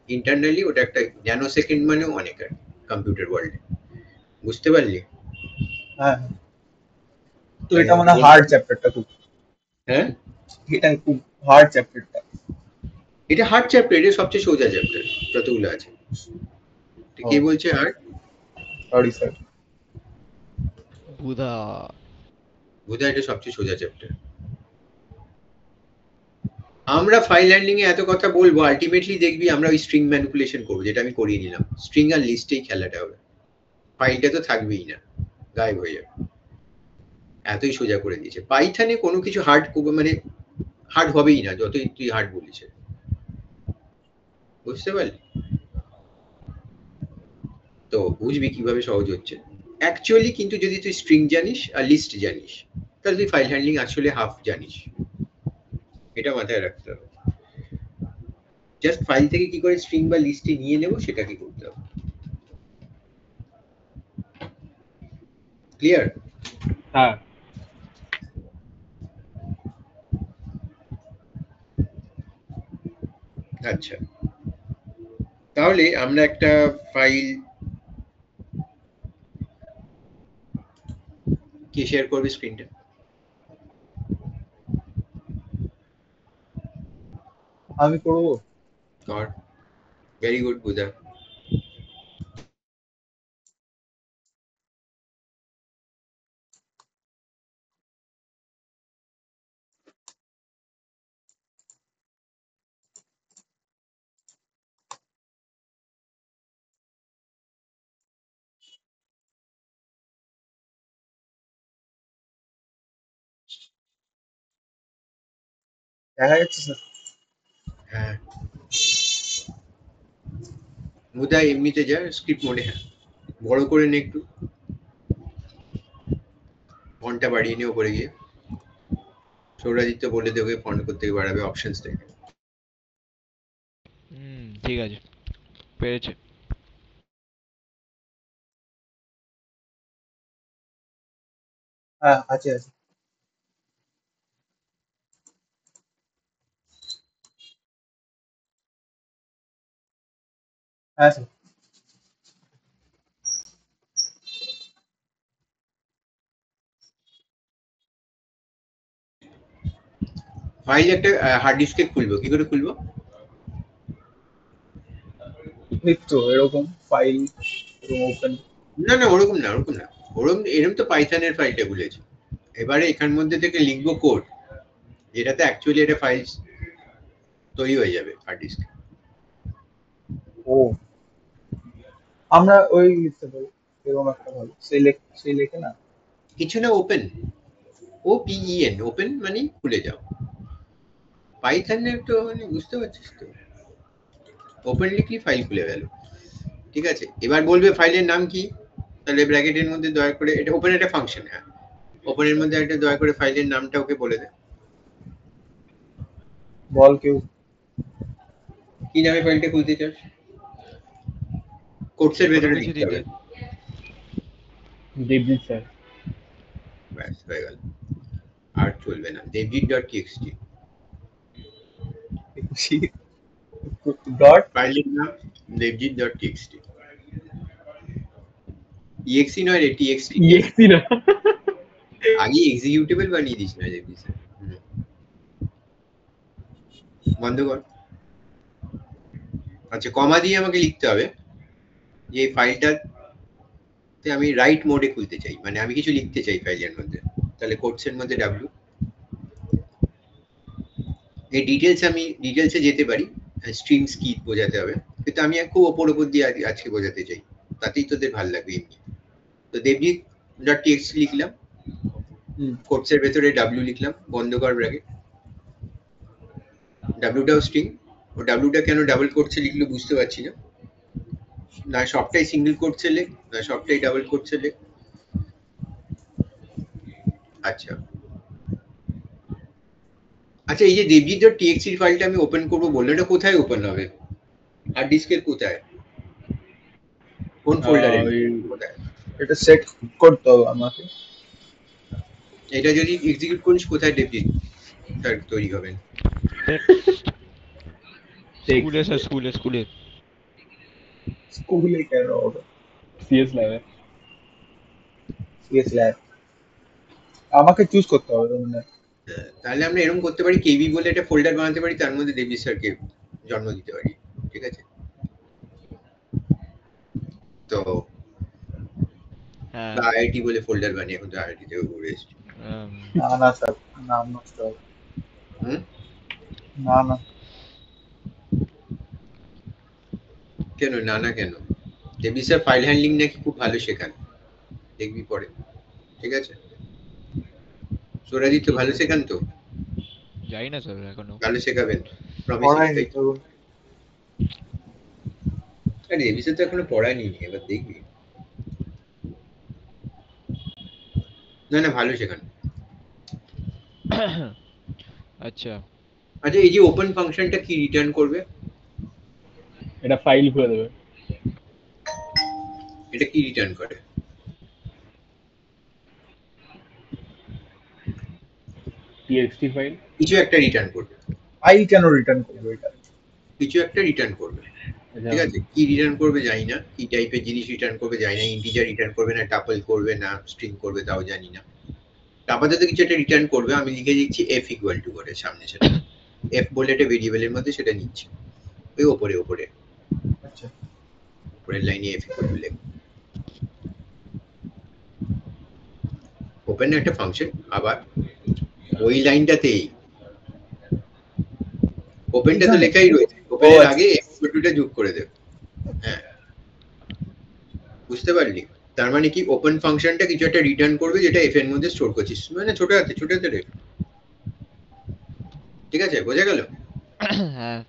Speaker 1: ইন্টারনালি ওটা একটা ন্যানো সেকেন্ড মানেও অনেক আর কম্পিউটার ওয়ার্ল্ডে। বুঝতে পারলি?
Speaker 2: হ্যাঁ। তো এটা মানে হার্ড চ্যাপ্টারটা খুব।
Speaker 1: হ্যাঁ,
Speaker 2: এটা খুব হার্ড চ্যাপ্টারটা।
Speaker 1: এটা হার্ড চ্যাপ্টার, এটা সবচেয়ে সোজা চ্যাপ্টার যতগুলো আছে। কে বলছে হার্ড?
Speaker 2: Sorry sir.
Speaker 3: বুধা
Speaker 1: এটা সবচেয়ে সোজা চ্যাপ্টার। আমরা ফাইল হ্যান্ডলিং এ এত কথা বলবো, আলটিমেটলি দেখবি আমরা ওই স্ট্রিং ম্যানিপুলেশন করবো, যেটা আমি করিয়ে নিলাম। স্ট্রিং আর লিস্টেই খেলাটা হবে, ফাইলটা তো থাকবেই না, গায়েব হয়ে যাবে। এতই সোজা করে দিয়েছে। পাইথনে কোনো কিছু হার্ড মানে হার্ড হবেই না, যতই তুই হার্ড বলিস। বুঝতে পারলি? তো বুঝবি কিভাবে সহজ হচ্ছে অ্যাকচুয়ালি। কিন্তু যদি তুই স্ট্রিং জানিস আর লিস্ট জানিস, তাহলে তুই ফাইল হ্যান্ডলিং আসলে হাফ জানিস, এটা মাথায় রাখতে হবে। জাস্ট ফাইল থেকে কি করে স্ট্রিং বা লিস্টে নিয়ে নেব সেটা কি করতে হবে। ক্লিয়ার?
Speaker 8: হ্যাঁ,
Speaker 1: আচ্ছা, তাহলে আমরা একটা ফাইল কে শেয়ার করবে স্ক্রিনটা?
Speaker 2: আমি করব।
Speaker 1: গড, ভেরি গুড বুধা।
Speaker 2: দেখা যাচ্ছে স্যার?
Speaker 1: হ্যাঁ, বুধা এমনিতে যা স্ক্রিপ্ট মোডে। হ্যাঁ, বড় করে নে একটু। ফন্টটা বাড়িয়ে নিয়ে উপরে গিয়ে সৌরাজিৎ তো বলে দেবে ফন্ট করতে বাড়াবে অপশনস থেকে।
Speaker 3: ঠিক আছে, পেরেছে।
Speaker 2: হ্যাঁ আছে আছে। হ্যাঁ স্যার।
Speaker 1: ফাইল একটা হার্ড ডিস্কে খুলবো, কি করে খুলবো?
Speaker 2: এই তো এরকম ফাইল ওপেন।
Speaker 1: না না ওরকম না, ওরকম না, এরকম তো পাইথনের ফাইলটা খুলেছি। এবারে এখান মধ্যে থেকে লিখবো কোড, যেটাতে অ্যাকচুয়ালি একটা ফাইল তৈরি হয়ে যাবে হার্ড ডিস্কে।
Speaker 2: ও আমরা ওই লিখতে পারি এরকম একটা ভালো সেই লেখে না
Speaker 1: কিছু না, ওপেন, OPEN, ওপেন মানে খুলে যাও। পাইথনে তো মানে বুঝতে পারছিস তো, ওপেন লিখলি ফাইল খুলে গেল। ঠিক আছে, এবার বলবে ফাইলের নাম কি, তাহলে ব্র্যাকেটের মধ্যে দয়া করে, এটা ওপেন একটা ফাংশন, হ্যাঁ ওপেনের মধ্যে একটা দয়া করে ফাইলের নামটা ওকে বলে দে।
Speaker 2: বল কেউ
Speaker 1: কি নামে ফাইলটা খুলতে চাস? কোটসের ভেতরে
Speaker 3: কিছু
Speaker 1: লিখতে হবে।
Speaker 3: দিতে
Speaker 8: দেবজিৎ স্যার।
Speaker 1: ব্যাস হয়ে গেল, আর চলবে না। devjit.txt
Speaker 2: ডট
Speaker 1: ফাইলের নাম devjit.txt, exe নয় রে, txt।
Speaker 8: ইএক্সি না,
Speaker 1: আগে এক্সিকিউটেবল বানিয়ে দিস না দেখবি স্যার। বন্ধ কর। আচ্ছা, কমা দিয়ে আমাকে লিখতে হবে যে এই ফাইলটাতে আমি রাইট মোডে খুলতে চাই, মানে আমি কিছু লিখতে চাই ফাইলের মধ্যে, তাহলে কোটসের মধ্যে w। এই ডিটেলসে যেতে পারি, স্ট্রিংস কি বোঝাতে হবে, কিন্তু আমি খুব ওপর দিয়ে আজকে বোঝাতে চাই, তাতেই তোদের ভালো লাগবে এমনি। তো devjit.txt লিখলাম, কোটসের ভেতরে w লিখলাম, বন্ধ কর ব্র্যাকেট। wটাও স্ট্রিং, ও wটা কেন ডাবল কোটসে লিখলো বুঝতে পারছি না, না সবটাই সিঙ্গেল কোটসে লেখ, না সবটাই ডাবল কোটসে লেখ। আচ্ছা আচ্ছা, এই যে devjit.txt ফাইলটা আমি ওপেন করবো বললে, এটা কোথায় ওপেন হবে? হার্ড ডিস্কের কোথায়, কোন ফোল্ডারে, কোথায়?
Speaker 2: এটা সেট করতে হবে আমাকে।
Speaker 1: এটা যদি এক্সিকিউট করিস কোথায় devjit তৈরি হবে?
Speaker 3: স্কুলে স্যার, স্কুলে
Speaker 2: স্কুলে কেন হবে?
Speaker 8: সিএস ল্যাবে।
Speaker 2: সিএস ল্যাব আমাকে চুজ করতে হবে মানে।
Speaker 1: তাহলে আমরা এরকম করতে পারি, কেবি বলে একটা ফোল্ডার বানাতে পারি, তার মধ্যে devjit স্যারকে জন্ম দিতে পারি। ঠিক আছে, তো
Speaker 3: হ্যাঁ।
Speaker 1: আইআইটি বলে ফোল্ডার বানিয়ে, এখন তো আইআইটি থেকে ঘুরে এসেছি।
Speaker 2: না না স্যার, নাম নষ্ট হবে। না না
Speaker 1: কেন না না কেন? devjit স্যার ফাইল হ্যান্ডলিং নাকি খুব ভালো শেখান, দেখবি পরে। ঠিক আছে, সৌরাজিৎ তো ভালো শেখান তো?
Speaker 3: যাই না স্যার এখনো।
Speaker 1: ভালো শেখাবেন,
Speaker 2: পড়ায়নি তো।
Speaker 1: আরে devjit স্যার তো এখনো পড়ায়নি, এবার দেখবি। না না ভালো শেখান।
Speaker 3: আচ্ছা
Speaker 1: আচ্ছা, এই যে ওপেন ফাংশনটা কি রিটার্ন করবে?
Speaker 8: এটা ফাইল খুলে দেবে।
Speaker 1: এটা কি রিটার্ন করে?
Speaker 8: টিএক্সটি ফাইল
Speaker 1: কিছু একটা রিটার্ন করবে।
Speaker 2: আই কেন রিটার্ন করবে এটা?
Speaker 1: কিছু একটা রিটার্ন করবে, ঠিক আছে, কি রিটার্ন করবে জানি না, কি টাইপের জিনিস রিটার্ন করবে জানি না, ইন্টিজার রিটার্ন করবে না টাপল করবে না স্ট্রিং করবে তাও জানি না, আপাতত কিছু একটা রিটার্ন করবে। আমি লিখে দিচ্ছি f ইকুয়াল টু করে সামনে, সেটা f বলে একটা ভেরিয়েবলের মধ্যে সেটা নিচ্ছে, ওই ওপরে
Speaker 2: আচ্ছা
Speaker 1: পরের লাইনে f ইকুয়াল টু লেখ। ওপেন একটা ফাংশন, আবার ওই লাইনটাতেই ওপেনটা তো লেখাই রয়েছে, ওপেনের আগে f ইকুয়াল টুটা যোগ করে দেব। হ্যাঁ বুঝতে পারলি? তার মানে কি, ওপেন ফাংশনটা কিছু একটা রিটার্ন করবে যেটা f এর মধ্যে স্টোর করছিস, মানে ছোট হাতে রে। ঠিক আছে, বোঝা গেল?
Speaker 3: হ্যাঁ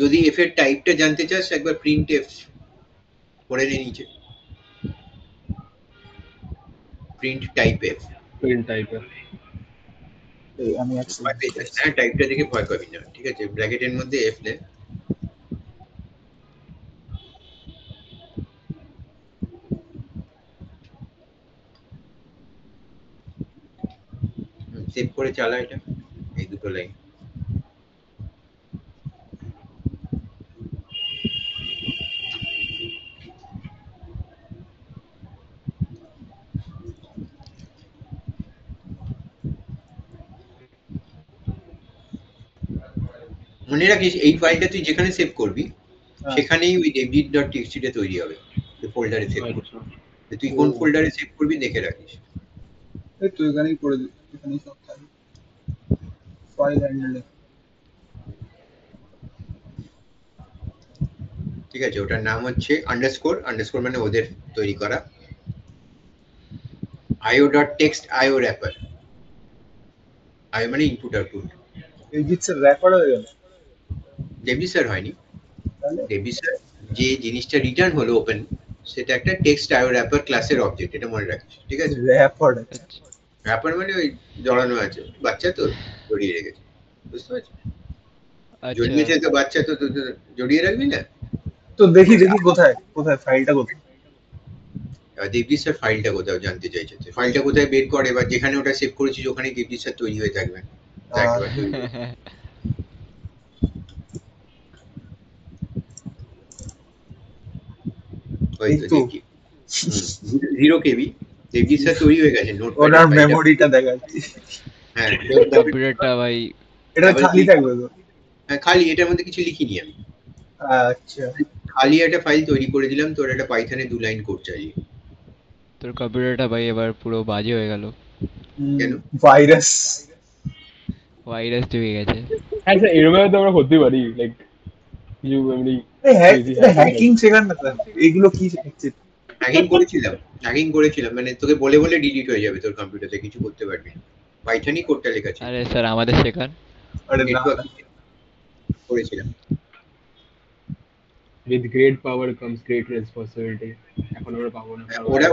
Speaker 1: যদি f এর টাইপটা জানতে চাস একবার প্রিন্ট f পড়ে নে নিচে। প্রিন্ট টাইপ এফ
Speaker 8: প্রিন্ট টাইপের।
Speaker 2: এই আমি
Speaker 1: ভয় পেয়ে যাস না, টাইপটা দেখে ভয় পাবি না, ঠিক আছে? ব্র্যাকেটের মধ্যে এফ লে। সেভ করে চালা এটা, এই দুটো লাইন। মনে রাখিস এই ফাইলটা তুই যেখানে সেভ করবি সেখানেই ওই devgit.txt টা তৈরি হবে, ফোল্ডারে সেভ করবি।
Speaker 8: আচ্ছা
Speaker 1: তুই কোন ফোল্ডারে সেভ করবি দেখে রাখিস।
Speaker 2: এই তো এখানেই করে দিই, এখানেই সব থাকে ফাইল হ্যান্ডেল।
Speaker 1: ঠিক আছে, ওটার নাম হচ্ছে আন্ডারস্কোর, আন্ডারস্কোর মানে ওদের তৈরি করা, io.text io wrapper, io মানে ইনপুট আউটপুট।
Speaker 2: এই জিটসের র্যাপার হয়ে গেল
Speaker 1: ডেভি স্যার হয়নি,
Speaker 2: তাহলে
Speaker 1: ডেভি স্যার যে জিনিসটা রিটার্ন হলো ওপেন, সেটা একটা টেক্সট io wrapper ক্লাসের অবজেক্ট, এটা মনে রাখিস, ঠিক আছে?
Speaker 2: র্যাপার
Speaker 3: আচ্ছা
Speaker 1: wrapper মানে ওই জড়ানো আছে, বাচ্চা তো জড়িয়ে রেখেছে, বুঝতে পারছিস?
Speaker 3: আচ্ছা
Speaker 1: জড়িয়েছে তো বাচ্চা তো জড়িয়ে রাখবি না।
Speaker 2: তো দেখি দেখি কোথায় কোথায় ফাইলটা কোথায়।
Speaker 1: দেবজি স্যার ফাইলটা কোথাও জানতে চাইছে, ফাইলটা কোথায় বের করে, এবার যেখানে ওটা সেভ করেছিস ওখানে দেবজি স্যার তৈরি হয়ে থাকবে। ওই তো দেখি 0 কেবি দেবজি স্যার তৈরি হয়ে গেছে,
Speaker 2: ওনার মেমোরিটা দেখাচ্ছি।
Speaker 1: হ্যাঁ
Speaker 3: কম্পিউটারটা ভাই
Speaker 2: এটা খালি থাকবে তো?
Speaker 1: হ্যাঁ খালি, এটার মধ্যে কিছু লিখিনি আমি।
Speaker 2: আচ্ছা
Speaker 1: খালি একটা ফাইল তৈরি করে দিলাম, তোর একটা পাইথনে 2 লাইন কোড চাই।
Speaker 3: তোর কম্পিউটারটা ভাই এবার পুরো বাজে হয়ে গেল,
Speaker 1: কেন?
Speaker 2: ভাইরাস
Speaker 3: ভাইরাস ঢুকে গেছে।
Speaker 8: আচ্ছা এরকম তো আমরা করতে পারি, লাইক কিছু এমনি
Speaker 2: হ্যাকিং শেখান না স্যার, এগুলো কি শেখাচ্ছে?
Speaker 1: হ্যাকিং করেছিলাম মানে তোকে বলে বলে ডিলিট হয়ে যাবে তোর কম্পিউটারে, কিছু করতে পারবি না। পাইথনই কোডটা লেখা ছিল।
Speaker 3: আরে স্যার আমাদের শেখান।
Speaker 2: আরে না
Speaker 1: নেটওয়ার্ক করেছিলাম।
Speaker 8: with great power comes great responsibility, এখন আমরা পাবো না।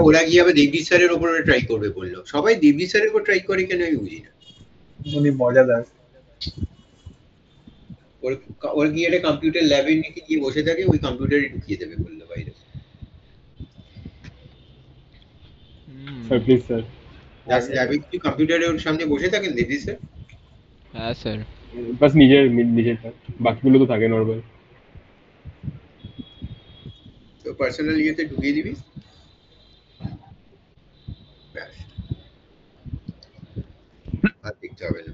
Speaker 1: ওরা গিয়ে আবার দেবজি স্যারের উপর ট্রাই করবে বললো, সবাই দেবজি স্যারের উপর ট্রাই করে কেন আমি বুঝি না।
Speaker 2: উনি মজাদার।
Speaker 1: ওর গিয়ে একটা কম্পিউটার ল্যাবে নিয়ে গিয়ে বসে থাকে, ওই কম্পিউটারে ঢুকিয়ে দেবে বললো বাইরে।
Speaker 8: স্যার প্লিজ স্যার,
Speaker 1: ল্যাবে কি কম্পিউটারের সামনে বসে থাকেন দেবজি স্যার?
Speaker 3: হ্যাঁ স্যার
Speaker 8: বাস নিজের কাজ, বাকিগুলো তো থাকে নরমাল।
Speaker 1: তো পার্সোনাল ইয়েতে ঢুকিয়ে দিবি, ব্যাস, আর দেখতে হবে না।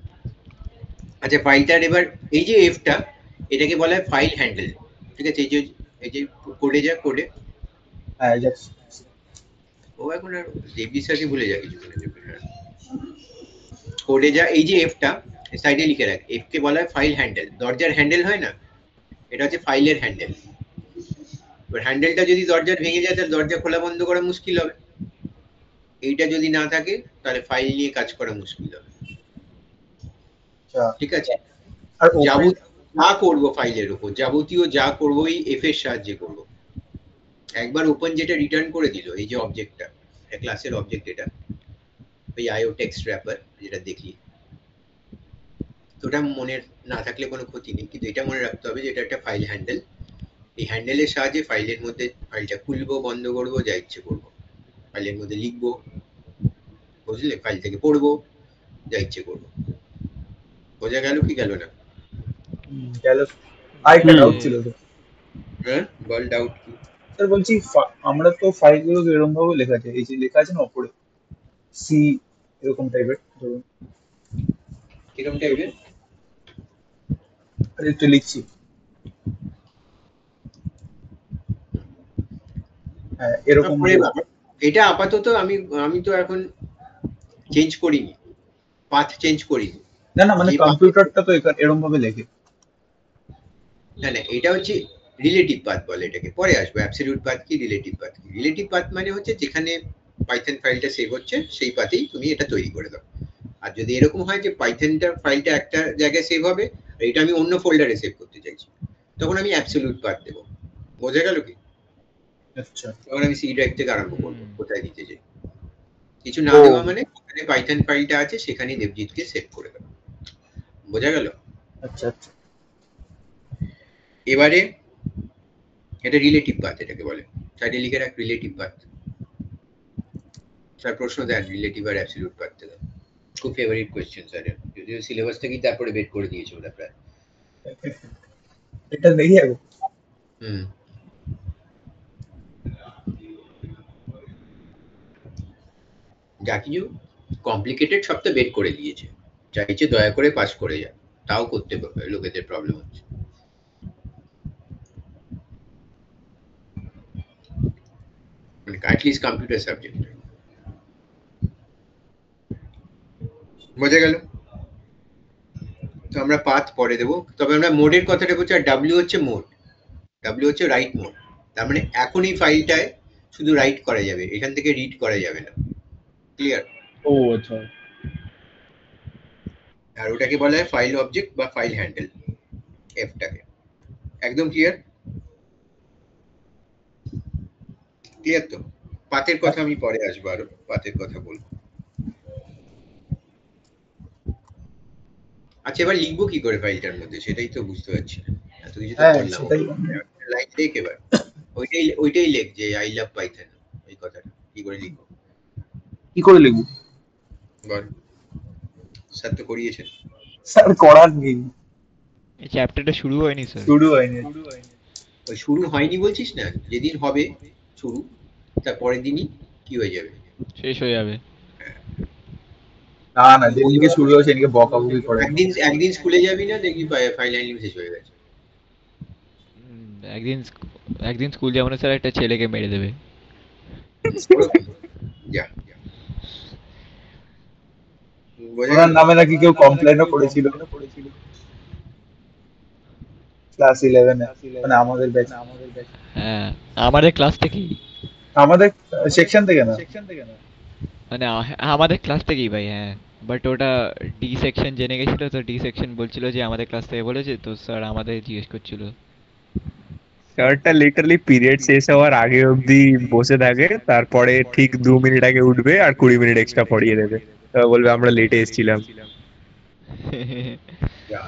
Speaker 1: আচ্ছা ফাইলটার এবার এই যে এফটা, এটাকে বলা হয় ফাইল হ্যান্ডেল, ঠিক আছে? এই যে কোডে যা কোডে,
Speaker 2: হ্যাঁ জাস্ট
Speaker 1: ও এখন আর দেবজি স্যারকে ভুলে যায় কিছু মনে নেবে না। কোডে যা এই যে এফটা সাইডে লিখে রাখ, এফ কে বলা হয় ফাইল হ্যান্ডেল। দরজার হ্যান্ডেল হয় না, এটা হচ্ছে ফাইলের হ্যান্ডেল। এবার হ্যান্ডেলটা যদি দরজার ভেঙে যায় তাহলে দরজা খোলা বন্ধ করা মুশকিল হবে, এইটা যদি না থাকে তাহলে ফাইল নিয়ে কাজ করা মুশকিল হবে, ঠিক আছে?
Speaker 2: আর
Speaker 1: যাবতীয় যা করবো ফাইলের উপর, যাবতীয় যা করবো এই এফ এর সাহায্যে করবো। একবার ওপেন যেটা রিটার্ন করে দিল, এই যে অবজেক্টটা, একটা ক্লাসের অবজেক্ট, এটা ওই io text wrapper যেটা দেখলি, ওটা মনে না থাকলে কোনো ক্ষতি নেই, কিন্তু এটা মনে রাখতে হবে যে এটা একটা ফাইল হ্যান্ডেল। এই হ্যান্ডেলের সাহায্যে ফাইলের মধ্যে ফাইলটা খুলবো বন্ধ করবো যা ইচ্ছে করবো, ফাইলের মধ্যে লিখবো, বুঝলে? ফাইল থেকে পড়বো, যা ইচ্ছে করবো। বোঝা গেল কি গেল না?
Speaker 2: গেল। আরেকটা ডাউট ছিল তো
Speaker 1: হ্যাঁ বল, ডাউট কি?
Speaker 2: স্যার বলছি আমরা তো ফাইলগুলো এরকম ভাবে লেখা আছে, এই যে লেখা আছে না উপরে সি এরকম টাইপের, ধরুন
Speaker 1: কিরকম টাইপের?
Speaker 2: আর একটু লিখছি, হ্যাঁ এরকম।
Speaker 1: এটা আপাতত আমি তো এখন চেঞ্জ করিনি, পাথ চেঞ্জ করিনি।
Speaker 2: না না মানে কম্পিউটারটা তো এরকম ভাবে লেখে।
Speaker 1: না না, এটা হচ্ছে রিলেটিভ পাথ বলে এটাকে, পরে আসবে। অ্যাবসলিউট পাথ কি, রিলেটিভ পাথ কি? রিলেটিভ পাথ মানে হচ্ছে যেখানে পাইথন ফাইলটা সেভ হচ্ছে সেই পাথেই তুমি এটা তৈরি করে দাও। আর যদি এরকম হয় যে পাইথনটা ফাইলটা একটা জায়গায় সেভ হবে আর এটা আমি অন্য ফোল্ডারে সেভ করতে চাইছি, তখন আমি অ্যাবসলিউট পাথ দেবো। বোঝা গেল কি?
Speaker 2: আচ্ছা
Speaker 1: তখন আমি সি ড্রাইভ থেকে আরম্ভ করবো কোথায় দিতে চাই। কিছু না
Speaker 2: ও
Speaker 1: দেওয়া মানে ওখানে পাইথন ফাইলটা আছে সেখানেই দেবজিৎকে সেভ করে দেবো। বোঝা গেল?
Speaker 2: আচ্ছা আচ্ছা।
Speaker 1: এবারে এটা রিলেটিভ পাথ এটাকে বলে। সাইডে লিখে রাখ রিলেটিভ পাথ। স্যার প্রশ্ন দেন রিলেটিভ আর অ্যাবসলিউট পাথ থেকে। খুব ফেভারিট কোয়েশ্চেন স্যার, যদিও সিলেবাস থেকেই তারপরে বের করে দিয়েছে ওরা প্রায়।
Speaker 2: এটা দেখি আগে।
Speaker 1: হুম, যা কিছু কমপ্লিকেটেড সব তো বের করে দিয়েছে, চাইছে দয়া করে পাস করে যা, তাও করতে পারবে, লোকেদের প্রবলেম হচ্ছে। মানে অ্যাটলিস্ট কম্পিউটার সাবজেক্ট। বোঝা গেল? তো আমরা পাথ পরে দেবো, তবে আমরা মোডের কথাটা বলছি। আর ডাব্লিউ হচ্ছে মোড, ডাব্লিউ হচ্ছে রাইট মোড। তার মানে এখন এই ফাইলটায় শুধু রাইট করা যাবে, এখান থেকে রিড করা যাবে না। ক্লিয়ার?
Speaker 8: ও আচ্ছা।
Speaker 1: আর ওটাকে বলা হয় ফাইল অবজেক্ট বা ফাইল হ্যান্ডেল, এফটাকে। একদম ক্লিয়ার? ক্লিয়ার তো? পাথের কথা আমি পরে আসবো, আরো পাথের কথা বলবো। আচ্ছা, এবার লিখবো কি করে ফাইলটার মধ্যে সেটাই তো বুঝতে পারছি না। এত কিছু তো
Speaker 2: হ্যাঁ
Speaker 1: করলাম,
Speaker 2: সেটাই।
Speaker 1: লাইন লেখ এবার। ওইটাই লেখ যে আই লাভ পাইথন, ওই কথাটা কি করে লিখবো
Speaker 2: কি করে লিখবো?
Speaker 1: বল। স্যার তো করিয়েছেন।
Speaker 2: স্যার করার নেই,
Speaker 3: এই চ্যাপ্টারটা শুরু হয়নি স্যার।
Speaker 2: শুরু হয়নি।
Speaker 1: ওই শুরু হয়নি বলছিস না, যেদিন হবে শুরু তার পরের দিনই কি হয়ে যাবে,
Speaker 3: শেষ হয়ে যাবে।
Speaker 2: না না, যেদিনকে শুরু হবে সেদিনকে বকাবকি করে।
Speaker 1: একদিন স্কুলে যাবি না, দেখবি ফাইল হ্যান্ডলিং শেষ হয়ে গেছে।
Speaker 3: একদিন স্কুল যাবো না স্যার, একটা ছেলেকে মেরে দেবে।
Speaker 1: যা, বোঝা
Speaker 2: ওনার
Speaker 1: গেল?
Speaker 2: নামে নাকি কেউ কমপ্লেনও করেছিল ক্লাস 11-এ, মানে আমাদের ব্যাচ।
Speaker 3: হ্যাঁ, আমাদের ক্লাস থেকেই,
Speaker 2: আমাদের সেকশন থেকে না,
Speaker 3: মানে আমাদের ক্লাস থেকেই ভাই। হ্যাঁ, বাট ওটা ডি সেকশন জেনে গেছিল, তো ডি সেকশন বলছিল যে আমাদের ক্লাস থেকে বলেছে, তো স্যার আমাদের জিজ্ঞেস করছিল।
Speaker 9: স্যারটা লিটারালি পিরিয়ড শেষ হওয়ার আগে অবধি বসে থাকে, তারপরে ঠিক 2 মিনিট আগে উঠবে আর 20 মিনিট এক্সট্রা পড়িয়ে দেবে, তারপর বলবে আমরা লেটে এসেছিলাম।
Speaker 1: যা।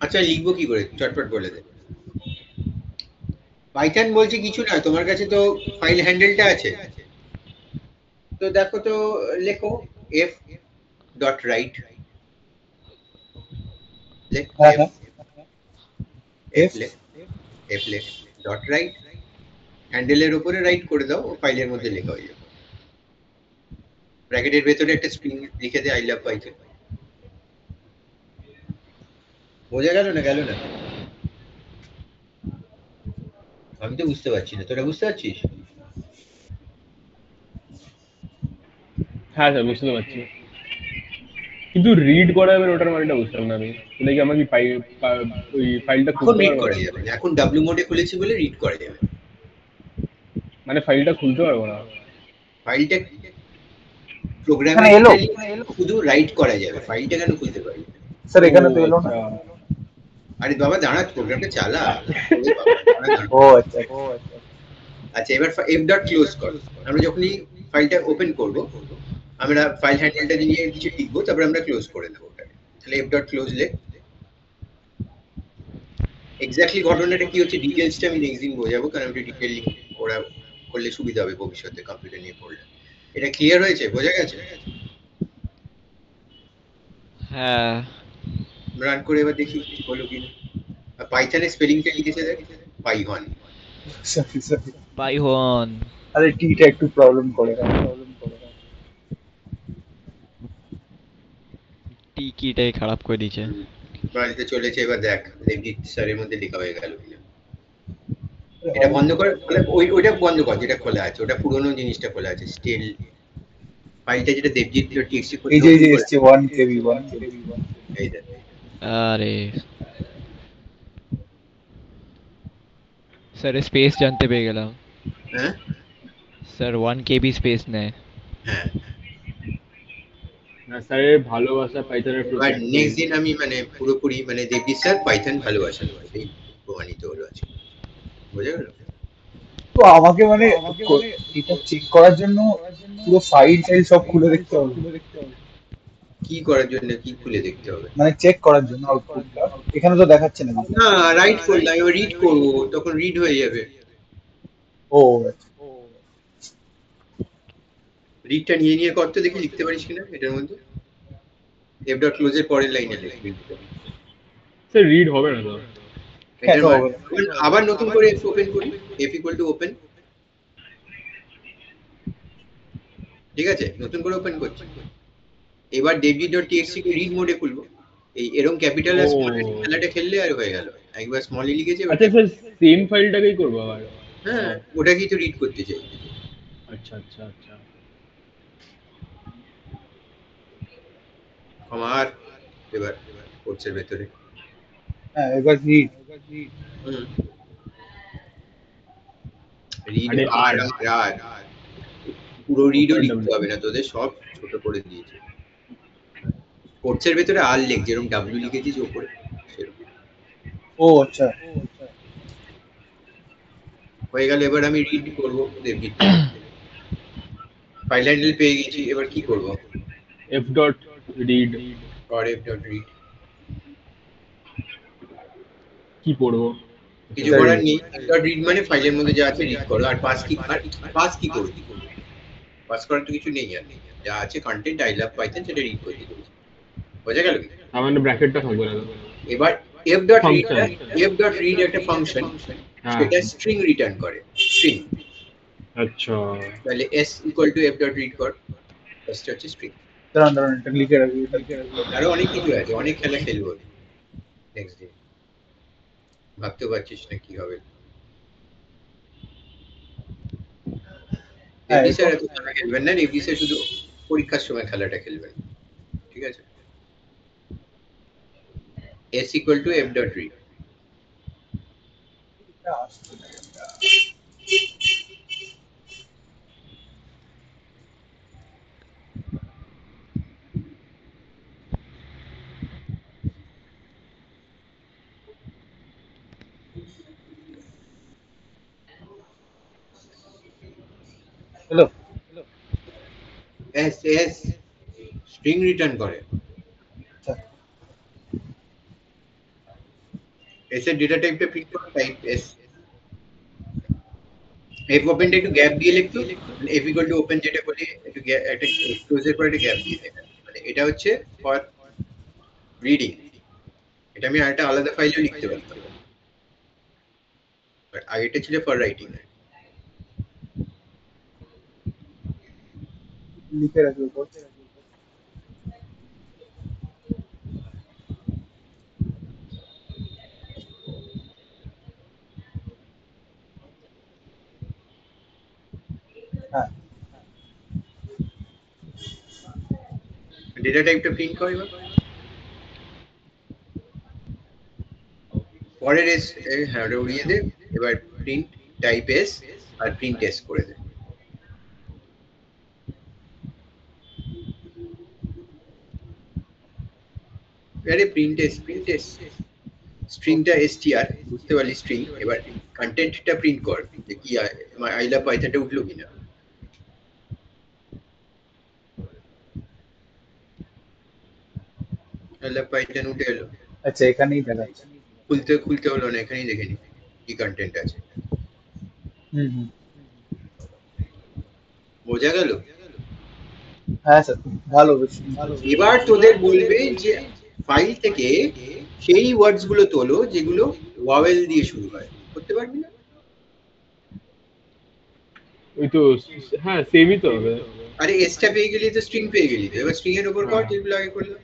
Speaker 1: আচ্ছা, লিখবো কি করে চটপট বলে দে। পাইথন বলছে কিছু না, তোমার কাছে তো ফাইল হ্যান্ডেলটা আছে, তো দেখো তো, লেখো এফ ডট রাইট, লেখ
Speaker 2: হ্যাঁ
Speaker 1: এফ,
Speaker 2: হ্যাঁ,
Speaker 1: এফ লেখ, এফ লেখ ডট রাইট, হ্যান্ডেলের উপরে রাইট করে দাও, ফাইলের মধ্যে লেখা হয়ে যাবে। ব্র্যাকেটের ভেতরে একটা স্ট্রিং লিখে দে আই লাভ পাইথন। বোঝা গেল না? গেল না? আমি তো বুঝতে পারছি না, তোরা বুঝতে পারছিস?
Speaker 8: হ্যাঁ স্যার বুঝতে পারছি, কিন্তু রিড করা যাবে ওটার মানেটা বুঝতাম না আমি। তাহলে কি আমার কি ওই ফাইলটা
Speaker 1: এখন
Speaker 8: খুলতে
Speaker 1: রিড
Speaker 8: পারবো
Speaker 1: করা
Speaker 8: না?
Speaker 1: যাবে না, এখন ডাব্লিউ মোডে খুলেছি বলে রিড করা যাবে।
Speaker 8: মানে ফাইলটা খুলতে পারবো না?
Speaker 1: ফাইলটা
Speaker 2: এখানে এলো
Speaker 1: প্রোগ্রামেটিক্যালি শুধু রাইট করা যাবে, ফাইলটা কেন খুলতে পারবে?
Speaker 2: স্যার, এখানে তো এলো না।
Speaker 8: আচ্ছা।
Speaker 1: আরে বাবা দাঁড়া, প্রোগ্রামটা চালা। ওরে বাবা, দাঁড়া, দাঁড়া।
Speaker 2: ও আচ্ছা।
Speaker 1: আচ্ছা, এবার এফ ডট ক্লোজ কর। আমরা যখনই ফাইলটা ওপেন করব, আমরা ফাইল হ্যান্ডেলটা নিয়ে কিছু লিখবো, তারপর আমরা ক্লোজ করে দেবো ওটাকে। তাহলে এফ ডট ক্লোজ লেখ। এক্স্যাক্টলি ঘটনাটা কি হচ্ছে ডিটেইলসটা আমি নেক্সট দিন বোঝাবো, কারণ ওটা ডিটেইলিং ওরা করলে সুবিধা হবে ভবিষ্যতে কম্পিউটার নিয়ে পড়লে। এটা ক্লিয়ার হয়েছে? বোঝা গেছে?
Speaker 3: হ্যাঁ,
Speaker 1: রান করে এবার দেখি কি হলো কি। আর পাইথনের স্পেলিংটা লিখেছে দেখ, পাইথন।
Speaker 3: পাইথন।
Speaker 2: আরে টিটা একটু প্রবলেম করে।
Speaker 3: টি কিটাই খারাপ করে দিয়েছে।
Speaker 1: বাড়িতে চলেছে, এবার দেখ দেবজিৎ স্যারের মধ্যে লেখা হয়ে গেল কিনা। এটা বন্ধ কর, মানে ওইটা বন্ধ কর যেটা খোলা আছে, ওটা পুরোনো জিনিসটা খোলা আছে, স্টিল ফাইলটা যেটা দেবজিৎ টিএক্সটি
Speaker 2: এই যে এসছে 1 কেবি 1 কেবি।
Speaker 1: এই দেখ।
Speaker 3: আরে স্যার স্পেস জানতে পেরে গেলাম।
Speaker 1: হ্যাঁ
Speaker 3: স্যার 1 কেবি স্পেস নেয়।
Speaker 1: হ্যাঁ,
Speaker 8: না স্যারের ভালোবাসা পাইথনের
Speaker 1: এবার
Speaker 8: প্রতি।
Speaker 1: নেক্সট দিন আমি মানে পুরোপুরি মানে দেবজিৎ স্যার পাইথন ভালোবাসেন, এই প্রমাণিত হলো আছে। বোঝা গেল?
Speaker 2: আমাকে মানে এটা চেক করার জন্য পুরো ফাইল সব খুলে দেখতে হবে,
Speaker 1: কি করার জন্য কি খুলে দেখতে হবে?
Speaker 2: মানে চেক করার জন্য আউটপুটটা এখানে তো দেখাচ্ছে না কিছু।
Speaker 1: না, রাইট করলাম, এবার রিড করবো, তখন রিড হয়ে যাবে।
Speaker 2: ও
Speaker 1: রিডটা নিয়ে করতে দেখি লিখতে পারিস কিনা এটার মধ্যে। এফ ডট ক্লোজ এর পরের লাইনে লিখবি।
Speaker 8: স্যার রিড হবে না তো।
Speaker 1: আবার নতুন করে এফ ওপেন করি, এফ ইকুয়াল টু ওপেন, ঠিক আছে? নতুন করে ওপেন করছি। এবার dev.txt কে রিড মোডে খুলবো। এই এরকম ক্যাপিটাল আর স্মল খেলাটা খেললে আর হয়ে গেল। একবার স্মলই লিখেছি।
Speaker 8: আচ্ছা স্যার, সেম ফাইলটাকেই করবো আবার?
Speaker 1: হ্যাঁ, ওটাকেই তো রিড করতে চাই।
Speaker 8: আচ্ছা আচ্ছা আচ্ছা।
Speaker 1: আমার এবার কোর্সের ভেতরে
Speaker 2: হ্যাঁ এবার রিড
Speaker 1: আর পুরো রিডও লিখতে হবে না তোদের, সব ছোট করে দিয়েছে। কোর্সের ভেতরে আর লিখ, যেরকম ডাব্লিউ লিখেছিস উপরে সেরকম।
Speaker 2: ও আচ্ছা,
Speaker 1: হয়ে গেল। এবার আমি রিড করব ডেবিট। ফাইল হ্যান্ডেল পেয়ে গেছি, এবার কি করব?
Speaker 8: f.read
Speaker 1: or f.read
Speaker 8: কি পড়বো?
Speaker 1: কিছু করার নেই। f.read মানে ফাইলের মধ্যে যা আছে রিড করো। আর পাস কি করব? পাস করার তো কিছু নেই, আর যা আছে কন্টেন্ট আই লাভ পাইথন সেটা রিড করতে দেব। বোঝা গেল কি?
Speaker 8: আমার ব্র্যাকেটটা থাকবে না।
Speaker 1: এবার f.read একটা ফাংশন, সেটা স্ট্রিং রিটার্ন করে, স্ট্রিং।
Speaker 8: আচ্ছা,
Speaker 1: তাহলে s = f.read কর, ফার্স্ট হচ্ছে স্ট্রিং।
Speaker 2: দাঁড়ান এটা লিখে রাখি।
Speaker 1: আরো অনেক কিছু আছে, অনেক খেলা খেলবো নেক্সট ডে। ভাবতে পারছিস না কি হবে? স্যার এত খেলা খেলবেন না, রেভি স্যার শুধু পরীক্ষার সময় খেলাটা খেলবেন, ঠিক আছে? s = f.read।
Speaker 2: Hello,
Speaker 1: s string return করে। s এর ডেটা টাইপটা প্রিন্ট করো, টাইপ s। f ওপেনটা একটু গ্যাপ দিয়ে লিখতো, f = ওপেন যেটা বলি একটু একটা ক্লোজের পরে একটা গ্যাপ দিয়ে দেবে, মানে এটা হচ্ছে ফর রিডিং। এটা আমি আরেকটা আলাদা ফাইলেও লিখতে পারতাম, বাট আগেটা ছিল ফর রাইটিং।
Speaker 2: লিখে রাখি উপর। হ্যাঁ,
Speaker 1: ডেটা টাইপটা প্রিন্ট করে। পরের এস হ্যাঁ ওটা উড়িয়ে দে। এবার প্রিন্ট টাইপ এস আর প্রিন্ট এস করে দে। আরে প্রিন্ট এস স্ট্রিংটা str বুঝতে পারলি, স্ট্রিং। এবার কন্টেন্টটা প্রিন্ট কর যে কি আই লাভ পাইথনটা উঠলো কিনা। আই লাভ পাইথন উঠে এলো।
Speaker 2: আচ্ছা এখানেই দেখাচ্ছে।
Speaker 1: খুলতে হলো না, এখানেই দেখে নি কি কন্টেন্ট আছে। বোঝা গেল?
Speaker 2: হ্যাঁ স্যার, ভালো, বেশ ভালো।
Speaker 1: এবার তোদের বলবে যে ফাইল থেকে সেই ওয়ার্ডস গুলো তোলো যেগুলো ওয়াভেল দিয়ে শুরু হয়। করতে পারবি না?
Speaker 8: ওই তো, হ্যাঁ সেমই তো হবে।
Speaker 1: আরে এসটা পেয়ে গেলি তো স্ট্রিং পেয়ে গেলি তো, এবার স্ট্রিং এর উপর কর যেগুলো আগে করলাম।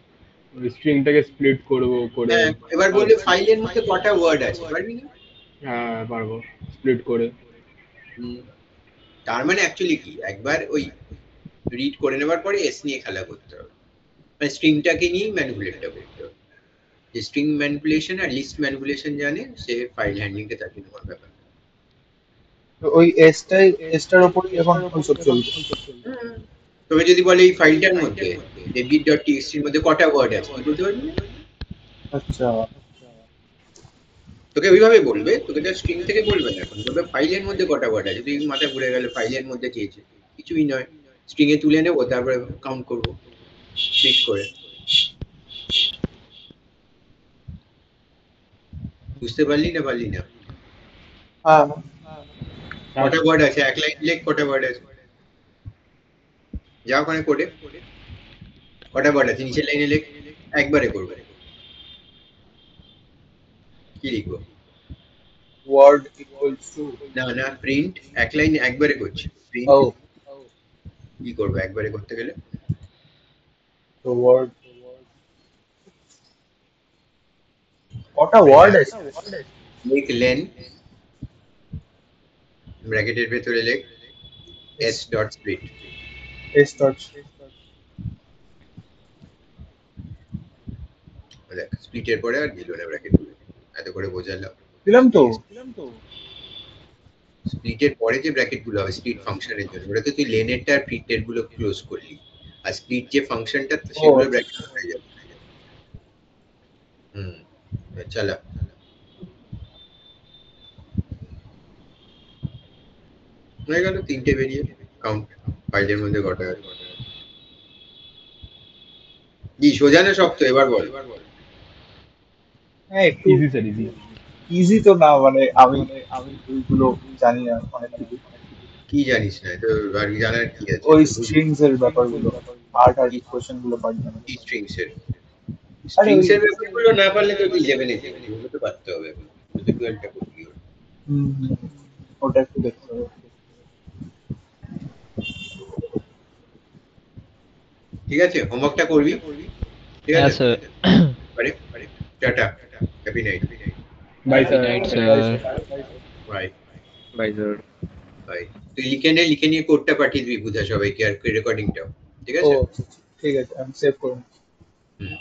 Speaker 8: ওই স্ট্রিংটাকে স্প্লিট করব করে।
Speaker 1: এবার বললে ফাইলের মধ্যে কটা ওয়ার্ড আছে, পারবি না?
Speaker 8: হ্যাঁ পারবো, স্প্লিট করে।
Speaker 1: তার মানে অ্যাকচুয়ালি কি, একবার ওই রিড করে নেবার পরে এস নিয়ে খেলা করতে হবে, মানে স্ট্রিংটাকে নিয়ে ম্যানিপুলেটটা করতে হবে। যে স্ট্রিং ম্যানিপুলেশন আর লিস্ট ম্যানিপুলেশন জানে, সে ফাইল হ্যান্ডলিংটা তার জন্য ব্যাপার।
Speaker 2: ওই এসটার উপরই এখন সব চলছে।
Speaker 1: তবে যদি বলে এই ফাইলটার মধ্যে dev.txt এর মধ্যে কটা ওয়ার্ড আছে, কি বলতে পারবি?
Speaker 2: আচ্ছা,
Speaker 1: তোকে ওইভাবে বলবে, তোকে তো স্ট্রিং থেকে বলবে না, এখন বলবে ফাইলের মধ্যে কটা ওয়ার্ড আছে, তুই মাথা ঘুরে গেল ফাইলের মধ্যে চেয়েছে, কিছুই নয়, স্ট্রিং এ তুলে নেবো, তারপরে কাউন্ট করবো স্প্লিট করে। বুঝতে পারলি না পারলি না?
Speaker 2: হ্যাঁ
Speaker 1: কটা ওয়ার্ড আছে, এক লাইন লেখ কটা ওয়ার্ড আছে, যা ওখানে কোডে কটা ওয়ার্ড আছে নিচের লাইনে লেখ, একবারে করবে। কি লিখবো?
Speaker 2: ওয়ার্ড ইকুয়ালস টু
Speaker 1: না না, প্রিন্ট এক লাইন একবারে করছি, প্রিন্ট
Speaker 2: ও
Speaker 1: কি করবো একবারে করতে গেলে?
Speaker 2: তো ওয়ার্ড কটা ওয়ার্ড আছে
Speaker 1: লেখ লেন ব্র্যাকেটের ভেতরে লেখ s dot split.
Speaker 2: S dot
Speaker 1: দেখ স্প্লিটের পরে আর দিল না ব্র্যাকেট, এত করে বোঝালাম।
Speaker 2: দিলাম তো
Speaker 1: স্প্লিটের পরে যে ব্র্যাকেট গুলো হবে স্প্লিট ফাংশনের জন্য, ওটা তো তুই লেনেরটা আর প্রিন্টের গুলো ক্লোজ করলি, আর স্প্লিট যে ফাংশনটা সেগুলো ব্র্যাকেট হয়ে যাবে। চালা হয়ে গেল, তিনটে বেরিয়ে কাউন্ট ফাইলের মধ্যে কটা আছে। কি সোজা না শক্ত এবার বল?
Speaker 2: হ্যাঁ একটু
Speaker 8: ইজি স্যার, ইজি।
Speaker 2: ইজি তো না, মানে আমি ওইগুলো জানি না অনেক কিছু,
Speaker 1: কি জানিস না তো, আর জানার কি আছে?
Speaker 2: ওই স্ট্রিংস এর ব্যাপারগুলো হার্ড কোশ্চেন গুলো পারি না।
Speaker 1: কি স্ট্রিংস এর?
Speaker 2: আরে
Speaker 1: স্ট্রিংস এর ব্যাপারগুলো না পারলে তো 11 এ যাবে, ওগুলো তো পারতে হবে, তো 12টা করবি।
Speaker 2: ওটা একটু দেখতে হবে।
Speaker 1: ঠিক আছে, হোমওয়ার্কটা করবি, ঠিক
Speaker 3: হ্যাঁ
Speaker 1: আছে?
Speaker 3: স্যার।
Speaker 1: আরে tata, happy night.
Speaker 8: Bye sir.
Speaker 1: Bye
Speaker 9: bye sir.
Speaker 1: Bye. তুই লিখে নিয়ে কোডটা পাঠিয়ে দিবি বুঝা সবাইকে, আর রেকর্ডিংটাও, ঠিক
Speaker 2: ও
Speaker 1: আছে?
Speaker 2: ঠিক আছে, আমি সেভ করব।
Speaker 1: হুম।